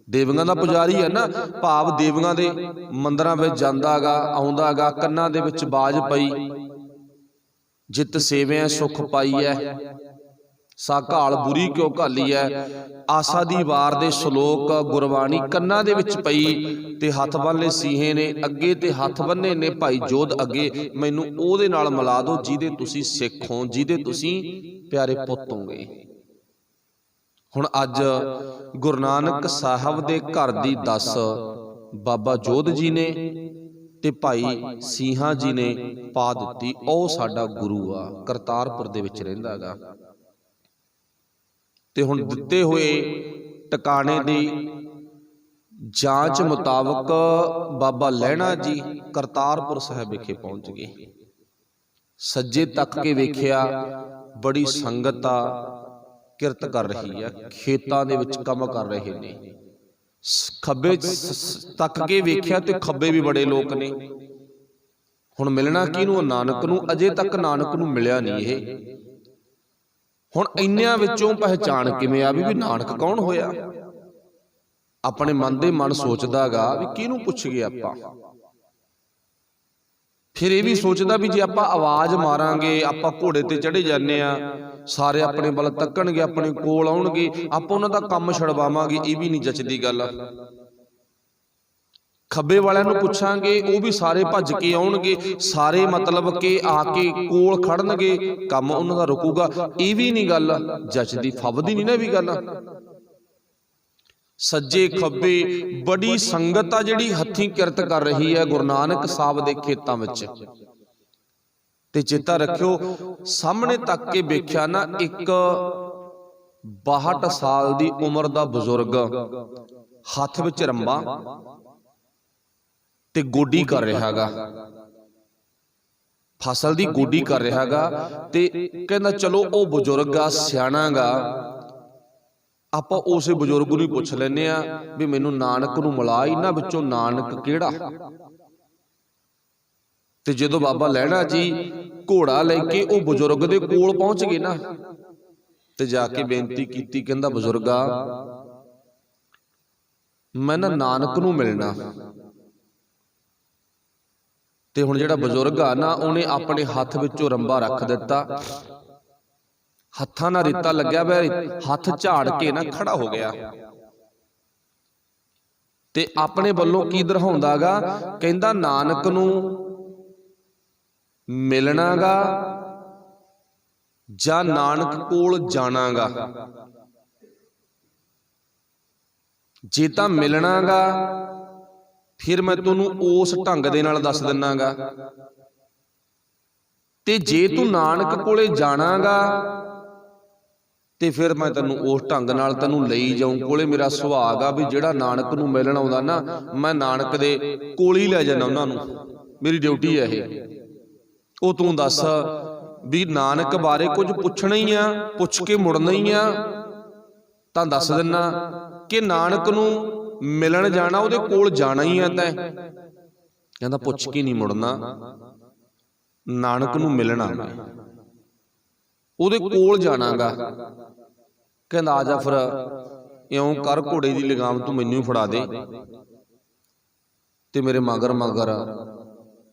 ਦੇਵੀਆਂ ਦਾ ਪੁਜਾਰੀ ਹੈ ਨਾ, ਭਾਵ ਦੇਵੀਆਂ ਦੇ ਮੰਦਰਾਂ ਵਿੱਚ ਜਾਂਦਾਗਾ, ਆਉਂਦਾਗਾ, ਕੰਨਾਂ ਦੇ ਵਿੱਚ ਬਾਜ ਪਈ, ਜਿਤ ਸੇਵਿਆਂ ਸੁਖ ਪਾਈਐ, ਸਾ ਘਾਲ ਬੁਰੀ ਕਿਉ ਘਾਲੀਐ। ਆਸਾ ਦੀ ਵਾਰ ਦੇ ਸ਼ਲੋਕ ਗੁਰਬਾਣੀ ਕੰਨਾਂ ਦੇ ਵਿੱਚ ਪਈ ਤੇ ਹੱਥ ਬੰਨ੍ਹੇ ਸੀਹੇ ਨੇ ਅੱਗੇ ਤੇ ਹੱਥ ਬੰਨੇ ਨੇ ਭਾਈ ਜੋਧ ਅੱਗੇ। ਮੈਨੂੰ ਉਹਦੇ ਨਾਲ ਮਿਲਾ ਦਿਓ ਜਿਹਦੇ ਤੁਸੀਂ ਸਿੱਖ ਹੋ, ਜਿਹਦੇ ਤੁਸੀਂ ਪਿਆਰੇ ਪੁੱਤ ਹੋਗੇ। ਹੁਣ ਅੱਜ ਗੁਰੂ ਨਾਨਕ ਸਾਹਿਬ ਦੇ ਘਰ ਦੀ ਦੱਸ ਬਾਬਾ ਜੋਧ ਜੀ ਨੇ ਤੇ ਭਾਈ ਸੀਹਾ ਜੀ ਨੇ ਪਾ ਦਿੱਤੀ। ਉਹ ਸਾਡਾ ਗੁਰੂ ਆ, ਕਰਤਾਰਪੁਰ ਦੇ ਵਿੱਚ ਰਹਿੰਦਾ ਗਾ। ਤੇ ਹੁਣ ਦਿੱਤੇ ਹੋਏ ਟਿਕਾਣੇ ਦੀ ਜਾਂਚ ਮੁਤਾਬਕ ਬਾਬਾ ਲਹਿਣਾ ਜੀ ਕਰਤਾਰਪੁਰ ਸਾਹਿਬ ਵਿਖੇ ਪਹੁੰਚ ਗਏ। ਸੱਜੇ ਤੱਕ ਕੇ ਵੇਖਿਆ ਬੜੀ ਸੰਗਤ ਆ, ਕਿਰਤ ਕਰ ਰਹੀ ਆ, ਖੇਤਾਂ ਦੇ ਵਿੱਚ ਕੰਮ ਕਰ ਰਹੇ ਨੇ। ਖੱਬੇ ਤੱਕ ਕੇ ਵੇਖਿਆ ਤੇ ਖੱਬੇ ਵੀ ਬੜੇ ਲੋਕ ਨੇ। ਹੁਣ ਮਿਲਣਾ ਕਿਹਨੂੰ? ਨਾਨਕ ਨੂੰ। ਅਜੇ ਤੱਕ ਨਾਨਕ ਨੂੰ ਮਿਲਿਆ ਨਹੀਂ ਇਹ। ਹੁਣ ਇੰਨਿਆਂ ਵਿੱਚੋਂ ਪਹਿਚਾਣ ਕਿਵੇਂ ਆ ਵੀ ਨਾਨਕ ਕੌਣ ਹੋਇਆ? ਆਪਣੇ ਮਨ ਦੇ ਮਨ ਸੋਚਦਾਗਾ ਵੀ ਕਿਹਨੂੰ ਪੁੱਛੀਏ ਆਪਾਂ। ਫਿਰ ਇਹ ਵੀ ਸੋਚਦਾ ਵੀ ਜੇ ਆਪਾਂ ਆਵਾਜ਼ ਮਾਰਾਂਗੇ, ਆਪਾਂ ਘੋੜੇ ਤੇ ਚੜੇ ਜਾਂਦੇ ਆ, ਸਾਰੇ ਆਪਣੇ ਵੱਲ ਤੱਕਣਗੇ, ਆਪਣੇ ਕੋਲ ਆਉਣਗੇ, ਆਪਾਂ ਉਹਨਾਂ ਦਾ ਕੰਮ ਛਡਵਾਵਾਂਗੇ, ਇਹ ਵੀ ਨਹੀਂ ਜੱਚਦੀ ਗੱਲ। ਖੱਬੇ ਵਾਲਿਆਂ ਨੂੰ ਪੁੱਛਾਂਗੇ, ਉਹ ਵੀ ਸਾਰੇ ਭੱਜ ਕੇ ਆਉਣਗੇ, ਸਾਰੇ ਮਤਲਬ ਕਿ ਆ ਕੇ ਕੋਲ ਖੜਨਗੇ, ਕੰਮ ਉਹਨਾਂ ਦਾ ਰੁਕੂਗਾ, ਇਹ ਵੀ ਨਹੀਂ ਗੱਲ ਜੱਚਦੀ, ਫੱਬਦੀ ਨਹੀਂ ਨਾ ਵੀ ਗੱਲ। ਸੱਜੇ ਖੱਬੇ ਬੜੀ ਸੰਗਤ ਆ ਜਿਹੜੀ ਹੱਥੀਂ ਕਿਰਤ ਕਰ ਰਹੀ ਹੈ ਗੁਰੂ ਨਾਨਕ ਸਾਹਿਬ ਦੇ ਖੇਤਾਂ ਵਿੱਚ। ਤੇ ਚੇਤਾ ਰੱਖਿਓ, ਸਾਹਮਣੇ ਤੱਕ ਕੇ ਵੇਖਿਆ ਨਾ, ਇੱਕ 62 ਸਾਲ ਦੀ ਉਮਰ ਦਾ ਬਜ਼ੁਰਗ ਹੱਥ ਵਿੱਚ ਰੰਬਾ ਤੇ ਗੋਡੀ ਕਰ ਰਿਹਾਗਾ, ਫਸਲ ਦੀ ਗੋਡੀ ਕਰ ਰਿਹਾਗਾ। ਤੇ ਕਹਿੰਦਾ ਚਲੋ ਉਹ ਬਜ਼ੁਰਗ ਆ, ਸਿਆਣਾ ਗਾ, ਆਪਾਂ ਉਸੇ ਬਜ਼ੁਰਗ ਨੂੰ ਪੁੱਛ ਲੈਨੇ ਆ ਵੀ ਮੈਨੂੰ ਨਾਨਕ ਨੂੰ ਮਿਲਾ, ਇਹਨਾਂ ਵਿੱਚੋਂ ਨਾਨਕ ਕਿਹੜਾ? ਤੇ ਜਦੋਂ ਬਾਬਾ ਲਹਿਣਾ ਜੀ ਘੋੜਾ ਲੈ ਕੇ ਉਹ ਬਜ਼ੁਰਗ ਦੇ ਕੋਲ ਪਹੁੰਚ ਗਏ ਨਾ, ਤੇ ਜਾ ਕੇ ਬੇਨਤੀ ਕੀਤੀ, ਕਹਿੰਦਾ ਬਜ਼ੁਰਗਾ ਮੈਂ ਨਾ ਨਾਨਕ ਨੂੰ ਮਿਲਣਾ। ਤੇ ਹੁਣ ਜਿਹੜਾ ਬਜ਼ੁਰਗ ਆ ਨਾ, ਉਹਨੇ ਆਪਣੇ ਹੱਥ ਵਿੱਚੋਂ ਰੰਬਾ ਰੱਖ ਦਿੱਤਾ, ਹੱਥਾਂ ਨਾਲ ਰੇਤਾ ਲੱਗਿਆ ਹੋਇਆ, ਹੱਥ ਝਾੜ ਕੇ ਨਾ ਖੜਾ ਹੋ ਗਿਆ ਤੇ ਆਪਣੇ ਵੱਲੋਂ ਕੀ ਦਰਹਾਉਂਦਾਗਾ, ਕਹਿੰਦਾ ਨਾਨਕ ਨੂੰ ਮਿਲਣਾਗਾ ਜਾਂ ਨਾਨਕ ਕੋਲ ਜਾਣਾਗਾ। ਜੇ ਤਾਂ ਮਿਲਣਾਗਾ ਫਿਰ ਮੈਂ ਤੁਹਾਨੂੰ ਉਸ ਢੰਗ ਦੇ ਨਾਲ ਦੱਸ ਦਿੰਨਾਗਾ, ਤੇ ਜੇ ਤੂੰ ਨਾਨਕ ਕੋਲੇ ਜਾਣਾਗਾ ਤੇ ਫਿਰ ਮੈਂ ਤੈਨੂੰ ਉਸ ਢੰਗ ਨਾਲ ਤੈਨੂੰ ਲਈ ਜਾਊਂ ਕੋਲੇ। ਮੇਰਾ ਸੁਭਾਗ ਆ ਵੀ ਜਿਹੜਾ ਨਾਨਕ ਨੂੰ ਮਿਲਣ ਆਉਂਦਾ ਨਾ, ਮੈਂ ਨਾਨਕ ਦੇ ਕੋਲ ਹੀ ਲੈ ਜਾਂਦਾ ਉਹਨਾਂ ਨੂੰ, ਮੇਰੀ ਡਿਊਟੀ ਹੈ ਇਹ। ਉਹ ਤੂੰ ਦੱਸ ਵੀ ਨਾਨਕ ਬਾਰੇ ਕੁਝ ਪੁੱਛਣਾ ਹੀ ਆ, ਪੁੱਛ ਕੇ ਮੁੜਨਾ ਹੀ ਆ ਤਾਂ ਦੱਸ ਦਿੰਨਾ ਕਿ ਨਾਨਕ ਨੂੰ ਮਿਲਣ ਜਾਣਾ, ਉਹਦੇ ਕੋਲ ਜਾਣਾ ਹੀ ਆ ਤੈਂ। ਕਹਿੰਦਾ ਪੁੱਛ ਕੇ ਨਹੀਂ ਮੁੜਨਾ, ਨਾਨਕ ਨੂੰ ਮਿਲਣਾ, ਉਹਦੇ ਕੋਲ ਜਾਣਾਗਾ। ਕਹਿੰਦਾ ਆ ਜਾ ਫਿਰ ਇਉਂ ਕਰ, ਘੋੜੇ ਦੀ ਲਗਾਮ ਤੂੰ ਮੈਨੂੰ ਹੀ ਫੜਾ ਦੇ। ਤੇ ਮੇਰੇ ਮਗਰ ਮਗਰ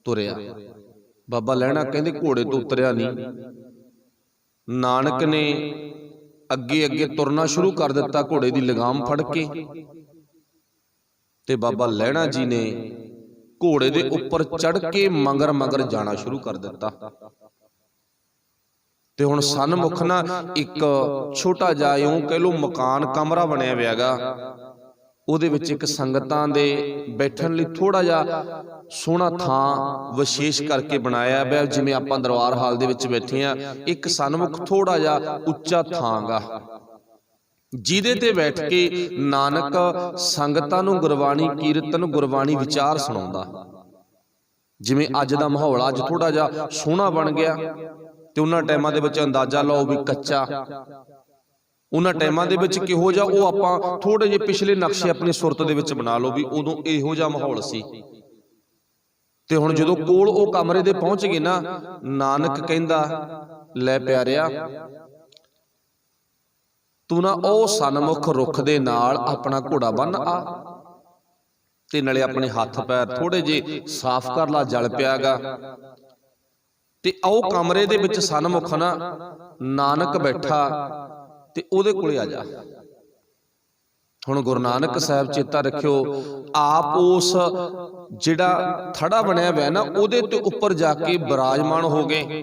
ਤੁਰਿਆ। ਬਾਬਾ ਲਹਿਣਾ ਕਹਿੰਦੇ ਘੋੜੇ ਤੋਂ ਉਤਰਿਆ ਨਹੀਂ, ਨਾਨਕ ਨੇ ਅੱਗੇ ਅੱਗੇ ਤੁਰਨਾ ਸ਼ੁਰੂ ਕਰ ਦਿੱਤਾ ਘੋੜੇ ਦੀ ਲਗਾਮ ਫੜ ਕੇ। ਤੇ ਬਾਬਾ ਲਹਿਣਾ ਜੀ ਨੇ ਘੋੜੇ ਦੇ ਉੱਪਰ ਚੜ੍ਹ ਕੇ ਮਗਰ ਮਗਰ ਜਾਣਾ ਸ਼ੁਰੂ ਕਰ ਦਿੱਤਾ। ਤੇ ਹੁਣ ਸਨਮੁਖ ਨਾ ਇੱਕ ਛੋਟਾ ਜਿਹਾ ਇਉਂ ਕਹਿ ਲਓ ਮਕਾਨ ਕਮਰਾ ਬਣਿਆ ਹੋਇਆਗਾ, ਉਹਦੇ ਵਿੱਚ ਇੱਕ ਸੰਗਤਾਂ ਦੇ ਬੈਠਣ ਲਈ ਥੋੜਾ ਜਿਹਾ ਸੋਹਣਾ ਥਾਂ ਵਿਸ਼ੇਸ਼ ਕਰਕੇ ਬਣਾਇਆ ਪਿਆ, ਜਿਵੇਂ ਆਪਾਂ ਦਰਬਾਰ ਹਾਲ ਦੇ ਵਿੱਚ ਬੈਠੇ ਆ। ਇੱਕ ਸਨਮੁਖ ਥੋੜਾ ਜਿਹਾ ਉੱਚਾ ਥਾਂ ਗਾ, ਜਿਹਦੇ ਤੇ ਬੈਠ ਕੇ ਨਾਨਕ ਸੰਗਤਾਂ ਨੂੰ ਗੁਰਬਾਣੀ ਕੀਰਤਨ, ਗੁਰਬਾਣੀ ਵਿਚਾਰ ਸੁਣਾਉਂਦਾ। ਜਿਵੇਂ ਅੱਜ ਦਾ ਮਾਹੌਲ ਅੱਜ ਥੋੜਾ ਜਿਹਾ ਸੋਹਣਾ ਬਣ ਗਿਆ, ਤੇ ਉਹਨਾਂ ਟਾਈਮਾਂ ਦੇ ਵਿੱਚ ਅੰਦਾਜ਼ਾ ਲਾਓ ਵੀ ਕੱਚਾ। ਉਹਨਾਂ ਟਾਈਮਾਂ ਦੇ ਵਿੱਚ ਕਿਹੋ ਜਿਹਾ, ਉਹ ਆਪਾਂ ਥੋੜੇ ਜਿਹੇ ਪਿਛਲੇ ਨਕਸ਼ੇ ਆਪਣੀ ਸੁਰਤ ਦੇ ਵਿੱਚ ਬਣਾ ਲਓ ਵੀ ਉਦੋਂ ਇਹੋ ਜਿਹਾ ਮਾਹੌਲ ਸੀ। ਤੇ ਹੁਣ ਜਦੋਂ ਕੋਲ ਉਹ ਕਮਰੇ ਦੇ ਪਹੁੰਚ ਗਏ ਨਾ, ਨਾਨਕ ਕਹਿੰਦਾ ਲੈ ਪਿਆਰਿਆ, ਤੂੰ ਨਾ ਉਹ ਸਨਮੁਖ ਰੁੱਖ ਦੇ ਨਾਲ ਆਪਣਾ ਘੋੜਾ ਬੰਨ ਆ, ਤੇ ਨਾਲੇ ਆਪਣੇ ਹੱਥ ਪੈਰ ਥੋੜੇ ਜਿਹੇ ਸਾਫ਼ ਕਰ ਲਾ, ਜਲ ਪਿਆਗਾ। ਤੇ ਆਓ ਕਮਰੇ ਦੇ ਵਿੱਚ ਸਨਮੁਖ ਨਾ ਨਾਨਕ ਬੈਠਾ, ਤੇ ਉਹਦੇ ਕੋਲੇ ਆ ਜਾ। ਹੁਣ ਗੁਰੂ ਨਾਨਕ ਸਾਹਿਬ ਚੇਤਾ ਰੱਖਿਓ, ਆਪ ਉਸ ਜਿਹੜਾ ਥੜਾ ਬਣਿਆ ਹੋਇਆ ਨਾ ਉਹਦੇ ਤੇ ਉੱਪਰ ਜਾ ਕੇ ਬਿਰਾਜਮਾਨ ਹੋ ਗਏ।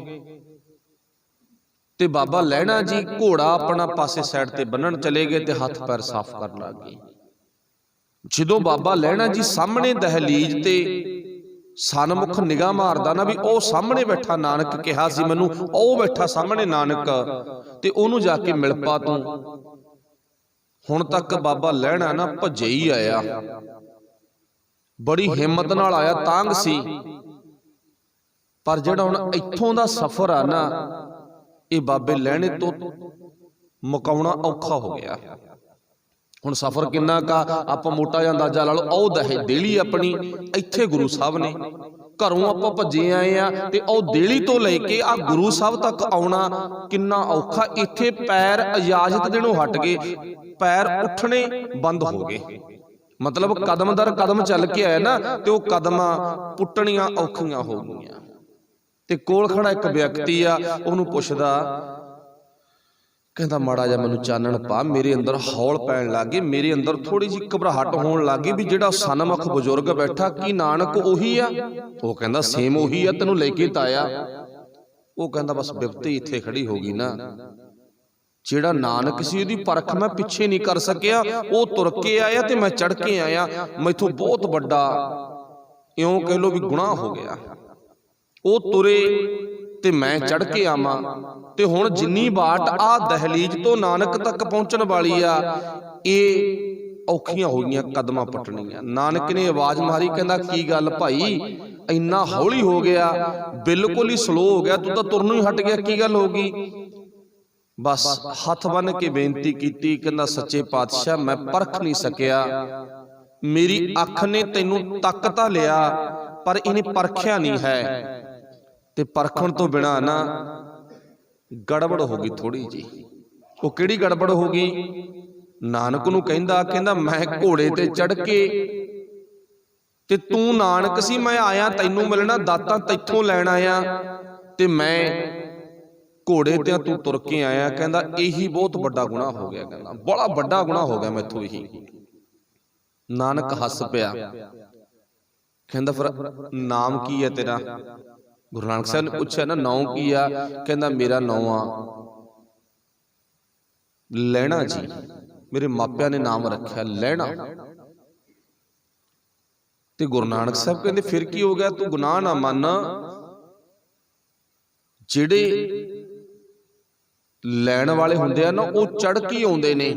ਤੇ ਬਾਬਾ ਲਹਿਣਾ ਜੀ ਘੋੜਾ ਆਪਣਾ ਪਾਸੇ ਸਾਈਡ ਤੇ ਬੰਨਣ ਚਲੇ ਗਏ ਤੇ ਹੱਥ ਪੈਰ ਸਾਫ਼ ਕਰਨ ਲੱਗ ਗਏ। ਜਦੋਂ ਬਾਬਾ ਲਹਿਣਾ ਜੀ ਸਾਹਮਣੇ ਦਹਲੀਜ਼ ਤੇ ਸਨਮੁਖ ਨਿਗਾਹ ਮਾਰਦਾ ਨਾ ਵੀ ਉਹ ਸਾਹਮਣੇ ਬੈਠਾ ਨਾਨਕ, ਕਿਹਾ ਸੀ ਮੈਨੂੰ ਉਹ ਬੈਠਾ ਸਾਹਮਣੇ ਨਾਨਕ, ਤੇ ਉਹਨੂੰ ਜਾ ਕੇ ਮਿਲ ਪਾ ਤੂੰ। ਹੁਣ ਤੱਕ ਬਾਬਾ ਲਹਿਣਾ ਨਾ ਭੱਜੇ ਹੀ ਆਇਆ, ਬੜੀ ਹਿੰਮਤ ਨਾਲ ਆਇਆ, ਤਾਂਗ ਸੀ। ਪਰ ਜਿਹੜਾ ਹੁਣ ਇੱਥੋਂ ਦਾ ਸਫ਼ਰ ਆ ਨਾ, ਇਹ ਬਾਬੇ ਲਹਿਣੇ ਤੋਂ ਮੁਕਾਉਣਾ ਔਖਾ ਹੋ ਗਿਆ। ਹੁਣ ਸਫ਼ਰ ਕਿੰਨਾ ਕਾ ਆਪਾਂ ਮੋਟਾ ਜਿਹਾ ਅੰਦਾਜ਼ਾ ਲਾ ਲਓ। ਉਹ ਦੇਲੀ ਆਪਣੀ ਇੱਥੇ ਗੁਰੂ ਸਾਹਿਬ ਨੇ, ਘਰੋਂ ਆਪਾਂ ਭੱਜੇ ਆਏ ਆ, ਤੇ ਉਹ ਦੇਲੀ ਤੋਂ ਲੈ ਕੇ ਆ ਗੁਰੂ ਸਾਹਿਬ ਤੱਕ ਆਉਣਾ ਕਿੰਨਾ ਔਖਾ। ਇੱਥੇ ਪੈਰ ਇਜਾਜ਼ਤ ਦੇਣੋਂ ਹਟ ਗਏ, ਪੈਰ ਉੱਠਣੇ ਬੰਦ ਹੋ ਗਏ। ਮਤਲਬ ਕਦਮ ਦਰ ਕਦਮ ਚੱਲ ਕੇ ਆਇਆ ਨਾ, ਤੇ ਉਹ ਕਦਮਾਂ ਪੁੱਟਣੀਆਂ ਔਖੀਆਂ ਹੋ ਗਈਆਂ। ਤੇ ਕੋਲ ਖੜਾ ਇੱਕ ਵਿਅਕਤੀ ਆ, ਉਹਨੂੰ ਪੁੱਛਦਾ, ਕਹਿੰਦਾ ਮਾੜਾ ਜਿਹਾ ਮੈਨੂੰ ਚਾਨਣ ਪਾ। ਮੇਰੇ ਅੰਦਰ ਹੌਲ ਪੈਣ ਲੱਗ ਗਈ, ਮੇਰੇ ਅੰਦਰ ਥੋੜੀ ਜਿਹੀ ਘਬਰਾਹਟ ਹੋਣ ਲੱਗ ਗਈ ਵੀ ਜਿਹੜਾ ਸਨਮੁਖ ਬਜ਼ੁਰਗ ਬੈਠਾ, ਕੀ ਨਾਨਕ ਉਹੀ ਆ? ਉਹ ਕਹਿੰਦਾ ਸੇਮ ਉਹੀ ਆ, ਤੈਨੂੰ ਲੈ ਕੇ ਤਾਇਆ। ਉਹ ਕਹਿੰਦਾ ਬਸ ਬਿਪਤੀ ਇੱਥੇ ਖੜੀ ਹੋ ਗਈ ਨਾ, ਜਿਹੜਾ ਨਾਨਕ ਸੀ ਉਹਦੀ ਪਰਖ ਮੈਂ ਪਿੱਛੇ ਨਹੀਂ ਕਰ ਸਕਿਆ। ਉਹ ਤੁਰ ਕੇ ਆਇਆ ਤੇ ਮੈਂ ਚੜ ਕੇ ਆਇਆ, ਮੈਥੋਂ ਬਹੁਤ ਵੱਡਾ ਇਉਂ ਕਹਿ ਲੋ ਵੀ ਗੁਨਾਹ ਹੋ ਗਿਆ। ਉਹ ਤੁਰੇ ਤੇ ਮੈਂ ਚੜ ਕੇ ਆਵਾਂ, ਤੇ ਹੁਣ ਜਿੰਨੀ ਬਾਟ ਆ ਦਹਲੀਜ਼ ਤੋਂ ਨਾਨਕ ਤੱਕ ਪਹੁੰਚਣ ਵਾਲੀ ਆ, ਇਹ ਔਖੀਆਂ ਹੋ ਗਈਆਂ ਕਦਮਾਂ ਪੱਟਣੀਆਂ। ਨਾਨਕ ਨੇ ਆਵਾਜ਼ ਮਾਰੀ, ਕਹਿੰਦਾ ਕੀ ਗੱਲ ਭਾਈ, ਇੰਨਾ ਹੌਲੀ ਹੋ ਗਿਆ, ਬਿਲਕੁਲ ਹੀ ਸਲੋ ਹੋ ਗਿਆ, ਤੂੰ ਤਾਂ ਤੁਰਨੋਂ ਹੀ ਹਟ ਗਿਆ, ਕੀ ਗੱਲ ਹੋ ਗਈ? ਬਸ ਹੱਥ ਬੰਨ ਕੇ ਬੇਨਤੀ ਕੀਤੀ, ਕਹਿੰਦਾ ਸੱਚੇ ਪਾਤਸ਼ਾਹ ਮੈਂ ਪਰਖ ਨਹੀਂ ਸਕਿਆ, ਮੇਰੀ ਅੱਖ ਨੇ ਤੈਨੂੰ ਤੱਕ ਤਾਂ ਲਿਆ ਪਰ ਇਹਨੇ ਪਰਖਿਆ ਨਹੀਂ ਹੈ, ਤੇ ਪਰਖਣ ਤੋਂ ਬਿਨਾਂ ਨਾ ਗੜਬੜ ਹੋ ਗਈ ਥੋੜੀ ਜੀ। ਉਹ ਕਿਹੜੀ ਗੜਬੜ ਹੋ ਗਈ? ਨਾਨਕ ਨੂੰ ਕਹਿੰਦਾ ਮੈਂ ਘੋੜੇ ਤੇ ਚੜ ਕੇ, ਤੇ ਤੂੰ ਨਾਨਕ ਸੀ, ਮੈਂ ਆਇਆ ਤੈਨੂੰ ਮਿਲਣਾ, ਦਾਤਾਂ ਤੈਥੋਂ ਲੈਣ ਆਇਆ, ਤੇ ਮੈਂ ਘੋੜੇ ਤੇ ਤੂੰ ਤੁਰ ਕੇ ਆਇਆ। ਕਹਿੰਦਾ ਇਹੀ ਬਹੁਤ ਵੱਡਾ ਗੁਨਾਹ ਹੋ ਗਿਆ, ਕਹਿੰਦਾ ਬੜਾ ਵੱਡਾ ਗੁਨਾਹ ਹੋ ਗਿਆ ਮੈਥੋਂ ਇਹੀ। ਨਾਨਕ ਹੱਸ ਪਿਆ, ਕਹਿੰਦਾ ਫਿਰ ਨਾਮ ਕੀ ਹੈ ਤੇਰਾ? ਗੁਰੂ ਨਾਨਕ ਸਾਹਿਬ ਨੇ ਪੁੱਛਿਆ ਨਾ ਨਾਮ ਕੀ ਆ? ਕਹਿੰਦਾ ਮੇਰਾ ਨਾਮ ਆ ਲਹਿਣਾ ਜੀ, ਮੇਰੇ ਮਾਪਿਆਂ ਨੇ ਨਾਮ ਰੱਖਿਆ ਲਹਿਣਾ। ਤੇ ਗੁਰੂ ਨਾਨਕ ਸਾਹਿਬ ਕਹਿੰਦੇ ਫਿਰ ਕੀ ਹੋ ਗਿਆ, ਤੂੰ ਗੁਨਾਹ ਨਾ ਮੰਨ, ਜਿਹੜੇ ਲੈਣ ਵਾਲੇ ਹੁੰਦੇ ਆ ਨਾ ਉਹ ਚੜ ਕੇ ਆਉਂਦੇ ਨੇ,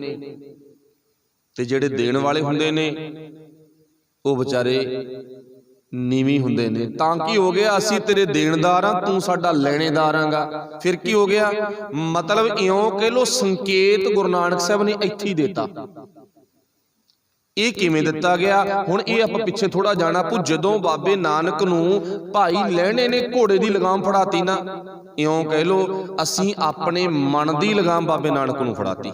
ਤੇ ਜਿਹੜੇ ਦੇਣ ਵਾਲੇ ਹੁੰਦੇ ਨੇ ਉਹ ਵਿਚਾਰੇ ਨੀਵੀਂ ਹੁੰਦੇ ਨੇ। ਤਾਂ ਕੀ ਹੋ ਗਿਆ, ਅਸੀਂ ਤੇਰੇ ਦੇਣਦਾਰ ਆ, ਤੂੰ ਸਾਡਾ ਲੈਣੇਦਾਰ ਆਂਗਾ। ਫਿਰ ਕੀ ਹੋ ਗਿਆ, ਮਤਲਬ ਇਉਂ ਕਹਿ ਲੋ ਸੰਕੇਤ ਗੁਰੂ ਨਾਨਕ ਸਾਹਿਬ ਨੇ ਇੱਥੇ ਹੀ ਦਿੱਤਾ। ਇਹ ਕਿਵੇਂ ਦਿੱਤਾ ਗਿਆ, ਹੁਣ ਇਹ ਆਪਾਂ ਪਿੱਛੇ ਥੋੜਾ ਜਾਣਾ ਪਊ। ਜਦੋਂ ਬਾਬੇ ਨਾਨਕ ਨੂੰ ਭਾਈ ਲਹਿਣੇ ਨੇ ਘੋੜੇ ਦੀ ਲਗਾਮ ਫੜਾਤੀ ਨਾ, ਇਉਂ ਕਹਿ ਲੋ ਅਸੀਂ ਆਪਣੇ ਮਨ ਦੀ ਲਗਾਮ ਬਾਬੇ ਨਾਨਕ ਨੂੰ ਫੜਾਤੀ।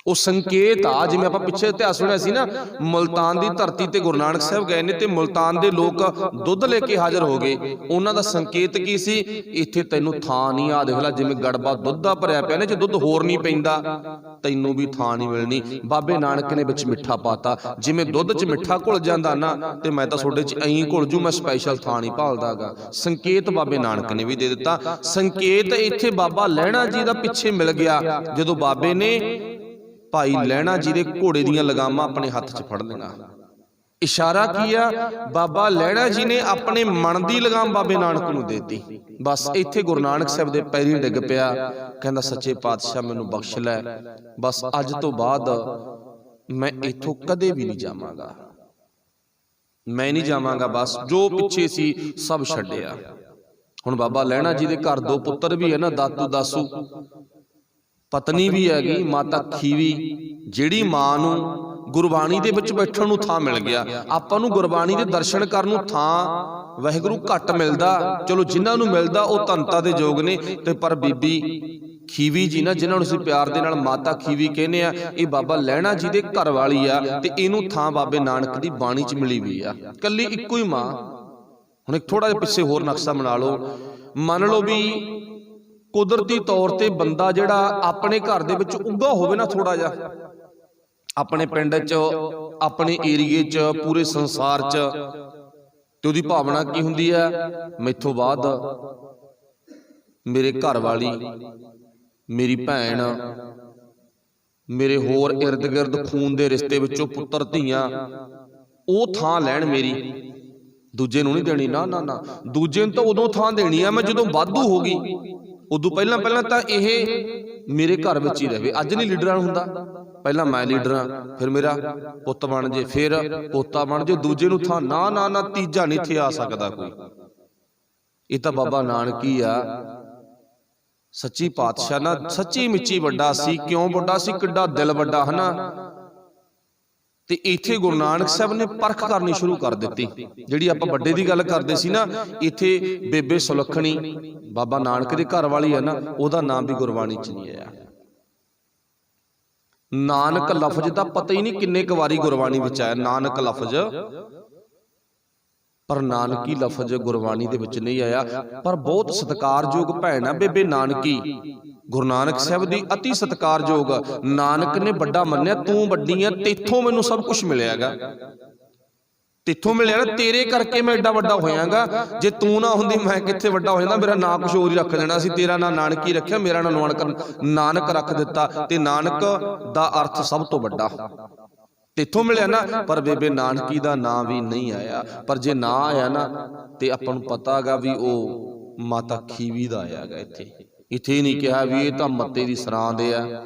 ਉਹ ਸੰਕੇਤ ਆ, ਜਿਵੇਂ ਆਪਾਂ ਪਿੱਛੇ ਇਤਿਹਾਸ ਸੁਣਿਆ ਸੀ ਨਾ, ਮੁਲਤਾਨ ਦੀ ਧਰਤੀ ਤੇ ਗੁਰੂ ਨਾਨਕ ਸਾਹਿਬ ਗਏ ਨੇ ਤੇ ਮੁਲਤਾਨ ਦੇ ਲੋਕ ਦੁੱਧ ਲੈ ਕੇ ਹਾਜ਼ਰ ਹੋ ਗਏ। ਉਹਨਾਂ ਦਾ ਸੰਕੇਤ ਕੀ ਸੀ, ਇੱਥੇ ਤੈਨੂੰ ਥਾਂ ਨਹੀਂ, ਆ ਦੇਖ ਲੈ ਜਿਵੇਂ ਗੜਬਾ ਦੁੱਧ ਦਾ ਭਰਿਆ ਪਿਆ ਨੇ, ਜੇ ਦੁੱਧ ਹੋਰ ਨਹੀਂ ਪੈਂਦਾ ਤੈਨੂੰ ਵੀ ਥਾਂ ਨਹੀਂ ਮਿਲਣੀ। ਬਾਬੇ ਨਾਨਕ ਨੇ ਵਿੱਚ ਮਿੱਠਾ ਪਾਤਾ, ਜਿਵੇਂ ਦੁੱਧ 'ਚ ਮਿੱਠਾ ਘੁਲ ਜਾਂਦਾ ਨਾ, ਤੇ ਮੈਂ ਤਾਂ ਤੁਹਾਡੇ 'ਚ ਐਂ ਘੁਲ ਜੂ, ਮੈਂ ਸਪੈਸ਼ਲ ਥਾਂ ਨਹੀਂ ਭਾਲਦਾਗਾ। ਸੰਕੇਤ ਬਾਬੇ ਨਾਨਕ ਨੇ ਵੀ ਦੇ ਦਿੱਤਾ। ਸੰਕੇਤ ਇੱਥੇ ਬਾਬਾ ਲਹਿਣਾ ਜੀ ਦਾ ਪਿੱਛੇ ਮਿਲ ਗਿਆ, ਜਦੋਂ ਬਾਬੇ ਨੇ ਭਾਈ ਲਹਿਣਾ ਜੀ ਦੇ ਘੋੜੇ ਦੀਆਂ ਲਗਾਮਾਂ ਆਪਣੇ ਹੱਥ 'ਚ ਫੜ ਲਈਆਂ। ਇਸ਼ਾਰਾ ਕੀ ਆ, ਬਾਬਾ ਲਹਿਣਾ ਜੀ ਨੇ ਆਪਣੇ ਮਨ ਦੀ ਲਗਾਮ ਬਾਬੇ ਨਾਨਕ ਨੂੰ ਦੇਤੀ। ਬਸ ਇੱਥੇ ਗੁਰੂ ਨਾਨਕ ਸਾਹਿਬ ਦੇ ਪੈਰੀਂ ਡਿੱਗ ਪਿਆ, ਕਹਿੰਦਾ ਸੱਚੇ ਪਾਤਸ਼ਾਹ ਮੈਨੂੰ ਬਖਸ਼ ਲੈ, ਬਸ ਅੱਜ ਤੋਂ ਬਾਅਦ ਮੈਂ ਇੱਥੋਂ ਕਦੇ ਵੀ ਨਹੀਂ ਜਾਵਾਂਗਾ, ਮੈਂ ਨਹੀਂ ਜਾਵਾਂਗਾ, ਬਸ ਜੋ ਪਿੱਛੇ ਸੀ ਸਭ ਛੱਡਿਆ। ਹੁਣ ਬਾਬਾ ਲਹਿਣਾ ਜੀ ਦੇ ਘਰ 2 ਪੁੱਤਰ ਵੀ ਹੈ ਨਾ, ਦਾਤੂ ਦਾਸੂ, ਪਤਨੀ ਵੀ ਹੈਗੀ ਮਾਤਾ ਖੀਵੀ, ਜਿਹੜੀ ਮਾਂ ਨੂੰ ਗੁਰਬਾਣੀ ਦੇ ਵਿੱਚ ਬੈਠਣ ਨੂੰ ਥਾਂ ਮਿਲ ਗਿਆ। ਆਪਾਂ ਨੂੰ ਗੁਰਬਾਣੀ ਦੇ ਦਰਸ਼ਨ ਕਰਨ ਨੂੰ ਥਾਂ ਵਾਹਿਗੁਰੂ ਘੱਟ ਮਿਲਦਾ, ਚਲੋ ਜਿਨ੍ਹਾਂ ਨੂੰ ਮਿਲਦਾ ਉਹ ਧੰਨਤਾ ਦੇ ਯੋਗ ਨੇ। ਤੇ ਪਰ ਬੀਬੀ ਖੀਵੀ ਜੀ ਨਾ, ਜਿਨ੍ਹਾਂ ਨੂੰ ਅਸੀਂ ਪਿਆਰ ਦੇ ਨਾਲ ਮਾਤਾ ਖੀਵੀ ਕਹਿੰਦੇ ਆ, ਇਹ ਬਾਬਾ ਲਹਿਣਾ ਜੀ ਦੇ ਘਰ ਵਾਲੀ ਆ, ਤੇ ਇਹਨੂੰ ਥਾਂ ਬਾਬੇ ਨਾਨਕ ਦੀ ਬਾਣੀ 'ਚ ਮਿਲੀ ਹੋਈ ਆ। ਕੱਲੀ ਇੱਕੋ ਹੀ ਮਾਂ। ਹੁਣ ਇੱਕ ਥੋੜਾ ਜਿਹਾ ਪਿੱਛੇ ਹੋਰ ਨਕਸ਼ਾ ਬਣਾ ਲਓ, ਮੰਨ ਲਓ ਵੀ ਕੁਦਰਤੀ ਤੌਰ ਤੇ ਬੰਦਾ ਜਿਹੜਾ ਆਪਣੇ ਘਰ ਦੇ ਵਿੱਚ ਉੱਗਾ ਹੋਵੇ ਨਾ, ਥੋੜਾ ਜਿਹਾ ਆਪਣੇ ਪਿੰਡ 'ਚ, ਆਪਣੇ ਏਰੀਏ 'ਚ, ਪੂਰੇ ਸੰਸਾਰ 'ਚ, ਤੇ ਉਹਦੀ ਭਾਵਨਾ ਕੀ ਹੁੰਦੀ ਹੈ, ਮੈਥੋਂ ਬਾਅਦ ਮੇਰੇ ਘਰ ਵਾਲੀ, ਮੇਰੀ ਭੈਣ, ਮੇਰੇ ਹੋਰ ਇਰਦ ਗਿਰਦ ਖੂਨ ਦੇ ਰਿਸ਼ਤੇ ਵਿੱਚੋਂ ਪੁੱਤਰ ਧੀਆਂ, ਉਹ ਥਾਂ ਲੈਣ ਮੇਰੀ, ਦੂਜੇ ਨੂੰ ਨਹੀਂ ਦੇਣੀ। ਨਾ ਨਾ ਨਾ, ਦੂਜੇ ਨੂੰ ਤਾਂ ਉਦੋਂ ਥਾਂ ਦੇਣੀ ਆ ਮੈਂ ਜਦੋਂ ਵਾਧੂ ਹੋ ਗਈ, ਉਦੋਂ ਪਹਿਲਾਂ ਤਾਂ ਇਹ ਮੇਰੇ ਘਰ ਵਿੱਚ ਹੀ ਰਹੇ। ਅੱਜ ਨਹੀਂ ਲੀਡਰਾਂ ਨੂੰ ਹੁੰਦਾ, ਪਹਿਲਾਂ ਮੈਂ ਲੀਡਰ ਹਾਂ, ਫਿਰ ਮੇਰਾ ਪੁੱਤ ਬਣ ਜੇ, ਫਿਰ ਪੋਤਾ ਬਣ ਜੇ, ਦੂਜੇ ਨੂੰ ਥਾਂ ਨਾ ਨਾ ਨਾ, ਤੀਜਾ ਨਹੀਂ ਇੱਥੇ ਆ ਸਕਦਾ ਕੋਈ। ਇਹ ਤਾਂ ਬਾਬਾ ਨਾਨਕ ਹੀ ਆ, ਸੱਚੀ ਪਾਤਸ਼ਾਹ ਨਾ, ਸੱਚੀ ਮਿੱਚੀ ਵੱਡਾ ਸੀ। ਕਿਉਂ ਵੱਡਾ ਸੀ, ਕਿੱਡਾ ਦਿਲ ਵੱਡਾ ਹਨਾ। ਤੇ ਇੱਥੇ ਗੁਰੂ ਨਾਨਕ ਸਾਹਿਬ ਨੇ ਪਰਖ ਕਰਨੀ ਸ਼ੁਰੂ ਕਰ ਦਿੱਤੀ। ਜਿਹੜੀ ਆਪਾਂ ਵੱਡੇ ਦੀ ਗੱਲ ਕਰਦੇ ਸੀ ਨਾ, ਇੱਥੇ ਬੇਬੇ ਸੁਲੱਖਣੀ ਬਾਬਾ ਨਾਨਕ ਦੇ ਘਰ ਵਾਲੀ ਹੈ ਨਾ, ਉਹਦਾ ਨਾਮ ਵੀ ਗੁਰਬਾਣੀ 'ਚ ਨਹੀਂ ਆਇਆ। ਨਾਨਕ ਲਫ਼ਜ਼ ਦਾ ਪਤਾ ਹੀ ਨਹੀਂ ਕਿੰਨੇ ਕੁ ਵਾਰੀ ਗੁਰਬਾਣੀ ਵਿੱਚ ਆਇਆ ਨਾਨਕ ਲਫ਼ਜ਼, ਪਰ ਨਾਨਕੀ ਲਫ਼ਜ਼ ਗੁਰਬਾਣੀ ਦੇ ਵਿੱਚ ਨਹੀਂ ਆਇਆ। ਪਰ ਬਹੁਤ ਸਤਿਕਾਰਯੋਗ ਭੈਣ ਆ ਬੇਬੇ ਨਾਨਕੀ, ਗੁਰੂ ਨਾਨਕ ਸਾਹਿਬ ਦੀ ਅਤੀ ਸਤਿਕਾਰਯੋਗ। ਨਾਨਕ ਨੇ ਵੱਡਾ ਮੰਨਿਆ, ਤੂੰ ਵੱਡੀ ਆ, ਤੇਥੋਂ ਮੈਨੂੰ ਸਭ ਕੁਝ ਮਿਲਿਆਗਾ, ਤੇਥੋਂ ਮਿਲਿਆ ਨਾ, ਤੇਰੇ ਕਰਕੇ ਮੈਂ ਐਡਾ ਵੱਡਾ ਹੋਇਆਗਾ। ਜੇ ਤੂੰ ਨਾ ਹੁੰਦੀ ਮੈਂ ਕਿੱਥੇ ਵੱਡਾ ਹੋ ਜਾਂਦਾ, ਮੇਰਾ ਨਾਂ ਕੁਝ ਹੋਰ ਹੀ ਰੱਖ ਦੇਣਾ ਸੀ। ਤੇਰਾ ਨਾਂ ਨਾਨਕੀ ਰੱਖਿਆ, ਮੇਰਾ ਨਾਂ ਨਾਨਕ ਰੱਖ ਦਿੱਤਾ, ਤੇ ਨਾਨਕ ਦਾ ਅਰਥ ਸਭ ਤੋਂ ਵੱਡਾ ਤੇਥੋਂ ਮਿਲਿਆ ਨਾ। ਪਰ ਬੇਬੇ ਨਾਨਕੀ ਦਾ ਨਾਂ ਵੀ ਨਹੀਂ ਆਇਆ। ਪਰ ਜੇ ਨਾ ਆਇਆ ਨਾ, ਤੇ ਆਪਾਂ ਨੂੰ ਪਤਾ ਹੈਗਾ ਵੀ ਉਹ ਮਾਤਾ ਖੀਵੀ ਦਾ ਆਇਆਗਾ। ਇੱਥੇ ਨਹੀਂ ਕਿਹਾ ਵੀ ਇਹ ਤਾਂ ਮੱਤੇ ਦੀ ਸਰਾਂ ਦੇ ਆ,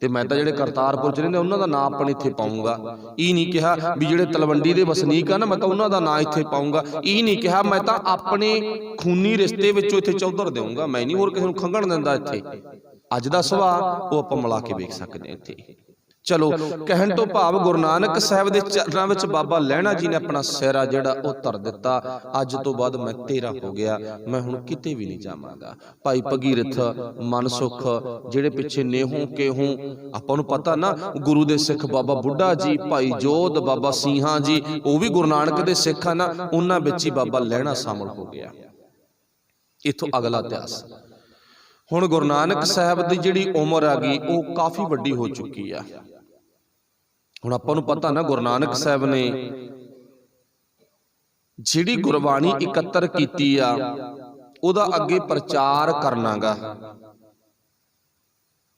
ਤੇ ਮੈਂ ਤਾਂ ਜਿਹੜੇ ਕਰਤਾਰਪੁਰ 'ਚ ਰਹਿੰਦੇ ਉਹਨਾਂ ਦਾ ਨਾਂ ਆਪਣੇ ਇੱਥੇ ਪਾਊਂਗਾ। ਇਹ ਨਹੀਂ ਕਿਹਾ ਵੀ ਜਿਹੜੇ ਤਲਵੰਡੀ ਦੇ ਵਸਨੀਕ ਆ ਨਾ, ਮੈਂ ਤਾਂ ਉਹਨਾਂ ਦਾ ਨਾਂ ਇੱਥੇ ਪਾਊਂਗਾ। ਇਹ ਨਹੀਂ ਕਿਹਾ ਮੈਂ ਤਾਂ ਆਪਣੇ ਖੂਨੀ ਰਿਸ਼ਤੇ ਵਿੱਚੋਂ ਇੱਥੇ ਚੌਧਰ ਦੇਵਾਂਗਾ, ਮੈਂ ਨਹੀਂ ਹੋਰ ਕਿਸੇ ਨੂੰ ਖੰਘਣ ਦਿੰਦਾ। ਇੱਥੇ ਅੱਜ ਦਾ ਸੁਭਾਅ ਉਹ ਆਪਾਂ ਮਿਲਾ ਕੇ ਵੇਖ ਸਕਦੇ ਹਾਂ ਇੱਥੇ। ਚਲੋ, ਕਹਿਣ ਤੋਂ ਭਾਵ ਗੁਰੂ ਨਾਨਕ ਸਾਹਿਬ ਦੇ ਚਰਨਾਂ ਵਿੱਚ ਬਾਬਾ ਲਹਿਣਾ ਜੀ ਨੇ ਆਪਣਾ ਸਿਰ ਆ ਜਿਹੜਾ ਉਹ ਧਰ ਦਿੱਤਾ। ਅੱਜ ਤੋਂ ਬਾਅਦ ਮੈਂ ਤੇਰਾ ਹੋ ਗਿਆ, ਮੈਂ ਹੁਣ ਕਿਤੇ ਵੀ ਨਹੀਂ ਜਾਵਾਂਗਾ। ਭਾਈ ਭਗੀਰਥ, ਮਨਸੁਖ, ਜਿਹੜੇ ਪਿੱਛੇ ਨੇਹੋਂ ਕੇਹੋਂ, ਆਪਾਂ ਨੂੰ ਪਤਾ ਨਾ ਗੁਰੂ ਦੇ ਸਿੱਖ ਬਾਬਾ ਬੁੱਢਾ ਜੀ, ਭਾਈ ਜੋਧ, ਬਾਬਾ ਸਿੰਘਾਂ ਜੀ, ਉਹ ਵੀ ਗੁਰੂ ਨਾਨਕ ਦੇ ਸਿੱਖ ਹਨ ਨਾ, ਉਹਨਾਂ ਵਿੱਚ ਹੀ ਬਾਬਾ ਲਹਿਣਾ ਸ਼ਾਮਲ ਹੋ ਗਿਆ। ਇੱਥੋਂ ਅਗਲਾ ਇਤਿਹਾਸ। ਹੁਣ ਗੁਰੂ ਨਾਨਕ ਸਾਹਿਬ ਦੀ ਜਿਹੜੀ ਉਮਰ ਆ ਗਈ ਉਹ ਕਾਫੀ ਵੱਡੀ ਹੋ ਚੁੱਕੀ ਆ। ਹੁਣ ਆਪਾਂ ਨੂੰ ਪਤਾ ਨਾ ਗੁਰੂ ਨਾਨਕ ਸਾਹਿਬ ਨੇ ਜਿਹੜੀ ਗੁਰਬਾਣੀ ਇਕੱਤਰ ਕੀਤੀ ਆ, ਉਹਦਾ ਅੱਗੇ ਪ੍ਰਚਾਰ ਕਰਨਾਗਾ।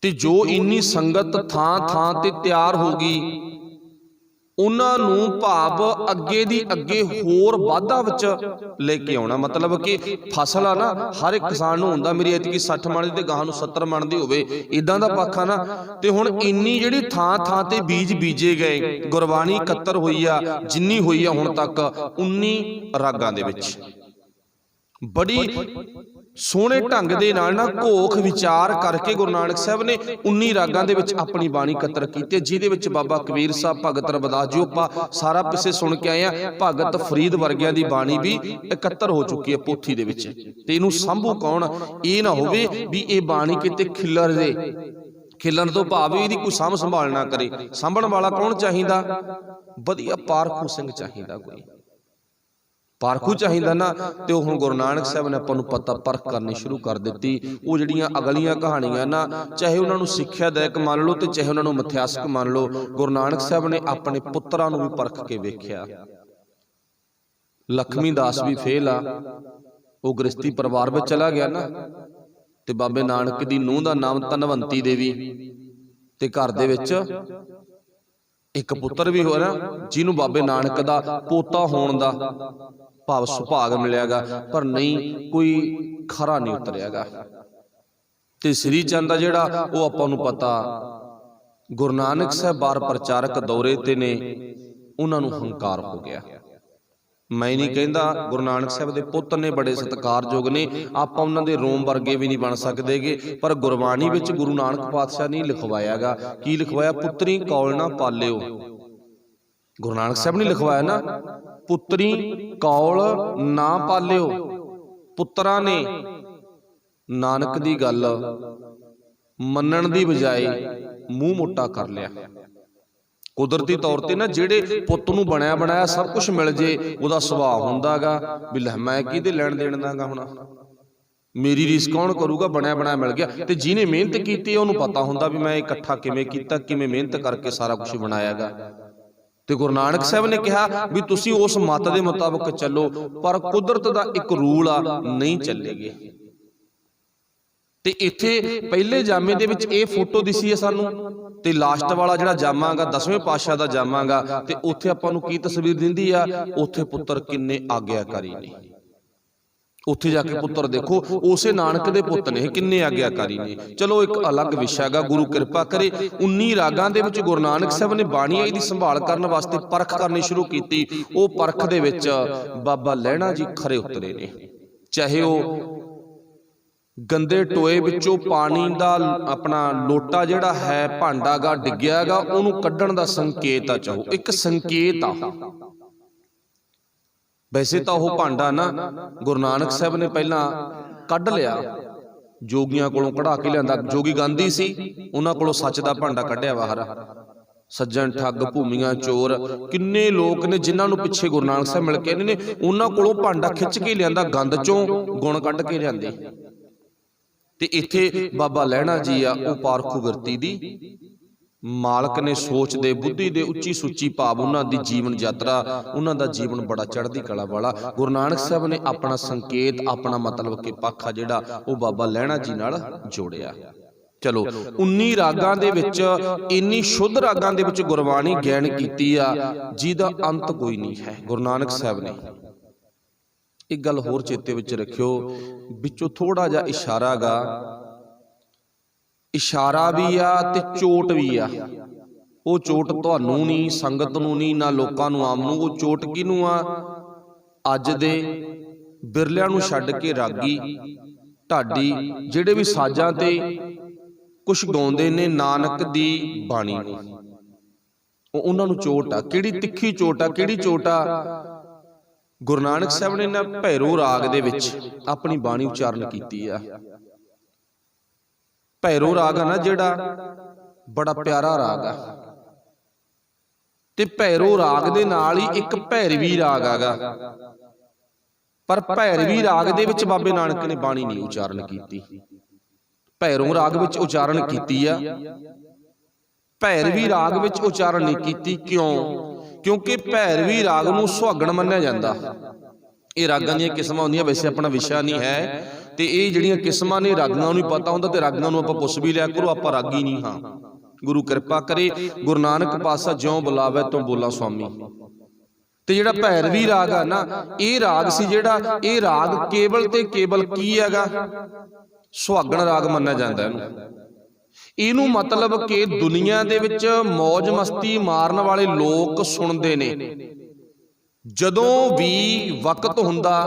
ਤੇ ਜੋ ਇੰਨੀ ਸੰਗਤ ਥਾਂ ਥਾਂ ਤੇ ਤਿਆਰ ਹੋ ਗਈ, ਉਹਨਾਂ ਨੂੰ ਭਾਵ ਅੱਗੇ ਦੀ ਅੱਗੇ ਹੋਰ ਵਾਧਾ ਵਿੱਚ ਲੈ ਕੇ ਆਉਣਾ। ਮਤਲਬ ਕਿ ਫਸਲ ਆ ਨਾ, ਹਰ ਇੱਕ ਕਿਸਾਨ ਨੂੰ ਹੁੰਦਾ ਮੇਰੀ ਐਤਕੀ 60 ਮਣ ਦੀ ਤੇ ਗਾਹਾਂ ਨੂੰ 70 ਮਣ ਦੀ ਹੋਵੇ, ਇਦਾਂ ਦਾ ਪੱਖ ਆ ਨਾ। ਤੇ ਹੁਣ ਇੰਨੀ ਜਿਹੜੀ ਥਾਂ ਥਾਂ ਤੇ ਬੀਜ ਬੀਜੇ ਗਏ, ਗੁਰਬਾਣੀ ਇਕੱਤਰ ਹੋਈ ਆ, ਜਿੰਨੀ ਹੋਈ ਆ ਹੁਣ ਤੱਕ 19 ਰਾਗਾਂ ਦੇ ਵਿੱਚ ਬੜੀ ਸੋਹਣੇ ਢੰਗ ਦੇ ਨਾਲ ਨਾ ਘੋਖ ਵਿਚਾਰ ਕਰਕੇ ਗੁਰੂ ਨਾਨਕ ਸਾਹਿਬ ਨੇ 19 ਰਾਗਾਂ ਦੇ ਵਿੱਚ ਆਪਣੀ ਬਾਣੀ ਇਕੱਤਰ ਕੀਤੀ, ਜਿਹਦੇ ਵਿੱਚ ਬਾਬਾ ਕਬੀਰ ਸਾਹਿਬ, ਭਗਤ ਰਵਿਦਾਸ ਜੀ, ਆਪਾਂ ਸਾਰਾ ਪਿੱਛੇ ਸੁਣ ਕੇ ਆਏ ਆ। ਭਗਤ ਫਰੀਦ ਵਰਗਿਆਂ ਦੀ ਬਾਣੀ ਵੀ ਇਕੱਤਰ ਹੋ ਚੁੱਕੀ ਹੈ ਪੋਥੀ ਦੇ ਵਿੱਚ। ਤੇ ਇਹਨੂੰ ਸੰਭੂ ਕੌਣ? ਇਹ ਨਾ ਹੋਵੇ ਵੀ ਇਹ ਬਾਣੀ ਕਿਤੇ ਖਿੱਲਰ ਜੇ, ਖਿੱਲਣ ਤੋਂ ਭਾਵ ਇਹਦੀ ਕੋਈ ਸਾਂਭ ਸੰਭਾਲ ਨਾ ਕਰੇ। ਸਾਂਭਣ ਵਾਲਾ ਕੌਣ ਚਾਹੀਦਾ? ਵਧੀਆ ਪਾਰਖੂ ਸਿੰਘ ਚਾਹੀਦਾ, ਕੋਈ ਪਾਰਖੂ ਚਾਹੀਦਾ ਨਾ। ਤੇ ਉਹ ਹੁਣ ਗੁਰੂ ਨਾਨਕ ਸਾਹਿਬ ਨੇ ਆਪਾਂ ਨੂੰ ਪਤਾ ਪਰਖ ਕਰਨੀ ਸ਼ੁਰੂ ਕਰ ਦਿੱਤੀ। ਉਹ ਜਿਹੜੀਆਂ ਅਗਲੀਆਂ ਕਹਾਣੀਆਂ ਨਾ, ਚਾਹੇ ਉਹਨਾਂ ਨੂੰ ਸਿੱਖਿਆਦਾਇਕ ਮੰਨ ਲਓ ਤੇ ਚਾਹੇ ਉਹਨਾਂ ਨੂੰ ਮਿਥਿਆਸਕ ਮੰਨ ਲਓ, ਗੁਰੂ ਨਾਨਕ ਸਾਹਿਬ ਨੇ ਆਪਣੇ ਪੁੱਤਰਾਂ ਨੂੰ ਵੀ ਪਰਖ ਕੇ ਵੇਖਿਆ। ਲਖਮੀ ਦਾਸ ਵੀ ਫੇਲ ਆ, ਉਹ ਗ੍ਰਸਤੀ ਪਰਿਵਾਰ ਵਿੱਚ ਚਲਾ ਗਿਆ ਨਾ। ਤੇ ਬਾਬੇ ਨਾਨਕ ਦੀ ਨੂੰਹ ਦਾ ਨਾਮ ਧਨਵੰਤੀ ਦੇਵੀ, ਤੇ ਘਰ ਦੇ ਵਿੱਚ ਇੱਕ ਪੁੱਤਰ ਵੀ ਹੋਇਆ ਜਿਹਨੂੰ ਬਾਬੇ ਨਾਨਕ ਦਾ ਪੋਤਾ ਹੋਣ ਦਾ ਭਾਵ ਸੁਭਾਗ ਮਿਲਿਆਗਾ, ਪਰ ਨਹੀਂ ਕੋਈ ਖਰਾ ਨਹੀਂ ਉਤਰਿਆਗਾ। ਤੇ ਸ੍ਰੀ ਚੰਦ ਦਾ ਜਿਹੜਾ ਉਹ ਆਪਾਂ ਨੂੰ ਪਤਾ, ਗੁਰੂ ਨਾਨਕ ਸਾਹਿਬ ਬਾਰ ਪ੍ਰਚਾਰਕ ਦੌਰੇ ਤੇ ਨੇ, ਉਹਨਾਂ ਨੂੰ ਹੰਕਾਰ ਹੋ ਗਿਆ। ਮੈਂ ਨਹੀਂ ਕਹਿੰਦਾ, ਗੁਰੂ ਨਾਨਕ ਸਾਹਿਬ ਦੇ ਪੁੱਤ ਨੇ, ਬੜੇ ਸਤਿਕਾਰਯੋਗ ਨੇ, ਆਪਾਂ ਉਹਨਾਂ ਦੇ ਰੋਮ ਵਰਗੇ ਵੀ ਨਹੀਂ ਬਣ ਸਕਦੇਗੇ, ਪਰ ਗੁਰਬਾਣੀ ਵਿੱਚ ਗੁਰੂ ਨਾਨਕ ਪਾਤਸ਼ਾਹ ਨੇ ਲਿਖਵਾਇਆਗਾ। ਕੀ ਲਿਖਵਾਇਆ? ਪੁੱਤਰੀ ਕੌਲ ਨਾ ਪਾਲਿਓ। ਗੁਰੂ ਨਾਨਕ ਸਾਹਿਬ ਨੇ ਲਿਖਵਾਇਆ ਨਾ, ਪੁੱਤਰੀ ਕੌਲ ਨਾ ਪਾਲਿਓ। ਪੁੱਤਰਾਂ ਨੇ ਨਾਨਕ ਦੀ ਗੱਲ ਮੰਨਣ ਦੀ ਬਜਾਏ ਮੂੰਹ ਮੋਟਾ ਕਰ ਲਿਆ। ਕੁਦਰਤੀ ਤੌਰ ਤੇ ਨਾ ਜਿਹੜੇ ਪੁੱਤ ਨੂੰ ਬਣਿਆ ਬਣਾਇਆ ਸਭ ਕੁਝ ਮਿਲ ਜੇ, ਉਹਦਾ ਸੁਭਾਅ ਹੁੰਦਾਗਾ ਵੀ ਲੈ ਮੈਂ ਕਿਹਦੇ ਲੈਣ ਦੇਣ ਦਾਗਾ, ਹੁਣ ਮੇਰੀ ਰੀਸ ਕੌਣ ਕਰੂਗਾ, ਬਣਿਆ ਬਣਾਇਆ ਮਿਲ ਗਿਆ। ਤੇ ਜਿਹਨੇ ਮਿਹਨਤ ਕੀਤੀ ਉਹਨੂੰ ਪਤਾ ਹੁੰਦਾ ਵੀ ਮੈਂ ਇਕੱਠਾ ਕਿਵੇਂ ਕੀਤਾ, ਕਿਵੇਂ ਮਿਹਨਤ ਕਰਕੇ ਸਾਰਾ ਕੁਝ ਬਣਾਇਆਗਾ। ਤੇ ਗੁਰੂ ਨਾਨਕ ਸਾਹਿਬ ਨੇ ਕਿਹਾ ਵੀ ਤੁਸੀਂ ਉਸ ਮੱਤ ਦੇ ਮੁਤਾਬਕ ਚੱਲੋ, ਪਰ ਕੁਦਰਤ ਦਾ ਇੱਕ ਰੂਲ ਆ, ਨਹੀਂ ਚੱਲੇਗੇ। ਤੇ ਇੱਥੇ ਪਹਿਲੇ ਜਾਮੇ ਦੇ ਵਿੱਚ ਇਹ ਫੋਟੋ ਦਿਸੀ ਹੈ ਸਾਨੂੰ, ਤੇ ਲਾਸਟ ਵਾਲਾ ਜਿਹੜਾ ਜਾਮਾ ਗਾ 10ਵੇਂ ਪਾਤਸ਼ਾਹ ਦਾ ਜਾਮਾ ਗਾ, ਤੇ ਉੱਥੇ ਆਪਾਂ ਨੂੰ ਕੀ ਤਸਵੀਰ ਦਿੰਦੀ ਆ? ਉੱਥੇ ਪੁੱਤਰ ਕਿੰਨੇ ਆਗਿਆਕਾਰੀ ਨੇ। ਉੱਥੇ ਜਾ ਕੇ ਪੁੱਤਰ ਦੇਖੋ, ਉਸੇ ਨਾਨਕ ਦੇ ਪੁੱਤ ਨੇ, ਕਿੰਨੇ ਆਗਿਆਕਾਰੀ ਨੇ। ਚਲੋ ਇੱਕ ਅਲੱਗ ਵਿਸ਼ਾ ਗਾ, ਗੁਰੂ ਕਿਰਪਾ ਕਰੇ। 19 ਰਾਗਾਂ ਦੇ ਵਿੱਚ ਗੁਰੂ ਨਾਨਕ ਸਾਹਿਬ ਨੇ ਬਾਣੀ ਦੀ ਸੰਭਾਲ ਕਰਨ ਵਾਸਤੇ ਪਰਖ ਕਰਨੀ ਸ਼ੁਰੂ ਕੀਤੀ। ਉਹ ਪਰਖ ਦੇ ਵਿੱਚ ਬਾਬਾ ਲਹਿਣਾ ਜੀ ਖਰੇ ਉਤਰੇ ਨੇ। ਚਾਹੇ ਉਹ ਗੰਦੇ ਟੋਏ ਵਿੱਚੋਂ ਪਾਣੀ ਦਾ ਆਪਣਾ ਲੋਟਾ ਜਿਹੜਾ ਹੈ, ਭਾਂਡਾ ਗਾ ਡਿੱਗਿਆ ਗਾ, ਉਹਨੂੰ ਕੱਢਣ ਦਾ ਸੰਕੇਤ ਆ, ਚਾਹੋ ਇੱਕ ਸੰਕੇਤ ਆ। ਵੈਸੇ ਤਾਂ ਉਹ ਭਾਂਡਾ ਨਾ ਗੁਰੂ ਨਾਨਕ ਸਾਹਿਬ ਨੇ ਪਹਿਲਾਂ ਕੱਢ ਲਿਆ, ਜੋਗੀਆਂ ਕੋਲੋਂ ਕਢਾ ਕੇ ਲਿਆਂਦਾ। ਜੋਗੀ ਗਾਂਧੀ ਸੀ, ਉਹਨਾਂ ਕੋਲੋਂ ਸੱਚ ਦਾ ਭਾਂਡਾ ਕੱਢਿਆ ਬਾਹਰ। ਸੱਜਣ ਠੱਗ, ਭੂਮੀਆਂ ਚੋਰ, ਕਿੰਨੇ ਲੋਕ ਨੇ ਜਿਨ੍ਹਾਂ ਨੂੰ ਪਿੱਛੇ ਗੁਰੂ ਨਾਨਕ ਸਾਹਿਬ ਮਿਲ ਕੇ ਆਏ ਨੇ, ਉਹਨਾਂ ਕੋਲੋਂ ਭਾਂਡਾ ਖਿੱਚ ਕੇ ਲਿਆਂਦਾ, ਗੰਦ ਚੋਂ ਗੁਣ ਕੱਢ ਕੇ ਲਿਆਂਦੇ। ਤੇ ਇੱਥੇ ਬਾਬਾ ਲਹਿਣਾ ਜੀ ਆ, ਉਹ ਪਾਰਖੂ ਵਿਰਤੀ ਦੀ ਮਾਲਕ ਨੇ, ਸੋਚ ਦੇ, ਬੁੱਧੀ ਦੇ ਉੱਚੀ ਸੁੱਚੀ ਭਾਵ ਉਹਨਾਂ ਦੀ ਜੀਵਨ ਯਾਤਰਾ, ਉਹਨਾਂ ਦਾ ਜੀਵਨ ਬੜਾ ਚੜ੍ਹਦੀ ਕਲਾ ਵਾਲਾ। ਗੁਰੂ ਨਾਨਕ ਸਾਹਿਬ ਨੇ ਆਪਣਾ ਸੰਕੇਤ, ਆਪਣਾ ਮਤਲਬ ਕਿ ਪੱਖ ਆ ਜਿਹੜਾ, ਉਹ ਬਾਬਾ ਲਹਿਣਾ ਜੀ ਨਾਲ ਜੋੜਿਆ। ਚਲੋ 19 ਰਾਗਾਂ ਦੇ ਵਿੱਚ, ਇੰਨੀ ਸ਼ੁੱਧ ਰਾਗਾਂ ਦੇ ਵਿੱਚ ਗੁਰਬਾਣੀ ਗਿਆਨ ਕੀਤੀ ਆ, ਜਿਹਦਾ ਅੰਤ ਕੋਈ ਨਹੀਂ ਹੈ। ਗੁਰੂ ਨਾਨਕ ਸਾਹਿਬ ਨੇ ਇੱਕ ਗੱਲ ਹੋਰ ਚੇਤੇ ਵਿੱਚ ਰੱਖਿਓ, ਵਿੱਚੋਂ ਥੋੜਾ ਜਿਹਾ ਇਸ਼ਾਰਾ ਗਾ, ਇਸ਼ਾਰਾ ਵੀ ਆ ਤੇ ਚੋਟ ਵੀ ਆ। ਉਹ ਚੋਟ ਤੁਹਾਨੂੰ ਨਹੀਂ, ਸੰਗਤ ਨੂੰ ਨਹੀਂ, ਨਾ ਲੋਕਾਂ ਨੂੰ ਆਮ ਨੂੰ। ਉਹ ਚੋਟ ਕਿਹਨੂੰ ਆ? ਅੱਜ ਦੇ ਬਿਰਲਿਆਂ ਨੂੰ ਛੱਡ ਕੇ ਰਾਗੀ ਢਾਡੀ ਜਿਹੜੇ ਵੀ ਸਾਜ਼ਾਂ ਤੇ ਕੁਛ ਗਾਉਂਦੇ ਨੇ ਨਾਨਕ ਦੀ ਬਾਣੀ ਨੂੰ, ਉਹਨਾਂ ਨੂੰ ਚੋਟ ਆ। ਕਿਹੜੀ ਤਿੱਖੀ ਚੋਟ ਆ? ਕਿਹੜੀ ਚੋਟ ਆ? ਗੁਰੂ ਨਾਨਕ ਸਾਹਿਬ ਨੇ ਨਾ ਭੈਰੋ ਰਾਗ ਦੇ ਵਿੱਚ ਆਪਣੀ ਬਾਣੀ ਉਚਾਰਨ ਕੀਤੀ ਆ। ਭੈਰੋ ਰਾਗ ਆ ਨਾ ਜਿਹੜਾ, ਬੜਾ ਪਿਆਰਾ ਰਾਗ ਆ। ਤੇ ਭੈਰੋ ਰਾਗ ਦੇ ਨਾਲ ਹੀ ਇੱਕ ਭੈਰਵੀ ਰਾਗ ਆਗਾ, ਪਰ ਭੈਰਵੀ ਰਾਗ ਦੇ ਵਿੱਚ ਬਾਬੇ ਨਾਨਕ ਨੇ ਬਾਣੀ ਨਹੀਂ ਉਚਾਰਨ ਕੀਤੀ। ਭੈਰੋ ਰਾਗ ਵਿੱਚ ਉਚਾਰਨ ਕੀਤੀ ਆ, ਭੈਰਵੀ ਰਾਗ ਵਿੱਚ ਉਚਾਰਨ ਨਹੀਂ ਕੀਤੀ। ਕਿਉਂ? ਕਿਉਂਕਿ ਭੈਰਵੀ ਰਾਗ ਨੂੰ ਸੁਹਾਗਣ ਮੰਨਿਆ ਜਾਂਦਾ। ਇਹ ਰਾਗਾਂ ਦੀਆਂ ਕਿਸਮਾਂ ਹੁੰਦੀਆਂ, ਵੈਸੇ ਆਪਣਾ ਵਿਸ਼ਾ ਨਹੀਂ ਹੈ। ਤੇ ਇਹ ਜਿਹੜੀਆਂ ਕਿਸਮਾਂ ਨੇ ਰਾਗਾਂ ਨੂੰ ਹੀ ਪਤਾ ਹੁੰਦਾ, ਤੇ ਰਾਗਾਂ ਨੂੰ ਆਪਾਂ ਪੁੱਛ ਵੀ ਲਿਆ ਕਰੋ, ਆਪਾਂ ਰਾਗੀ ਨਹੀਂ ਹਾਂ। गुरु कृपा करे गुरु नानक पातशाह ज्यों बुलावे तो बोला स्वामी। ते जिहड़ा भैरवी राग है ना, ये राग सी जिहड़ा, ये राग केवल ते केवल की हैगा, सुहागण राग मन्निया जांदा है। इहनूं मतलब कि दुनिया दे विच मौज मस्ती मारन वाले लोग सुनते ने, जदों भी वक्त हुंदा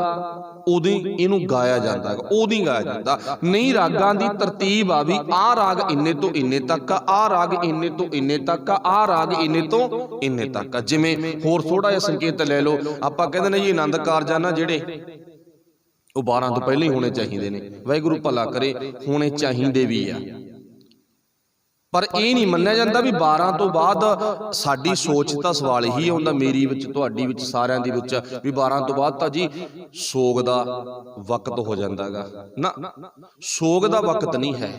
उदों इहनूं गाया जांदा, उदों गाया जांदा। नहीं रागां दी तरतीब आ भी आ राग इन्ने तो इन्ने तक आ राग इन्ने तो इन्ने तक आ राग इन्ने तो इन्ने तक। जिवें होर थोड़ा जिहा संकेत लै लो, आपां कहंदे ने जी आनंद कारज ना जिहड़े ਉਹ 12 ਤੋਂ ਪਹਿਲਾਂ ਹੀ ਹੋਣੇ ਚਾਹੀਦੇ ਨੇ। ਵਾਹਿਗੁਰੂ ਭਲਾ ਕਰੇ, ਹੋਣੇ ਚਾਹੀਦੇ ਵੀ ਆ, ਪਰ ਇਹ ਨਹੀਂ ਮੰਨਿਆ ਜਾਂਦਾ ਵੀ 12 ਤੋਂ ਬਾਅਦ ਸਾਡੀ ਸੋਚ ਤਾਂ ਸਵਾਲ ਹੀ ਆਉਂਦਾ, ਮੇਰੀ ਵਿੱਚ, ਤੁਹਾਡੀ ਵਿੱਚ, ਸਾਰਿਆਂ ਦੇ ਵਿੱਚ, ਵੀ 12 ਤੋਂ ਬਾਅਦ ਤਾਂ ਜੀ ਸੋਗ ਦਾ ਵਕਤ ਹੋ ਜਾਂਦਾਗਾ। ਨਾ, ਸੋਗ ਦਾ ਵਕਤ ਨਹੀਂ ਹੈ।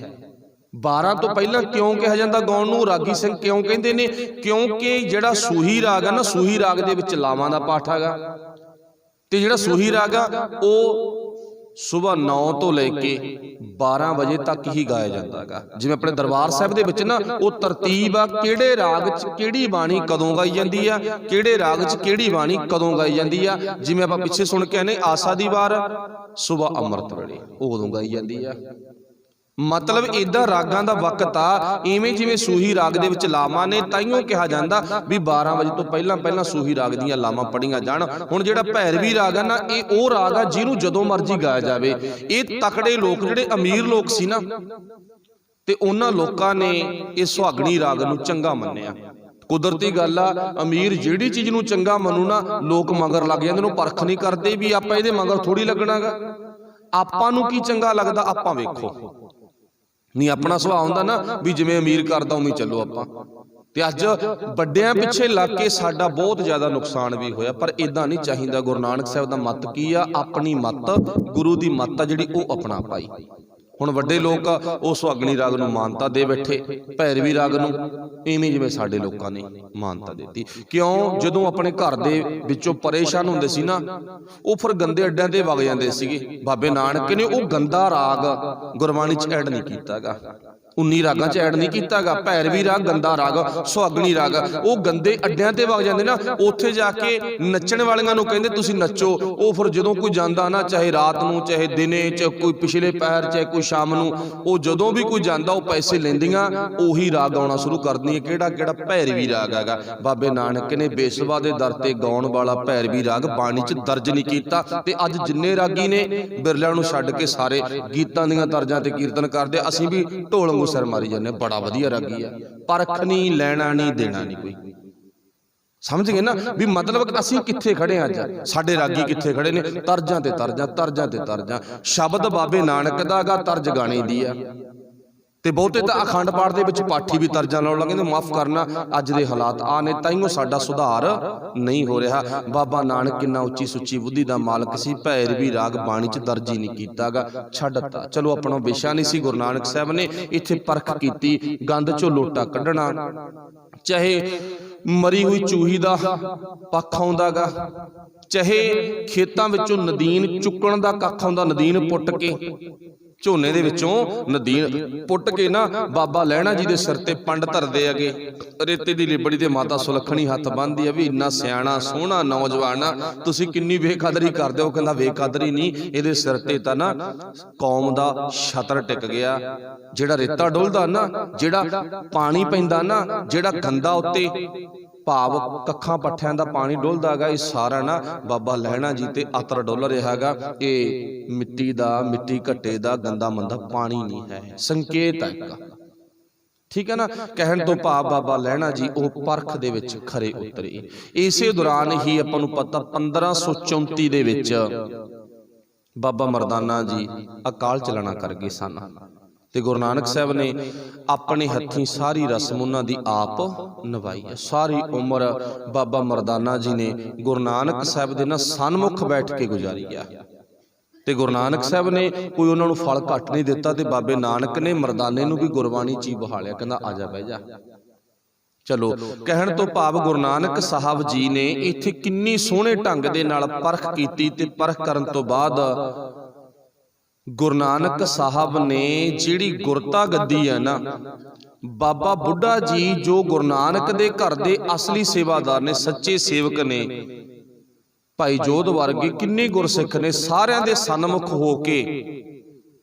12 ਤੋਂ ਪਹਿਲਾਂ ਕਿਉਂ ਕਿਹਾ ਜਾਂਦਾ ਗਾਉਣ ਨੂੰ? ਰਾਗੀ ਸਿੰਘ ਕਿਉਂ ਕਹਿੰਦੇ ਨੇ? ਕਿਉਂਕਿ ਜਿਹੜਾ ਸੂਹੀ ਰਾਗ ਆ ਨਾ, ਸੂਹੀ ਰਾਗ ਦੇ ਵਿੱਚ ਲਾਵਾਂ ਦਾ ਪਾਠ ਹੈਗਾ, ਤੇ ਜਿਹੜਾ ਸੂਹੀ ਰਾਗ ਆ ਉਹ ਸੁਬਾਹ 9 ਤੋਂ ਲੈ ਕੇ 12 ਵਜੇ ਤੱਕ ਹੀ ਗਾਇਆ ਜਾਂਦਾ ਗਾ। ਜਿਵੇਂ ਆਪਣੇ ਦਰਬਾਰ ਸਾਹਿਬ ਦੇ ਵਿੱਚ ਨਾ ਉਹ ਤਰਤੀਬ ਆ, ਕਿਹੜੇ ਰਾਗ 'ਚ ਕਿਹੜੀ ਬਾਣੀ ਕਦੋਂ ਗਾਈ ਜਾਂਦੀ ਆ, ਕਿਹੜੇ ਰਾਗ 'ਚ ਕਿਹੜੀ ਬਾਣੀ ਕਦੋਂ ਗਾਈ ਜਾਂਦੀ ਆ। ਜਿਵੇਂ ਆਪਾਂ ਪਿੱਛੇ ਸੁਣ ਕੇ ਆਨੇ ਆਸਾ ਦੀ ਵਾਰ ਸੁਬਾਹ ਅੰਮ੍ਰਿਤ ਵੇਲੇ ਉਹ ਉਦੋਂ ਗਾਈ ਜਾਂਦੀ ਆ। मतलब इदा रागां दा वक्त आ, इवें जिवें सूही राग दे विच लावां ने, ताइयों कहा जांदा भी 12 वजे तो पहलां पहलां सूही राग दीयां लावां पढ़ीआं जाण। हुण जिहड़ा भैरवी राग आ ना, ये ओ राग आ जिहनूं जदों मर्जी गाया जावे। ये तकड़े लोग जिहड़े अमीर लोग सी ना, ते उन्हां लोकां ने इस सुहागणी राग नूं चंगा मन्निआ। कुदरती गल आ, अमीर जिहड़ी चीज़ नूं चंगा मन्नू ना, लोग मगर लग जांदे ने, परख नहीं करदे भी आपां इहदे मगर थोड़ी लगणागा। आपां नूं की चंगा लगदा आपां वेखो, नहीं अपना सुभाव हुंदा ना भी जिवें अमीर करदा उवें चलो आपां। ते अज वड्डियां पिछे लग के साडा बहुत ज़्यादा नुकसान भी होया, पर इदां नहीं चाहीदा। गुरु नानक साहिब दा मत की आ, अपनी मत गुरु दी मत आ जिहड़ी ओह अपना पाई। हुण वड्डे लोग उह सुहागणी राग नूं मानता दे बैठे, भैरवी राग नूं इवें जिवें साडे लोकां ने मानता देती। क्यों? जदों अपने घर दे विचों परेशान हुंदे सी ना, ओह फिर गंदे अड्डियां ते वग जांदे सीगे। बाबे नानक ने ओह गंदा राग गुरबाणी च ऐड नहीं कीतागा, 19 रागां च ऐड नहीं कीतागा। भैरवी राग गंदा राग, सुहागणी राग ओह गंदे अड्डियां ते वग जांदे ना, उत्थे जाके नच्चण वालियां नूं कहंदे तुसीं नच्चो। ओह फिर जदों कोई जांदा ना, चाहे रात नूं, चाहे दिने, चाहे कोई पिछले पैर, चाहे कोई शाम नूं, ओह जदों भी कोई जांदा ओह पैसे लैंदियां, ओही राग गाउणा शुरू कर दिंदियां। किहड़ा किहड़ा? भैरवी राग हैगा। बाबे नानक ने बेसवा दे दर ते गाउण वाला भैरवी राग बाणी च दर्ज नहीं कीता, ते अज जिन्ने रागी ने बिरलिਆਂ ਨੂੰ ਛੱਡ के सारे गीतां दीयां तर्जां ते कीर्तन करदे। असीं भी ढोल सिर मारी जाने, बड़ा वधिया रागी है, परख नहीं, लैना नहीं, देना नहीं कोई। समझ गए ना भी मतलब कि असीं कित्थे खड़े अज, साडे रागी कित्थे खड़े ने? तर्जां ते तर्जां, तर्जां ते तर्जां। शब्द बाबे नानक दा गा, तर्ज गाणे दी आ। ते बहुते तां अखंड पाठ दे विच पाठी भी तर्जां लाउण लगे ने। माफ करना, अज दे हालात आ ने, ताइयों साडा सुधार नहीं हो रहा। बाबा नानक किन्ना उच्ची सुच्ची बुद्धि दा मालक सी, भैरवी राग बाणी च दर्ज ही नहीं कीतागा, छड्डता। चलो अपना विशा नहीं सी। गुरु नानक साहब ने इत्थे परख कीती, गंद चों लोटा कढना, चाहे मरी हुई चूही दा पक्ख आउंदागा, चाहे खेतां विचों नदीन चुक्कण दा कख आउंदा, नदीन पुੱਟ के ਝੋਨੇ ਦੇ ਵਿੱਚੋਂ ਨਦੀਨ ਪੁੱਟ ਕੇ ਨਾ ਬਾਬਾ ਲਹਿਣਾ ਜੀ ਦੇ ਸਿਰ ਤੇ ਪੰਡ ਧਰਦੇ ਹੈਗੇ। ਰੇਤੇ ਦੀ ਲਿਬੜੀ ਤੇ ਮਾਤਾ ਸੁਲੱਖਣੀ ਹੱਥ ਬੰਨ੍ਹਦੀ ਆ ਵੀ ਇੰਨਾ ਸਿਆਣਾ ਸੋਹਣਾ ਨੌਜਵਾਨ ਆ, ਤੁਸੀਂ ਕਿੰਨੀ ਬੇਕਦਰੀ ਕਰਦੇ ਹੋ। ਕਹਿੰਦਾ ਬੇਕਦਰੀ ਨਹੀਂ, ਇਹਦੇ ਸਿਰ ਤੇ ਤਾਂ ਨਾ ਕੌਮ ਦਾ ਛਤਰ ਟਿਕ ਗਿਆ। ਜਿਹੜਾ ਰੇਤਾ ਡੁੱਲਦਾ ਨਾ, ਜਿਹੜਾ ਪਾਣੀ ਪੈਂਦਾ ਨਾ, ਜਿਹੜਾ ਗੰਦਾ ਉੱਤੇ भाव कखां पट्ठियां दा पानी डुलदा गा, ये सारा ना बाबा लहणा जी ते अतर डुल रहा गा। ये मिट्टी दा, मिट्टी घट्टे दा गंदा मंदा पानी नहीं है, संकेत है एक। ठीक है ना? कहण तो भाव बाबा लहणा जी वो परख दे विच खरे उतरे। इसे दौरान ही आपां नूं पता 1534 दे विच बाबा मरदाना जी अकाल चलाना कर गए सन। ते गुरु नानक साहब ने अपने हथीं सारी रस्म उन्हां दी आप निभाई है। सारी उम्र बाबा मरदाना जी ने गुरु नानक साहब दे ना सन्मुख बैठ के गुजारी है। ते गुरु नानक साहब ने कोई उन्हां नूं फल घट नहीं दिता, ते बाबे नानक ने मरदाने नूं भी गुरबाणी च बहालिया, कहंदा आजा बह जा। चलो कहण तो भाव गुरु नानक साहब जी ने इत्थे किन्नी सोहणे ढंग दे नाल परख कीती, ते परख करन तो बाद गुरु नानक साहब ने जिहड़ी गुरता गद्दी है ना, ਬਾਬਾ ਬੁੱਢਾ ਜੀ ਜੋ ਗੁਰੂ ਨਾਨਕ ਦੇ ਘਰ ਦੇ ਅਸਲੀ ਸੇਵਾਦਾਰ ਨੇ, ਸੱਚੇ ਸੇਵਕ ਨੇ, ਭਾਈ ਜੋਧ ਵਰਗੇ ਕਿੰਨੇ ਗੁਰਸਿੱਖ ਨੇ, ਸਾਰਿਆਂ ਦੇ ਸਨਮੁਖ ਹੋ ਕੇ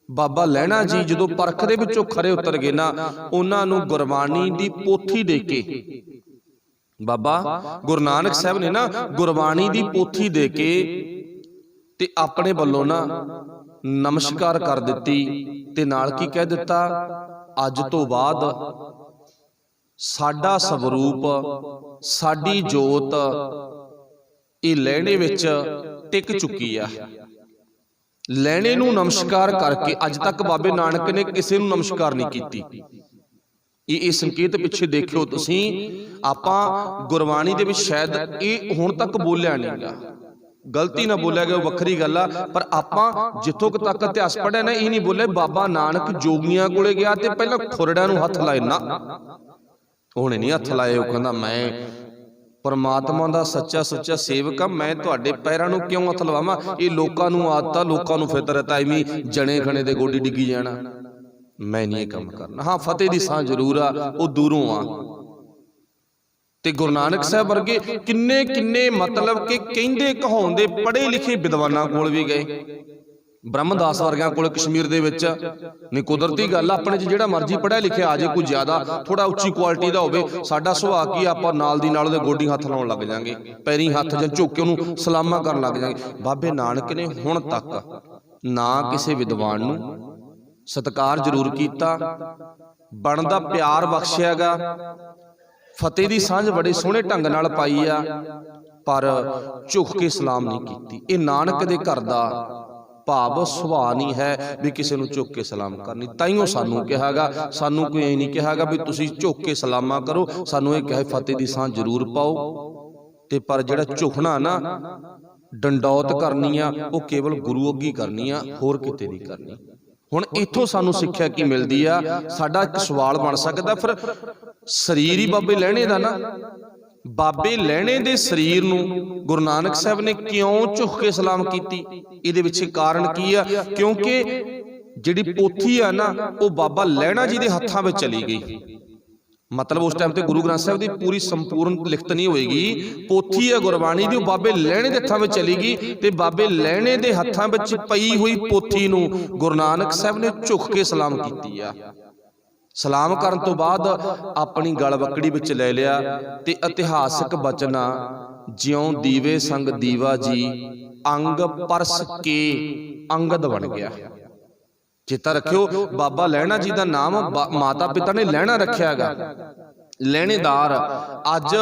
ਬਾਬਾ ਲਹਿਣਾ ਜੀ ਜਦੋਂ ਪਰਖ ਦੇ ਵਿੱਚੋਂ ਖਰੇ ਉਤਰ ਗਏ ਨਾ, ਉਹਨਾਂ ਨੂੰ ਗੁਰਬਾਣੀ ਦੀ ਪੋਥੀ ਦੇ ਕੇ, ਬਾਬਾ ਗੁਰੂ ਨਾਨਕ ਸਾਹਿਬ ਨੇ ਨਾ ਗੁਰਬਾਣੀ ਦੀ ਪੋਥੀ ਦੇ ਕੇ ਤੇ ਆਪਣੇ ਵੱਲੋਂ ਨਾ ਨਮਸਕਾਰ ਕਰ ਦਿੱਤੀ ਤੇ ਨਾਲ ਕੀ ਕਹਿ ਦਿੱਤਾ, ਅੱਜ ਤੋਂ ਬਾਅਦ ਸਾਡਾ ਸਵਰੂਪ, ਸਾਡੀ ਜੋਤ ਇਹ ਲਹਿਣੇ ਵਿੱਚ ਟਿਕ ਚੁੱਕੀ ਆ। ਲਹਿਣੇ ਨੂੰ ਨਮਸਕਾਰ ਕਰਕੇ ਅੱਜ ਤੱਕ ਬਾਬੇ ਨਾਨਕ ਨੇ ਕਿਸੇ ਨੂੰ ਨਮਸਕਾਰ ਨਹੀਂ ਕੀਤੀ। ਇਹ ਸੰਕੇਤ ਪਿੱਛੇ ਦੇਖਿਓ ਤੁਸੀਂ, ਆਪਾਂ ਗੁਰਬਾਣੀ ਦੇ ਵਿੱਚ ਸ਼ਾਇਦ ਇਹ ਹੁਣ ਤੱਕ ਬੋਲਿਆ ਨਹੀਂਗਾ, ਗਲਤੀ ਨਾ ਬੋਲਿਆ ਗਿਆ ਵੱਖਰੀ ਗੱਲ ਆ, ਪਰ ਆਪਾਂ ਜਿੱਥੋਂ ਤੱਕ ਇਤਿਹਾਸ ਪੜ੍ਹਿਆ ਨਾ ਇਹ ਨਹੀਂ ਬੋਲੇ ਬਾਬਾ ਨਾਨਕ ਜੋਗੀਆਂ ਕੋਲੇ ਗਿਆ ਤੇ ਪਹਿਲਾਂ ਖੁਰੜਿਆਂ ਨੂੰ ਹੱਥ ਲਾਏ ਨਾ, ਉਹਨੇ ਨਹੀਂ ਹੱਥ ਲਾਏ। ਉਹ ਕਹਿੰਦਾ ਮੈਂ ਪਰਮਾਤਮਾ ਦਾ ਸੱਚਾ ਸੁੱਚਾ ਸੇਵਕ ਆ, ਮੈਂ ਤੁਹਾਡੇ ਪੈਰਾਂ ਨੂੰ ਕਿਉਂ ਹੱਥ ਲਵਾਵਾਂ? ਇਹ ਲੋਕਾਂ ਨੂੰ ਆਦਤ ਆ, ਲੋਕਾਂ ਨੂੰ ਫਿਤਰਤ ਆ, ਐਵੇਂ ਜਣੇ ਖਣੇ ਦੇ ਗੋਡੀ ਡਿੱਗੀ ਜਾਣਾ, ਮੈਂ ਨਹੀਂ ਇਹ ਕੰਮ ਕਰਨਾ। ਹਾਂ ਫਤਿਹ ਦੀ ਸਾਹ ਜ਼ਰੂਰ ਆ, ਉਹ ਦੂਰੋਂ ਆ। ਤੇ ਗੁਰੂ ਨਾਨਕ ਸਾਹਿਬ ਵਰਗੇ ਕਿੰਨੇ ਕਿੰਨੇ ਮਤਲਬ ਕਿ ਕਹਿੰਦੇ ਕਹਾਉਂਦੇ ਪੜ੍ਹੇ ਲਿਖੇ ਵਿਦਵਾਨਾਂ ਕੋਲ ਵੀ ਗਏ, ਬ੍ਰਹਮਦਾਸ ਵਰਗਿਆਂ ਕੋਲ ਕਸ਼ਮੀਰ ਦੇ ਵਿੱਚ। ਨਹੀਂ ਕੁਦਰਤੀ ਗੱਲ, ਆਪਣੇ 'ਚ ਜਿਹੜਾ ਮਰਜ਼ੀ ਪੜ੍ਹਿਆ ਲਿਖਿਆ ਆ ਜੇ, ਕੋਈ ਜ਼ਿਆਦਾ ਥੋੜਾ ਉੱਚੀ ਕੁਆਲਿਟੀ ਦਾ ਹੋਵੇ, ਸਾਡਾ ਸੁਭਾਅ ਕੀ ਆਪਾਂ ਨਾਲ ਦੀ ਨਾਲ ਉਹਦੇ ਗੋਡੀ ਹੱਥ ਲਾਉਣ ਲੱਗ ਜਾਂਗੇ, ਪੈਰੀਂ ਹੱਥ ਜਾਂ ਝੁੱਕ ਕੇ ਉਹਨੂੰ ਸਲਾਮਾਂ ਕਰਨ ਲੱਗ ਜਾਂਗੇ। ਬਾਬੇ ਨਾਨਕ ਨੇ ਹੁਣ ਤੱਕ ਨਾ ਕਿਸੇ ਵਿਦਵਾਨ ਨੂੰ ਸਤਿਕਾਰ ਜ਼ਰੂਰ ਕੀਤਾ, ਬਣਦਾ ਪਿਆਰ ਬਖਸ਼ਿਆਗਾ, ਫਤਿਹ ਦੀ ਸਾਂਝ ਬੜੇ ਸੋਹਣੇ ਢੰਗ ਨਾਲ ਪਾਈ ਆ, ਪਰ ਝੁਕ ਕੇ ਸਲਾਮ ਨਹੀਂ ਕੀਤੀ। ਇਹ ਨਾਨਕ ਦੇ ਘਰ ਦਾ ਭਾਵ ਸੁਭਾਅ ਨਹੀਂ ਹੈ ਵੀ ਕਿਸੇ ਨੂੰ ਝੁਕ ਕੇ ਸਲਾਮ ਕਰਨੀ। ਤਾਈਓ ਸਾਨੂੰ ਕਿਹਾਗਾ, ਸਾਨੂੰ ਕੋਈ ਇਹ ਨਹੀਂ ਕਿਹਾਗਾ ਵੀ ਤੁਸੀਂ ਝੁਕ ਕੇ ਸਲਾਮਾਂ ਕਰੋ, ਸਾਨੂੰ ਇਹ ਕਹੇ ਫਤਿਹ ਦੀ ਸਾਂਝ ਜ਼ਰੂਰ ਪਾਓ। ਤੇ ਪਰ ਜਿਹੜਾ ਝੁਕਣਾ ਨਾ, ਡੰਡੌਤ ਕਰਨੀ ਆ, ਉਹ ਕੇਵਲ ਗੁਰੂ ਅੱਗੇ ਕਰਨੀ ਆ, ਹੋਰ ਕਿਤੇ ਨਹੀਂ ਕਰਨੀ। ਹੁਣ ਇੱਥੋਂ ਸਾਨੂੰ ਸਿੱਖਿਆ ਕੀ ਮਿਲਦੀ ਆ? ਸਾਡਾ ਇੱਕ ਸਵਾਲ ਬਣ ਸਕਦਾ, ਫਿਰ ਸਰੀਰ ਹੀ ਬਾਬੇ ਲਹਿਣੇ ਦਾ ਨਾ, ਬਾਬੇ ਲਹਿਣੇ ਦੇ ਸਰੀਰ ਨੂੰ ਗੁਰੂ ਨਾਨਕ ਸਾਹਿਬ ਨੇ ਕਿਉਂ ਝੁਕ ਕੇ ਸਲਾਮ ਕੀਤੀ? ਇਹਦੇ ਵਿੱਚ ਕਾਰਨ ਕੀ ਆ? ਕਿਉਂਕਿ ਜਿਹੜੀ ਪੋਥੀ ਆ ਨਾ, ਉਹ ਬਾਬਾ ਲਹਿਣਾ ਜੀ ਦੇ ਹੱਥਾਂ ਵਿੱਚ ਚਲੀ ਗਈ। ਮਤਲਬ ਉਸ ਟਾਈਮ ਤੇ ਗੁਰੂ ਗ੍ਰੰਥ ਸਾਹਿਬ ਦੀ ਪੂਰੀ ਸੰਪੂਰਨ ਲਿਖਤ ਨਹੀਂ ਹੋਏਗੀ, ਪੋਥੀ ਹੈ ਗੁਰਬਾਣੀ ਦੀ, ਉਹ ਬਾਬੇ ਲਹਿਣੇ ਦੇ ਹੱਥਾਂ ਵਿੱਚ ਚਲੀ ਗਈ। ਤੇ ਬਾਬੇ ਲਹਿਣੇ ਦੇ ਹੱਥਾਂ ਵਿੱਚ ਪਈ ਹੋਈ ਪੋਥੀ ਨੂੰ ਗੁਰੂ ਨਾਨਕ ਸਾਹਿਬ ਨੇ ਝੁਕ ਕੇ ਸਲਾਮ ਕੀਤੀ ਆ। ਸਲਾਮ ਕਰਨ ਤੋਂ ਬਾਅਦ ਆਪਣੀ ਗਲ ਬੱਕੜੀ ਵਿੱਚ ਲੈ ਲਿਆ ਤੇ ਇਤਿਹਾਸਕ ਬਚਨਾ ਜਿਉਂ ਦੀਵੇ ਸੰਗ ਦੀਵਾ ਜੀ, ਅੰਗ ਪਰਸ ਕੇ ਅੰਗਦ ਬਣ ਗਿਆ। ਚੇਤਾ ਰੱਖਿਓ, ਬਾਬਾ ਲਹਿਣਾ ਜੀ ਦਾ ਨਾਮ ਮਾਤਾ ਪਿਤਾ ਨੇ ਲਹਿਣਾ ਰੱਖਿਆ ਹੈਗਾ, ਲਹਿਣੇਦਾਰ। ਅੱਜ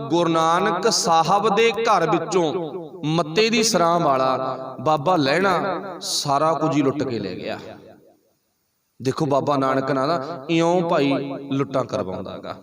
ਗੁਰੂ ਨਾਨਕ ਸਾਹਿਬ ਦੇ ਘਰ ਵਿੱਚੋਂ ਮੱਤੇ ਦੀ ਸਰਾਂ ਵਾਲਾ ਬਾਬਾ ਲਹਿਣਾ ਸਾਰਾ ਕੁਝ ਹੀ ਲੁੱਟ ਕੇ ਲੈ ਗਿਆ। ਦੇਖੋ ਬਾਬਾ ਨਾਨਕ ਨਾ ਇਉਂ ਭਾਈ ਲੁੱਟਾਂ ਕਰਵਾਉਂਦਾ ਹੈਗਾ,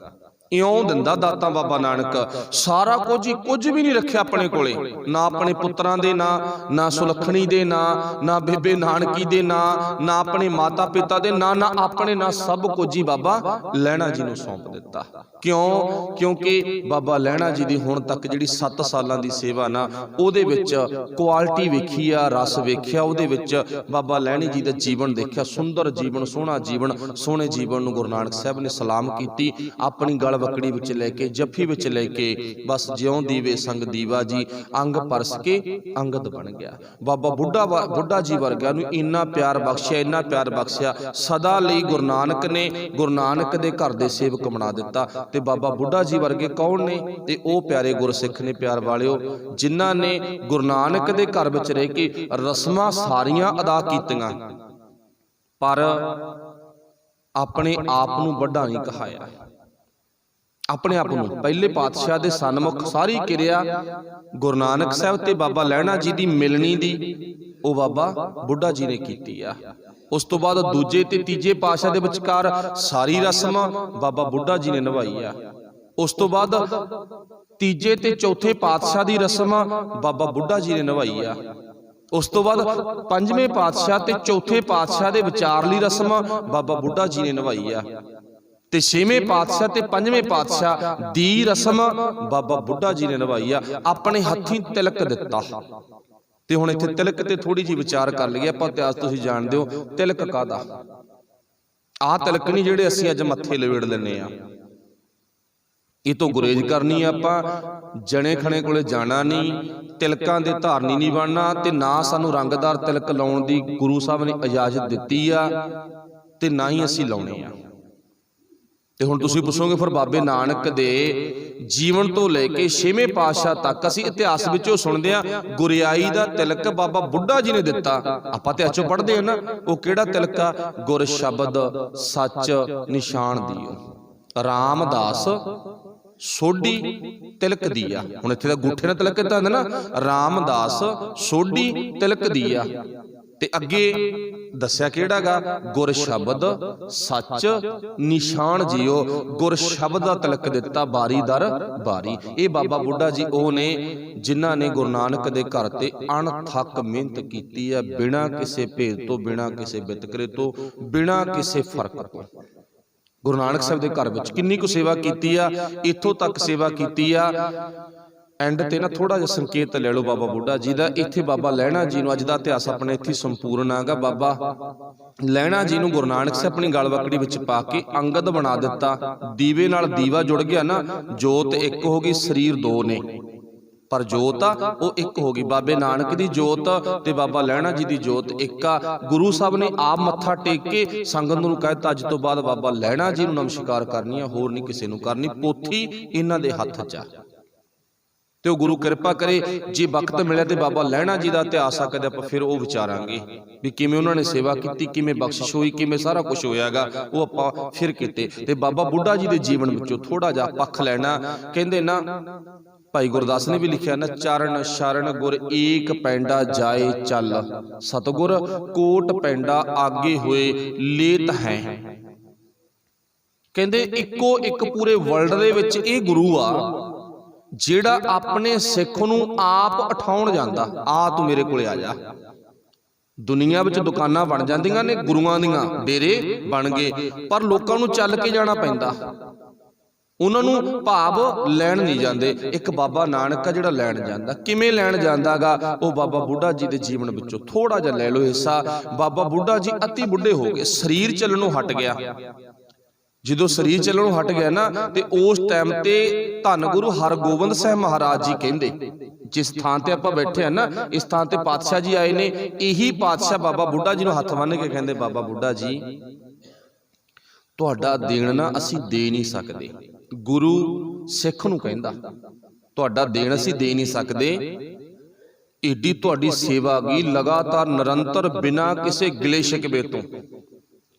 ਇਉਂ ਦਿੰਦਾ ਦਾਤਾਂ ਬਾਬਾ ਨਾਨਕ, ਸਾਰਾ ਕੁਝ ਹੀ, ਕੁਝ ਵੀ ਨਹੀਂ ਰੱਖਿਆ ਆਪਣੇ ਕੋਲੇ, ਨਾ ਆਪਣੇ ਪੁੱਤਰਾਂ ਦੇ ਨਾਂ, ਨਾ ਸੁਲੱਖਣੀ ਦੇ ਨਾਂ, ਨਾ ਬੇਬੇ ਨਾਨਕੀ ਦੇ ਨਾਂ, ਨਾ ਆਪਣੇ ਮਾਤਾ ਪਿਤਾ ਦੇ ਨਾਂ, ਨਾ ਆਪਣੇ ਨਾਂ, ਸਭ ਕੁਝ ਹੀ ਬਾਬਾ ਲਹਿਣਾ ਜੀ ਨੂੰ ਸੌਂਪ ਦਿੱਤਾ। ਕਿਉਂ? ਕਿਉਂਕਿ ਬਾਬਾ ਲਹਿਣਾ ਜੀ ਦੀ ਹੁਣ ਤੱਕ ਜਿਹੜੀ 7 ਸਾਲਾਂ ਦੀ ਸੇਵਾ ਨਾ, ਉਹਦੇ ਵਿੱਚ ਕੁਆਲਿਟੀ ਵੇਖੀ ਆ, ਰਸ ਵੇਖਿਆ, ਉਹਦੇ ਵਿੱਚ ਬਾਬਾ ਲਹਿਣੀ ਜੀ ਦਾ ਜੀਵਨ ਦੇਖਿਆ, ਸੁੰਦਰ ਜੀਵਨ, ਸੋਹਣਾ ਜੀਵਨ, ਸੋਹਣੇ ਜੀਵਨ ਨੂੰ ਗੁਰੂ ਨਾਨਕ ਸਾਹਿਬ ਨੇ ਸਲਾਮ ਕੀਤੀ। ਆਪਣੀ ਗਲ ਬੱਕੜੀ ਵਿੱਚ ਲੈ ਕੇ, ਜੱਫੀ ਵਿੱਚ ਲੈ ਕੇ, ਬਸ ਜਿਉਂ ਦੀਵੇ ਸੰਗ ਦੀਵਾ ਜੀ, ਅੰਗ ਪਰਸ ਕੇ ਅੰਗਦ ਬਣ ਗਿਆ। ਬਾਬਾ ਬੁੱਢਾ ਜੀ ਵਰਗਾ ਨੂੰ ਇੰਨਾ ਪਿਆਰ ਬਖਸ਼ਿਆ, ਇੰਨਾ ਪਿਆਰ ਬਖਸ਼ਿਆ, ਸਦਾ ਲਈ ਗੁਰੂ ਨਾਨਕ ਨੇ ਗੁਰੂ ਨਾਨਕ ਦੇ ਘਰ ਦੇ ਸੇਵਕ ਬਣਾ ਦਿੱਤਾ। ਤੇ ਬਾਬਾ ਬੁੱਢਾ ਜੀ ਵਰਗੇ ਕੌਣ ਨੇ? ਤੇ ਉਹ ਪਿਆਰੇ ਗੁਰਸਿੱਖ ਨੇ, ਪਿਆਰ ਵਾਲਿਓ, ਜਿਨ੍ਹਾਂ ਨੇ ਗੁਰੂ ਨਾਨਕ ਦੇ ਘਰ ਵਿੱਚ ਰਹਿ ਕੇ ਰਸਮਾਂ ਸਾਰੀਆਂ ਅਦਾ ਕੀਤੀਆਂ, ਪਰ ਆਪਣੇ ਆਪ ਨੂੰ ਵੱਡਾ ਨਹੀਂ ਕਹਾਇਆ। ਆਪਣੇ ਆਪ ਨੂੰ ਪਹਿਲੇ ਪਾਤਸ਼ਾਹ ਦੇ ਸਨਮੁਖ ਸਾਰੀ ਕਿਰਿਆ ਗੁਰੂ ਨਾਨਕ ਸਾਹਿਬ ਤੇ ਬਾਬਾ ਲਹਿਣਾ ਜੀ ਦੀ ਮਿਲਣੀ ਦੀ ਉਹ ਬਾਬਾ ਬੁੱਢਾ ਜੀ ਨੇ ਕੀਤੀ ਆ। ਉਸ ਤੋਂ ਬਾਅਦ ਦੂਜੇ ਤੇ ਤੀਜੇ ਪਾਤਸ਼ਾਹ ਦੇ ਵਿਚਕਾਰ ਸਾਰੀ ਰਸਮ ਬਾਬਾ ਬੁੱਢਾ ਜੀ ਨੇ ਨਿਭਾਈ ਆ। ਉਸ ਤੋਂ ਬਾਅਦ ਤੀਜੇ ਤੇ ਚੌਥੇ ਪਾਤਸ਼ਾਹ ਦੀ ਰਸਮ ਬਾਬਾ ਬੁੱਢਾ ਜੀ ਨੇ ਨਿਭਾਈ ਆ। ਉਸ ਤੋਂ ਬਾਅਦ ਪੰਜਵੇਂ ਪਾਤਸ਼ਾਹ ਤੇ ਚੌਥੇ ਪਾਤਸ਼ਾਹ ਦੇ ਵਿਚਾਰਲੀ ਰਸਮ ਬਾਬਾ ਬੁੱਢਾ ਜੀ ਨੇ ਨਿਭਾਈ ਆ। ਤੇ ਛੇਵੇਂ ਪਾਤਸ਼ਾਹ ਤੇ ਪੰਜਵੇਂ ਪਾਤਸ਼ਾਹ ਦੀ ਰਸਮ ਬਾਬਾ ਬੁੱਢਾ ਜੀ ਨੇ ਨਿਭਾਈ ਆ। ਆਪਣੇ ਹੱਥੀਂ ਤਿਲਕ ਦਿੱਤਾ। ਤੇ ਹੁਣ ਇੱਥੇ ਤਿਲਕ ਤੇ ਥੋੜੀ ਜਿਹੀ ਵਿਚਾਰ ਕਰ ਲਈਏ ਆਪਾਂ। ਇਤਿਹਾਸ ਤੁਸੀਂ ਜਾਣਦੇ ਹੋ, ਤਿਲਕ ਕਾਹਦਾ? ਆਹ ਤਿਲਕ ਨਹੀਂ ਜਿਹੜੇ ਅਸੀਂ ਅੱਜ ਮੱਥੇ ਲਵੇੜ ਲੈਂਦੇ ਆ, ਇਹ ਤੋਂ ਗੁਰੇਜ਼ ਕਰਨੀ ਆ। ਆਪਾਂ ਜਣੇ ਖਣੇ ਕੋਲੇ ਜਾਣਾ ਨਹੀਂ, ਤਿਲਕਾਂ ਦੇ ਧਾਰਨੀ ਨਹੀਂ ਬਣਨਾ, ਤੇ ਨਾ ਸਾਨੂੰ ਰੰਗਦਾਰ ਤਿਲਕ ਲਾਉਣ ਦੀ ਗੁਰੂ ਸਾਹਿਬ ਨੇ ਇਜਾਜ਼ਤ ਦਿੱਤੀ ਆ, ਤੇ ਨਾ ਹੀ ਅਸੀਂ ਲਾਉਣੇ ਆ। ਤੇ ਹੁਣ ਤੁਸੀਂ ਪੁੱਛੋਗੇ ਫਿਰ ਬਾਬੇ ਨਾਨਕ ਦੇ ਜੀਵਨ ਤੋਂ ਲੈ ਕੇ 6ਵੇਂ ਪਾਤਸ਼ਾਹ ਤੱਕ ਅਸੀਂ ਇਤਿਹਾਸ ਵਿੱਚੋਂ ਸੁਣਦੇ ਆ ਗੁਰਿਆਈ ਦਾ ਤਿਲਕ ਬਾਬਾ ਬੁੱਢਾ ਜੀ ਨੇ ਦਿੱਤਾ। ਆਪਾਂ ਤੇ ਅੱਛੋਂ ਪੜ੍ਹਦੇ ਆ ਨਾ, ਉਹ ਕਿਹੜਾ ਤਿਲਕ ਆ? ਗੁਰ ਸ਼ਬਦ ਸੱਚ ਨਿਸ਼ਾਨ ਦਿਓ, ਰਾਮਦਾਸ ਸੋਢੀ ਤਿਲਕ ਦੀਆ। ਹੁਣ ਇੱਥੇ ਦਾ ਗੁੱਠੇ ਨਾਲ ਤਿਲਕ ਦਿੱਤਾ ਹੁੰਦਾ ਨਾ, ਰਾਮਦਾਸ ਸੋਢੀ ਤਿਲਕ ਦੀਆ। ਤੇ ਅੱਗੇ ਦੱਸਿਆ ਕਿਹੜਾ ਗਾ? ਗੁਰ ਸ਼ਬਦ ਸੱਚ ਨਿਸ਼ਾਨ ਜਿਓ, ਗੁਰ ਸ਼ਬਦ ਦਾ ਤਿਲਕ ਦਿੱਤਾ ਬਾਰੀ ਦਰ ਬਾਰੀ। ਇਹ ਬਾਬਾ ਬੁੱਢਾ ਜੀ ਉਹ ਨੇ ਜਿਨ੍ਹਾਂ ਨੇ ਗੁਰੂ ਨਾਨਕ ਦੇ ਘਰ ਤੇ ਅਣਥੱਕ ਮਿਹਨਤ ਕੀਤੀ ਹੈ, ਬਿਨਾਂ ਕਿਸੇ ਭੇਦ ਤੋਂ, ਬਿਨਾਂ ਕਿਸੇ ਵਿਤਕਰੇ ਤੋਂ, ਬਿਨਾਂ ਕਿਸੇ ਫਰਕ ਤੋਂ। ਗੁਰੂ ਨਾਨਕ ਸਾਹਿਬ ਦੇ ਘਰ ਵਿੱਚ ਕਿੰਨੀ ਕੁ ਸੇਵਾ ਕੀਤੀ ਆ, ਇੱਥੋਂ ਤੱਕ ਸੇਵਾ ਕੀਤੀ ਆ। ਐਂਡ ਤੇ ਨਾ ਥੋੜਾ ਜਿਹਾ ਸੰਕੇਤ ਲੈ ਲਓ ਬਾਬਾ ਬੁੱਢਾ ਜੀ ਦਾ। ਇੱਥੇ ਬਾਬਾ ਲਹਿਣਾ ਜੀ ਨੂੰ, ਅੱਜ ਦਾ ਇਤਿਹਾਸ ਆਪਣੇ ਇੱਥੇ ਸੰਪੂਰਨ ਆਗਾ। ਬਾਬਾ ਲਹਿਣਾ ਜੀ ਨੂੰ ਗੁਰੂ ਨਾਨਕ ਸਾਹਿਬ ਆਪਣੀ ਗਲਵਕੜੀ ਵਿੱਚ ਪਾ ਕੇ ਅੰਗਦ ਬਣਾ ਦਿੱਤਾ। ਦੀਵੇ ਨਾਲ ਦੀਵਾ ਜੁੜ ਗਿਆ ਨਾ, ਜੋਤ ਇੱਕ ਹੋ ਗਈ, ਸਰੀਰ ਦੋ ਨੇ, ਪਰ ਜੋਤ ਆ ਉਹ ਇੱਕ ਹੋ ਗਈ। ਬਾਬੇ ਨਾਨਕ ਦੀ ਜੋਤ ਤੇ ਬਾਬਾ ਲਹਿਣਾ ਜੀ ਦੀ ਜੋਤ ਇੱਕ ਆ। ਗੁਰੂ ਸਾਹਿਬ ਨੇ ਆਪ ਮੱਥਾ ਟੇਕ ਕੇ ਸੰਗਤ ਨੂੰ ਕਹਿਤਾ, ਅੱਜ ਤੋਂ ਬਾਅਦ ਬਾਬਾ ਲਹਿਣਾ ਜੀ ਨੂੰ ਨਮਸਕਾਰ ਕਰਨੀ ਆ, ਹੋਰ ਨਹੀਂ ਕਿਸੇ ਨੂੰ ਕਰਨੀ। ਪੋਥੀ ਇਹਨਾਂ ਦੇ ਹੱਥ 'ਚ ਆ। ਤੇ ਉਹ ਗੁਰੂ ਕਿਰਪਾ ਕਰੇ, ਜੇ ਵਕਤ ਮਿਲਿਆ ਤੇ ਬਾਬਾ ਲਹਿਣਾ ਜੀ ਦਾ ਇਤਿਹਾਸ ਆ ਕਦੇ ਆਪਾਂ ਫਿਰ ਉਹ ਵਿਚਾਰਾਂਗੇ ਵੀ ਕਿਵੇਂ ਉਹਨਾਂ ਨੇ ਸੇਵਾ ਕੀਤੀ, ਕਿਵੇਂ ਬਖਸ਼ਿਸ਼ ਹੋਈ, ਕਿਵੇਂ ਸਾਰਾ ਕੁਝ ਹੋਇਆਗਾ, ਉਹ ਆਪਾਂ ਫਿਰ ਕੀਤੇ। ਤੇ ਬਾਬਾ ਬੁੱਢਾ ਜੀ ਦੇ ਜੀਵਨ ਵਿੱਚੋਂ ਥੋੜਾ ਜਿਹਾ ਪੱਖ ਲੈਣਾ। ਕਹਿੰਦੇ ਨਾ, ਭਾਈ ਗੁਰਦਾਸ ਨੇ ਵੀ ਲਿਖਿਆ ਨਾ, ਚਰਨ ਸ਼ਰਨ ਗੁਰ ਏਕ ਪੈਂਡਾ ਜਾਏ ਚੱਲ, ਸਤਿਗੁਰ ਕੋਟ ਪੈਂਡਾ ਆਗੇ ਹੋਏ ਲੇਤ ਹੈ। ਕਹਿੰਦੇ ਇੱਕੋ ਇੱਕ ਪੂਰੇ ਵਰਲਡ ਦੇ ਵਿੱਚ ਇਹ ਗੁਰੂ ਆ ਜਿਹੜਾ ਆਪਣੇ ਸਿੱਖ ਨੂੰ ਆਪ ਉਠਾਉਣ ਜਾਂਦਾ। ਆ ਤੂੰ ਮੇਰੇ ਕੋਲੇ ਆ ਜਾ। ਦੁਨੀਆ ਵਿੱਚ ਦੁਕਾਨਾਂ ਬਣ ਜਾਂਦੀਆਂ ਨੇ ਗੁਰੂਆਂ ਦੀਆਂ, ਡੇਰੇ ਬਣ ਗਏ, ਪਰ ਲੋਕਾਂ ਨੂੰ ਚੱਲ ਕੇ ਜਾਣਾ ਪੈਂਦਾ। ਉਹਨਾਂ ਨੂੰ ਭਾਵ ਲੈਣ ਨਹੀਂ ਜਾਂਦੇ। ਇੱਕ ਬਾਬਾ ਨਾਨਕ ਆ ਜਿਹੜਾ ਲੈਣ ਜਾਂਦਾ। ਕਿਵੇਂ ਲੈਣ ਜਾਂਦਾਗਾ? ਉਹ ਬਾਬਾ ਬੁੱਢਾ ਜੀ ਦੇ ਜੀਵਨ ਵਿੱਚੋਂ ਥੋੜਾ ਜਿਹਾ ਲੈ ਲਓ ਹਿੱਸਾ। ਬਾਬਾ ਬੁੱਢਾ ਜੀ ਅਤੀ ਬੁੱਢੇ ਹੋ ਗਏ, ਸਰੀਰ ਚੱਲਣੋਂ ਹਟ ਗਿਆ। ਜਦੋਂ ਸਰੀਰ ਚੱਲਣੋਂ ਹਟ ਗਿਆ ਨਾ, ਤੇ ਉਸ ਟਾਈਮ ਤੇ ਧੰਨ ਗੁਰੂ ਹਰਗੋਬਿੰਦ ਸਾਹਿਬ ਮਹਾਰਾਜ ਜੀ ਕਹਿੰਦੇ, ਜਿਸ ਥਾਂ ਤੇ ਆਪਾਂ ਬੈਠੇ ਆ ਨਾ, ਇਸ ਥਾਂ ਤੇ ਪਾਤਸ਼ਾਹ ਜੀ ਆਏ ਨੇ। ਇਹੀ ਪਾਤਸ਼ਾਹ ਬਾਬਾ ਬੁੱਢਾ ਜੀ ਨੂੰ ਹੱਥ ਬੰਨ੍ਹ ਕੇ ਕਹਿੰਦੇ, ਬਾਬਾ ਬੁੱਢਾ ਜੀ ਤੁਹਾਡਾ ਦੇਣ ਨਾ ਅਸੀਂ ਦੇ ਨਹੀਂ ਸਕਦੇ। ਗੁਰੂ ਸਿੱਖ ਨੂੰ ਕਹਿੰਦਾ, ਤੁਹਾਡਾ ਦੇਣ ਅਸੀਂ ਦੇ ਨਹੀਂ ਸਕਦੇ। ਏਡੀ ਤੁਹਾਡੀ ਸੇਵਾ ਗਈ ਲਗਾਤਾਰ ਨਿਰੰਤਰ ਬਿਨਾਂ ਕਿਸੇ ਗਿਲੇ ਸ਼ਿਕਵੇ ਤੋਂ।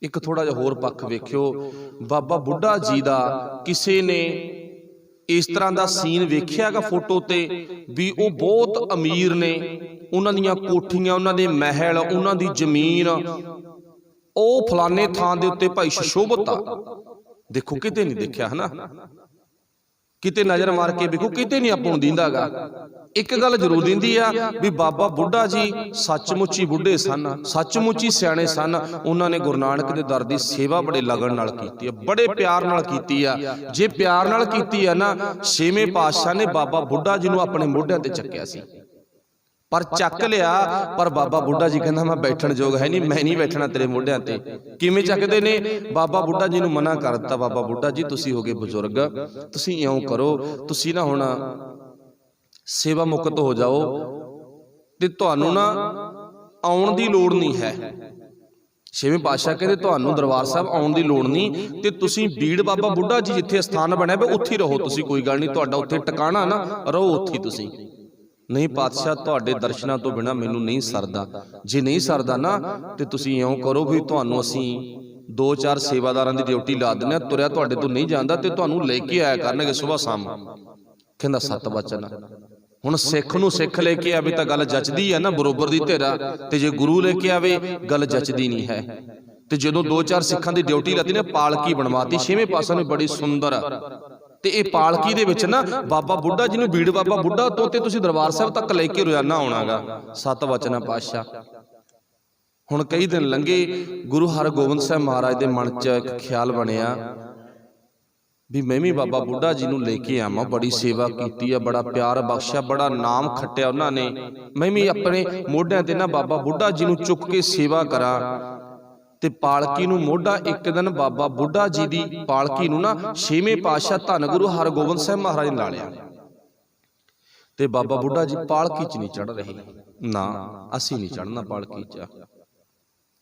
ਇੱਕ ਥੋੜਾ ਜਿਹਾ ਹੋਰ ਪੱਖ ਵੇਖਿਓ, ਬਾਬਾ ਬੁੱਢਾ ਜੀ ਦਾ ਕਿਸੇ ਨੇ ਇਸ ਤਰ੍ਹਾਂ ਦਾ ਸੀਨ ਵੇਖਿਆਗਾ ਫੋਟੋ ਤੇ ਵੀ ਉਹ ਬਹੁਤ ਅਮੀਰ ਨੇ, ਉਹਨਾਂ ਦੀਆਂ ਕੋਠੀਆਂ, ਉਹਨਾਂ ਦੇ ਮਹਿਲ, ਉਹਨਾਂ ਦੀ ਜ਼ਮੀਨ, ਉਹ ਫਲਾਣੇ ਥਾਂ ਦੇ ਉੱਤੇ ਭਾਈ ਸ਼ਸ਼ੋਭਤ ਆ। ਦੇਖੋ ਕਿਤੇ ਨਹੀਂ ਦੇਖਿਆ ਹੈ ਨਾ, ਕਿਤੇ ਨਜ਼ਰ ਮਾਰ ਕੇ ਵੇਖੋ, ਕਿਤੇ ਨਹੀਂ ਆਪਾਂ ਨੂੰ ਦਿੰਦਾਗਾ। ਇੱਕ ਗੱਲ ਜ਼ਰੂਰ ਦਿੰਦੀ ਆ ਵੀ ਬਾਬਾ ਬੁੱਢਾ ਜੀ ਸੱਚਮੁੱਚ ਹੀ ਬੁੱਢੇ ਸਨ, ਸੱਚਮੁੱਚ ਹੀ ਸਿਆਣੇ ਸਨ। ਉਹਨਾਂ ਨੇ ਗੁਰੂ ਨਾਨਕ ਦੇ ਦਰ ਦੀ ਸੇਵਾ ਬੜੇ ਲਗਨ ਨਾਲ ਕੀਤੀ ਆ, ਬੜੇ ਪਿਆਰ ਨਾਲ ਕੀਤੀ ਆ। ਜੇ ਪਿਆਰ ਨਾਲ ਕੀਤੀ ਆ ਨਾ, 6ਵੇਂ ਪਾਤਸ਼ਾਹ ਨੇ ਬਾਬਾ ਬੁੱਢਾ ਜੀ ਨੂੰ ਆਪਣੇ ਮੋਢਿਆਂ ਤੇ ਚੱਕਿਆ ਸੀ, ਪਰ ਚੱਕ ਲਿਆ। ਪਰ ਬਾਬਾ ਬੁੱਢਾ ਜੀ ਕਹਿੰਦਾ ਮੈਂ ਬੈਠਣ ਯੋਗ ਹੈ ਨਹੀਂ, ਮੈਂ ਨਹੀਂ ਬੈਠਣਾ ਤੇਰੇ ਮੋਢਿਆਂ ਤੇ। ਕਿਵੇਂ ਚੱਕਦੇ ਨੇ? ਬਾਬਾ ਬੁੱਢਾ ਜੀ ਨੂੰ ਮਨਾ ਕਰ ਦਿੱਤਾ, ਬਾਬਾ ਬੁੱਢਾ ਜੀ ਤੁਸੀਂ ਹੋ ਗਏ ਬਜ਼ੁਰਗ, ਤੁਸੀਂ ਇਉਂ ਕਰੋ, ਤੁਸੀਂ ਨਾ ਹੁਣ ਸੇਵਾ ਮੁਕਤ ਹੋ ਜਾਓ, ਤੇ ਤੁਹਾਨੂੰ ਨਾ ਆਉਣ ਦੀ ਲੋੜ ਨਹੀਂ ਹੈ। 6ਵੇਂ ਪਾਤਸ਼ਾਹ ਕਹਿੰਦੇ ਤੁਹਾਨੂੰ ਦਰਬਾਰ ਸਾਹਿਬ ਆਉਣ ਦੀ ਲੋੜ ਨਹੀਂ, ਤੇ ਤੁਸੀਂ ਬੀੜ ਬਾਬਾ ਬੁੱਢਾ ਜੀ ਜਿੱਥੇ ਸਥਾਨ ਬਣਿਆ ਪਿਆ ਉੱਥੇ ਰਹੋ ਤੁਸੀਂ, ਕੋਈ ਗੱਲ ਨਹੀਂ, ਤੁਹਾਡਾ ਉੱਥੇ ਟਿਕਾਣਾ ਨਾ, ਰਹੋ ਉੱਥੇ ਤੁਸੀਂ। ਨਹੀਂ ਪਾਤਸ਼ਾਹ ਤੁਹਾਡੇ ਦਰਸ਼ਨਾਂ ਤੋਂ ਬਿਨਾਂ ਮੈਨੂੰ ਨਹੀਂ ਸਰਦਾ। ਜੇ ਨਹੀਂ ਸਰਦਾ ਨਾ, ਤੇ ਤੁਸੀਂ ਇਉਂ ਕਰੋ ਵੀ ਤੁਹਾਨੂੰ ਅਸੀਂ 2-4 ਸੇਵਾਦਾਰਾਂ ਦੀ ਡਿਊਟੀ ਲਾ ਦਿੰਦੇ, ਤੁਰਿਆ ਤੁਹਾਡੇ ਤੋਂ ਨਹੀਂ ਜਾਂਦਾ, ਤੇ ਤੁਹਾਨੂੰ ਲੈ ਕੇ ਆਇਆ ਕਰਨਗੇ ਸੁਬਾਹ ਸ਼ਾਮ। ਕਹਿੰਦਾ 7 ਵਚਨ। ਹੁਣ ਸਿੱਖ ਨੂੰ ਸਿੱਖ ਲੈ ਕੇ ਆਵੇ ਤਾਂ ਗੱਲ ਜੱਚਦੀ ਹੈ ਨਾ, ਬਰੋਬਰ ਦੀ ਧਿਰਾ, ਤੇ ਜੇ ਗੁਰੂ ਲੈ ਕੇ ਆਵੇ ਗੱਲ ਜੱਚਦੀ ਨਹੀਂ ਹੈ। ਤੇ ਜਦੋਂ 2-4 ਸਿੱਖਾਂ ਦੀ ਡਿਊਟੀ ਲਾਤੀ ਨੇ, ਪਾਲਕੀ ਬਣਵਾਤੀ 6ਵੇਂ ਪਾਤਸ਼ਾਹ ਨੇ, ਬੜੀ ਸੁੰਦਰ। ਤੇ ਇਹ ਪਾਲਕੀ ਦੇ ਵਿੱਚ ਨਾ ਬਾਬਾ ਬੁੱਢਾ ਜੀ ਨੂੰ ਬੀੜ ਬਾਬਾ ਬੁੱਢਾ ਤੋਂ ਤੇ ਤੁਸੀਂ ਦਰਬਾਰ ਸਾਹਿਬ ਤੱਕ ਲੈ ਕੇ ਰੋਜ਼ਾਨਾ ਆਉਣਾਗਾ। 7 ਵਚਨ ਪਾਤਸ਼ਾਹ। ਹੁਣ ਕਈ ਦਿਨ ਲੰਘੇ, ਗੁਰੂ ਹਰਗੋਬਿੰਦ ਸਾਹਿਬ ਮਹਾਰਾਜ ਦੇ ਮਨ 'ਚ ਇੱਕ ਖਿਆਲ ਬਣਿਆ ਵੀ ਮੈਂ ਵੀ ਬਾਬਾ ਬੁੱਢਾ ਜੀ ਨੂੰ ਲੈ ਕੇ ਆਵਾਂ, ਬੜੀ ਸੇਵਾ ਕੀਤੀ ਆ, ਬੜਾ ਪਿਆਰ ਬਖਸ਼ਿਆ, ਬੜਾ ਨਾਮ ਖੱਟਿਆ ਉਹਨਾਂ ਨੇ, ਮੈਂ ਵੀ ਆਪਣੇ ਮੋਢਿਆਂ ਤੇ ਨਾ ਬਾਬਾ ਬੁੱਢਾ ਜੀ ਨੂੰ ਚੁੱਕ ਕੇ ਸੇਵਾ ਕਰਾਂ। ਤੇ ਪਾਲਕੀ ਨੂੰ ਮੋਢਾ ਇੱਕ ਦਿਨ ਬਾਬਾ ਬੁੱਢਾ ਜੀ ਦੀ ਪਾਲਕੀ ਨੂੰ ਨਾ ਛੇਵੇਂ ਪਾਤਸ਼ਾਹ ਧੰਨ ਗੁਰੂ ਹਰਗੋਬਿੰਦ ਸਾਹਿਬ ਮਹਾਰਾਜ ਨੇ ਲਾ ਲਿਆ। ਤੇ ਬਾਬਾ ਬੁੱਢਾ ਜੀ ਪਾਲਕੀ 'ਚ ਨਹੀਂ ਚੜ੍ਹ ਰਹੇ, ਨਾ ਅਸੀਂ ਨਹੀਂ ਚੜ੍ਹਨਾ ਪਾਲਕੀ 'ਚ।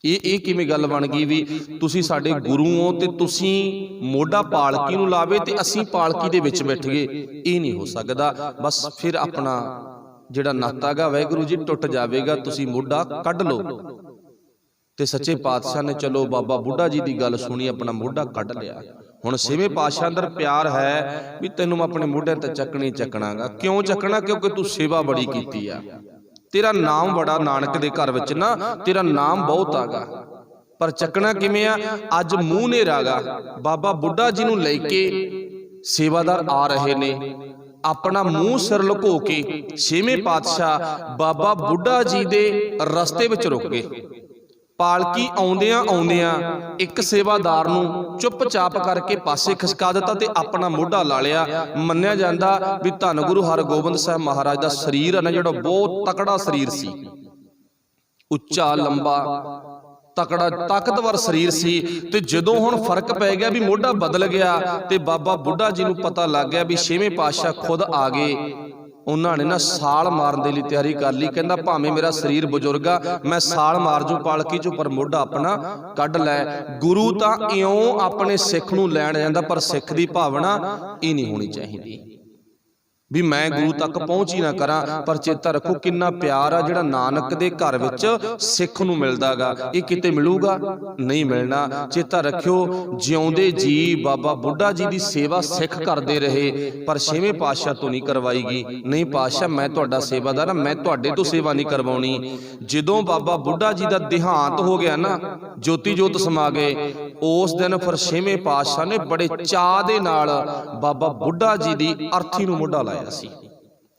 ਇਹ ਕਿਵੇਂ ਗੱਲ ਬਣ ਗਈ ਵੀ ਤੁਸੀਂ ਸਾਡੇ ਗੁਰੂ ਹੋ ਤੇ ਤੁਸੀਂ ਮੋਢਾ ਪਾਲਕੀ ਨੂੰ ਲਾਵੇ ਤੇ ਅਸੀਂ ਪਾਲਕੀ ਦੇ ਵਿੱਚ ਬੈਠ ਗਏ, ਇਹ ਨਹੀਂ ਹੋ ਸਕਦਾ। ਬਸ ਫਿਰ ਆਪਣਾ ਜਿਹੜਾ ਨਾਤਾ ਗਾ ਵਾਹਿਗੁਰੂ ਜੀ ਟੁੱਟ ਜਾਵੇਗਾ, ਤੁਸੀਂ ਮੋਢਾ ਕੱਢ ਲਓ। ਤੇ ਸੱਚੇ ਪਾਤਸ਼ਾਹ ਨੇ ਚਲੋ ਬਾਬਾ ਬੁੱਢਾ ਜੀ ਦੀ ਗੱਲ ਸੁਣੀ, ਆਪਣਾ ਮੋਢਾ ਕੱਢ ਲਿਆ। ਹੁਣ ਛੇਵੇਂ ਪਾਤਸ਼ਾਹ ਅੰਦਰ ਪਿਆਰ ਹੈ ਵੀ ਤੈਨੂੰ ਮੈਂ ਆਪਣੇ ਮੋਢਿਆਂ ਤੇ ਚੱਕਣੀ ਚੱਕਣਾਗਾ। ਕਿਉਂ ਚੱਕਣਾ? ਕਿਉਂਕਿ ਤੂੰ ਸੇਵਾ ਬੜੀ ਕੀਤੀ ਆ, ਤੇਰਾ ਨਾਮ ਬੜਾ ਨਾਨਕ ਦੇ ਘਰ ਵਿੱਚ ਨਾ, ਤੇਰਾ ਨਾਮ ਬਹੁਤ ਆਗਾ। ਪਰ ਚੱਕਣਾ ਕਿਵੇਂ ਆ? ਅੱਜ ਮੂੰਹ ਨੇਰਾ ਗਾ, ਬਾਬਾ ਬੁੱਢਾ ਜੀ ਨੂੰ ਲੈ ਕੇ ਸੇਵਾਦਾਰ ਆ ਰਹੇ ਨੇ, ਆਪਣਾ ਮੂੰਹ ਸਿਰ ਲੁਕੋ ਕੇ ਛੇਵੇਂ ਪਾਤਸ਼ਾਹ ਬਾਬਾ ਬੁੱਢਾ ਜੀ ਦੇ ਰਸਤੇ ਵਿੱਚ ਰੁਕ ਗਏ। ਪਾਲਕੀ ਆਉਂਦਿਆਂ ਆਉਂਦਿਆਂ ਇੱਕ ਸੇਵਾਦਾਰ ਨੂੰ ਚੁੱਪਚਾਪ ਕਰਕੇ ਪਾਸੇ ਖਿਸਕਾ ਦਿੱਤਾ ਤੇ ਆਪਣਾ ਮੋਢਾ ਲਾ ਲਿਆ। ਮੰਨਿਆ ਜਾਂਦਾ ਵੀ ਧੰਨ ਗੁਰੂ ਹਰਗੋਬਿੰਦ ਸਾਹਿਬ ਮਹਾਰਾਜ ਦਾ ਸਰੀਰ ਹੈ ਨਾ ਜਿਹੜਾ, ਬਹੁਤ ਤਕੜਾ ਸਰੀਰ ਸੀ, ਉੱਚਾ ਲੰਬਾ ਤਕੜਾ ਤਾਕਤਵਰ ਸਰੀਰ ਸੀ। ਤੇ ਜਦੋਂ ਹੁਣ ਫਰਕ ਪੈ ਗਿਆ ਵੀ ਮੋਢਾ ਬਦਲ ਗਿਆ ਤੇ ਬਾਬਾ ਬੁੱਢਾ ਜੀ ਨੂੰ ਪਤਾ ਲੱਗ ਗਿਆ ਵੀ ਛੇਵੇਂ ਪਾਤਸ਼ਾਹ ਖੁਦ ਆ ਗਏ। ਉਹਨਾਂ ਨੇ ਨਾ ਸਾਲ ਮਾਰਨ ਦੇ ਲਈ ਤਿਆਰੀ ਕਰ ਲਈ। ਕਹਿੰਦਾ ਭਾਵੇਂ ਮੇਰਾ ਸਰੀਰ ਬਜ਼ੁਰਗ ਆ, ਮੈਂ ਸਾਲ ਮਾਰ ਜੂ ਪਾਲਕੀ ਚੋਂ, ਪਰ ਮੋਢਾ ਆਪਣਾ ਕੱਢ ਲੈ। ਗੁਰੂ ਤਾਂ ਇਉਂ ਆਪਣੇ ਸਿੱਖ ਨੂੰ ਲੈਣ ਜਾਂਦਾ, ਪਰ ਸਿੱਖ ਦੀ ਭਾਵਨਾ ਇਹ ਨਹੀਂ ਹੋਣੀ ਚਾਹੀਦੀ ਵੀ ਮੈਂ ਗੁਰੂ ਤੱਕ ਪਹੁੰਚ ਹੀ ਨਾ ਕਰਾਂ। ਪਰ ਚੇਤਾ ਰੱਖੋ ਕਿੰਨਾ ਪਿਆਰ ਆ ਜਿਹੜਾ ਨਾਨਕ ਦੇ ਘਰ ਵਿੱਚ ਸਿੱਖ ਨੂੰ ਮਿਲਦਾਗਾ, ਇਹ ਕਿਤੇ ਮਿਲੂਗਾ? ਨਹੀਂ ਮਿਲਣਾ। ਚੇਤਾ ਰੱਖਿਓ ਜਿਉਂਦੇ ਜੀ ਬਾਬਾ ਬੁੱਢਾ ਜੀ ਦੀ ਸੇਵਾ ਸਿੱਖ ਕਰਦੇ ਰਹੇ, ਪਰ ਛੇਵੇਂ ਪਾਤਸ਼ਾਹ ਤੋਂ ਨਹੀਂ ਕਰਵਾਈਗੀ। ਨਹੀਂ ਪਾਤਸ਼ਾਹ, ਮੈਂ ਤੁਹਾਡਾ ਸੇਵਾਦਾਰ ਆ, ਮੈਂ ਤੁਹਾਡੇ ਤੋਂ ਸੇਵਾ ਨਹੀਂ ਕਰਵਾਉਣੀ। ਜਦੋਂ ਬਾਬਾ ਬੁੱਢਾ ਜੀ ਦਾ ਦੇਹਾਂਤ ਹੋ ਗਿਆ ਨਾ, ਜੋਤੀ ਜੋਤ ਸਮਾ ਗਏ, ਉਸ ਦਿਨ ਫਿਰ ਛੇਵੇਂ ਪਾਤਸ਼ਾਹ ਨੇ ਬੜੇ ਚਾਅ ਦੇ ਨਾਲ ਬਾਬਾ ਬੁੱਢਾ ਜੀ ਦੀ ਅਰਥੀ ਨੂੰ ਮੋਢਾ ਲਾਇਆ ਸੀ।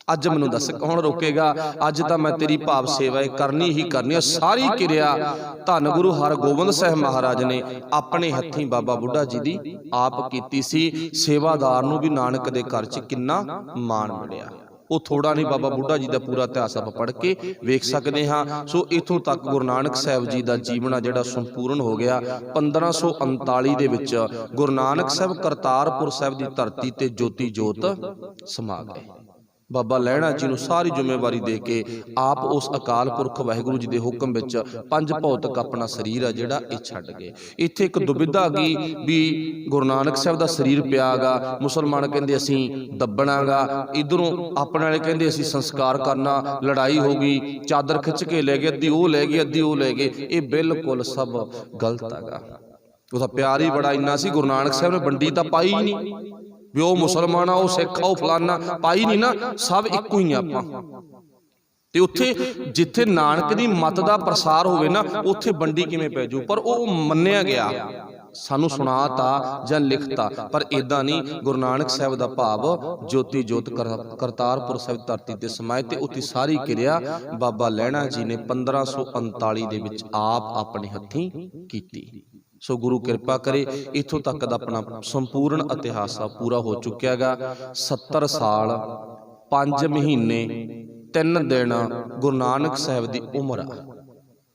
ਅੱਜ ਮੈਨੂੰ ਦੱਸ ਕੌਣ ਰੋਕੇਗਾ? ਅੱਜ ਤਾਂ ਮੈਂ ਤੇਰੀ ਭਾਵ ਸੇਵਾ ਕਰਨੀ ਹੀ ਕਰਨੀ ਹੈ। ਸਾਰੀ ਕਿਰਿਆ ਧੰਨ ਗੁਰੂ ਹਰਗੋਬਿੰਦ ਸਾਹਿਬ ਮਹਾਰਾਜ ਨੇ ਆਪਣੇ ਹੱਥੀਂ ਬਾਬਾ ਬੁੱਢਾ ਜੀ ਦੀ ਆਪ ਕੀਤੀ ਸੀ। ਸੇਵਾਦਾਰ ਨੂੰ ਵੀ ਨਾਨਕ ਦੇ ਘਰ 'ਚ ਕਿੰਨਾ ਮਾਣ ਮਿਲਿਆ। ਉਹ ਥੋੜਾ ਨਹੀਂ, ਬਾਬਾ ਬੁੱਢਾ ਜੀ ਦਾ ਪੂਰਾ ਇਤਿਹਾਸ ਆਪਾਂ ਪੜ੍ਹ ਕੇ ਵੇਖ ਸਕਦੇ ਹਾਂ। ਸੋ ਇੱਥੋਂ ਤੱਕ ਗੁਰੂ ਨਾਨਕ ਸਾਹਿਬ ਜੀ ਦਾ ਜੀਵਨ ਜਿਹੜਾ ਸੰਪੂਰਨ ਹੋ ਗਿਆ। 1539 ਦੇ ਵਿੱਚ ਗੁਰੂ ਨਾਨਕ ਸਾਹਿਬ ਕਰਤਾਰਪੁਰ ਸਾਹਿਬ ਦੀ ਧਰਤੀ ਤੇ ਜੋਤੀ ਜੋਤ ਸਮਾ ਗਏ। ਬਾਬਾ ਲਹਿਣਾ ਜੀ ਨੂੰ ਸਾਰੀ ਜ਼ਿੰਮੇਵਾਰੀ ਦੇ ਕੇ ਆਪ ਉਸ ਅਕਾਲ ਪੁਰਖ ਵਾਹਿਗੁਰੂ ਜੀ ਦੇ ਹੁਕਮ ਵਿੱਚ ਪੰਜ ਭੌਤਿਕ ਆਪਣਾ ਸਰੀਰ ਆ ਜਿਹੜਾ ਇਹ ਛੱਡ ਗਏ। ਇੱਥੇ ਇੱਕ ਦੁਬਿਧਾ ਗਈ ਵੀ ਗੁਰੂ ਨਾਨਕ ਸਾਹਿਬ ਦਾ ਸਰੀਰ ਪਿਆਗਾ, ਮੁਸਲਮਾਨ ਕਹਿੰਦੇ ਅਸੀਂ ਦੱਬਣਾਗਾ, ਇਧਰੋਂ ਆਪਣੇ ਵਾਲੇ ਕਹਿੰਦੇ ਅਸੀਂ ਸੰਸਕਾਰ ਕਰਨਾ। ਲੜਾਈ ਹੋ ਗਈ, ਚਾਦਰ ਖਿੱਚ ਕੇ ਲੈ ਗਏ, ਅੱਧੀ ਉਹ ਲੈ ਗਏ, ਅੱਧੀ ਉਹ ਲੈ ਗਏ। ਇਹ ਬਿਲਕੁਲ ਸਭ ਗਲਤ ਹੈਗਾ। ਉਹਦਾ ਪਿਆਰ ਹੀ ਬੜਾ ਇੰਨਾ ਸੀ, ਗੁਰੂ ਨਾਨਕ ਸਾਹਿਬ ਨੇ ਵੰਡੀ ਤਾਂ ਪਾਈ ਨਹੀਂ ਵੀ ਉਹ ਮੁਸਲਮਾਨ ਆ, ਉਹ ਸਿੱਖ ਆ, ਉਹ ਫਲਾਨਾ, ਪਾਈ ਨਹੀਂ ਨਾ। ਸਭ ਇੱਕੋ ਹੀ ਆ ਆਪਾਂ। ਤੇ ਉੱਥੇ ਜਿੱਥੇ ਨਾਨਕ ਦੀ ਮੱਤ ਦਾ ਪ੍ਰਸਾਰ ਹੋਵੇ ਨਾ, ਉੱਥੇ ਵੰਡੀ ਕਿਵੇਂ ਪੈ ਜਾਊ? ਪਰ ਉਹ ਮੰਨਿਆ ਗਿਆ, ਸਾਨੂੰ ਸੁਣਾਤਾ ਜਾਂ ਲਿਖਤਾ, ਪਰ ਇਦਾਂ ਨਹੀਂ। ਗੁਰੂ ਨਾਨਕ ਸਾਹਿਬ ਦਾ ਭਾਵ ਜੋਤੀ ਜੋਤ ਕਰਤਾਰਪੁਰ ਸਾਹਿਬ ਧਰਤੀ ਤੇ ਸਮਾਏ ਤੇ ਉੱਥੇ ਸਾਰੀ ਕਿਰਿਆ ਬਾਬਾ ਲਹਿਣਾ ਜੀ ਨੇ 1539 ਦੇ ਵਿੱਚ ਆਪ ਆਪਣੇ ਹੱਥੀਂ ਕੀਤੀ। ਸੋ ਗੁਰੂ ਕਿਰਪਾ ਕਰੇ। ਇੱਥੋਂ ਤੱਕ ਦਾ ਆਪਣਾ ਸੰਪੂਰਨ ਇਤਿਹਾਸ ਪੂਰਾ ਹੋ ਚੁੱਕਿਆ ਹੈਗਾ। 70 ਸਾਲ 5 ਮਹੀਨੇ 3 ਦਿਨ ਗੁਰੂ ਨਾਨਕ ਸਾਹਿਬ ਦੀ ਉਮਰ ਆ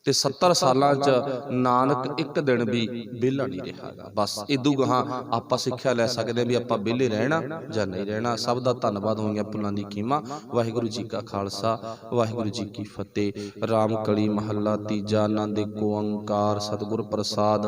ਤੇ 70 ਸਾਲਾਂ 'ਚ ਨਾਨਕ ਇੱਕ ਦਿਨ ਵੀ ਵਿਹਲਾ ਨਹੀਂ ਰਿਹਾਗਾ। ਬਸ ਇਦੋਂ ਗਾਹਾਂ ਆਪਾਂ ਸਿੱਖਿਆ ਲੈ ਸਕਦੇ ਹਾਂ ਵੀ ਆਪਾਂ ਵਿਹਲੇ ਰਹਿਣਾ ਜਾਂ ਨਹੀਂ ਰਹਿਣਾ। ਸਭ ਦਾ ਧੰਨਵਾਦ ਹੋਈਆਂ ਭੁੱਲਾਂ ਦੀ ਖਿਮਾ। ਵਾਹਿਗੁਰੂ ਜੀ ਕਾ ਖਾਲਸਾ, ਵਾਹਿਗੁਰੂ ਜੀ ਕੀ ਫਤਿਹ। ਰਾਮ ਕਲੀ ਮਹੱਲਾ ਤੀਜਾ। ਆਨੰਦ ਏਕ ਓੰਕਾਰ ਸਤਿਗੁਰ ਪ੍ਰਸਾਦ।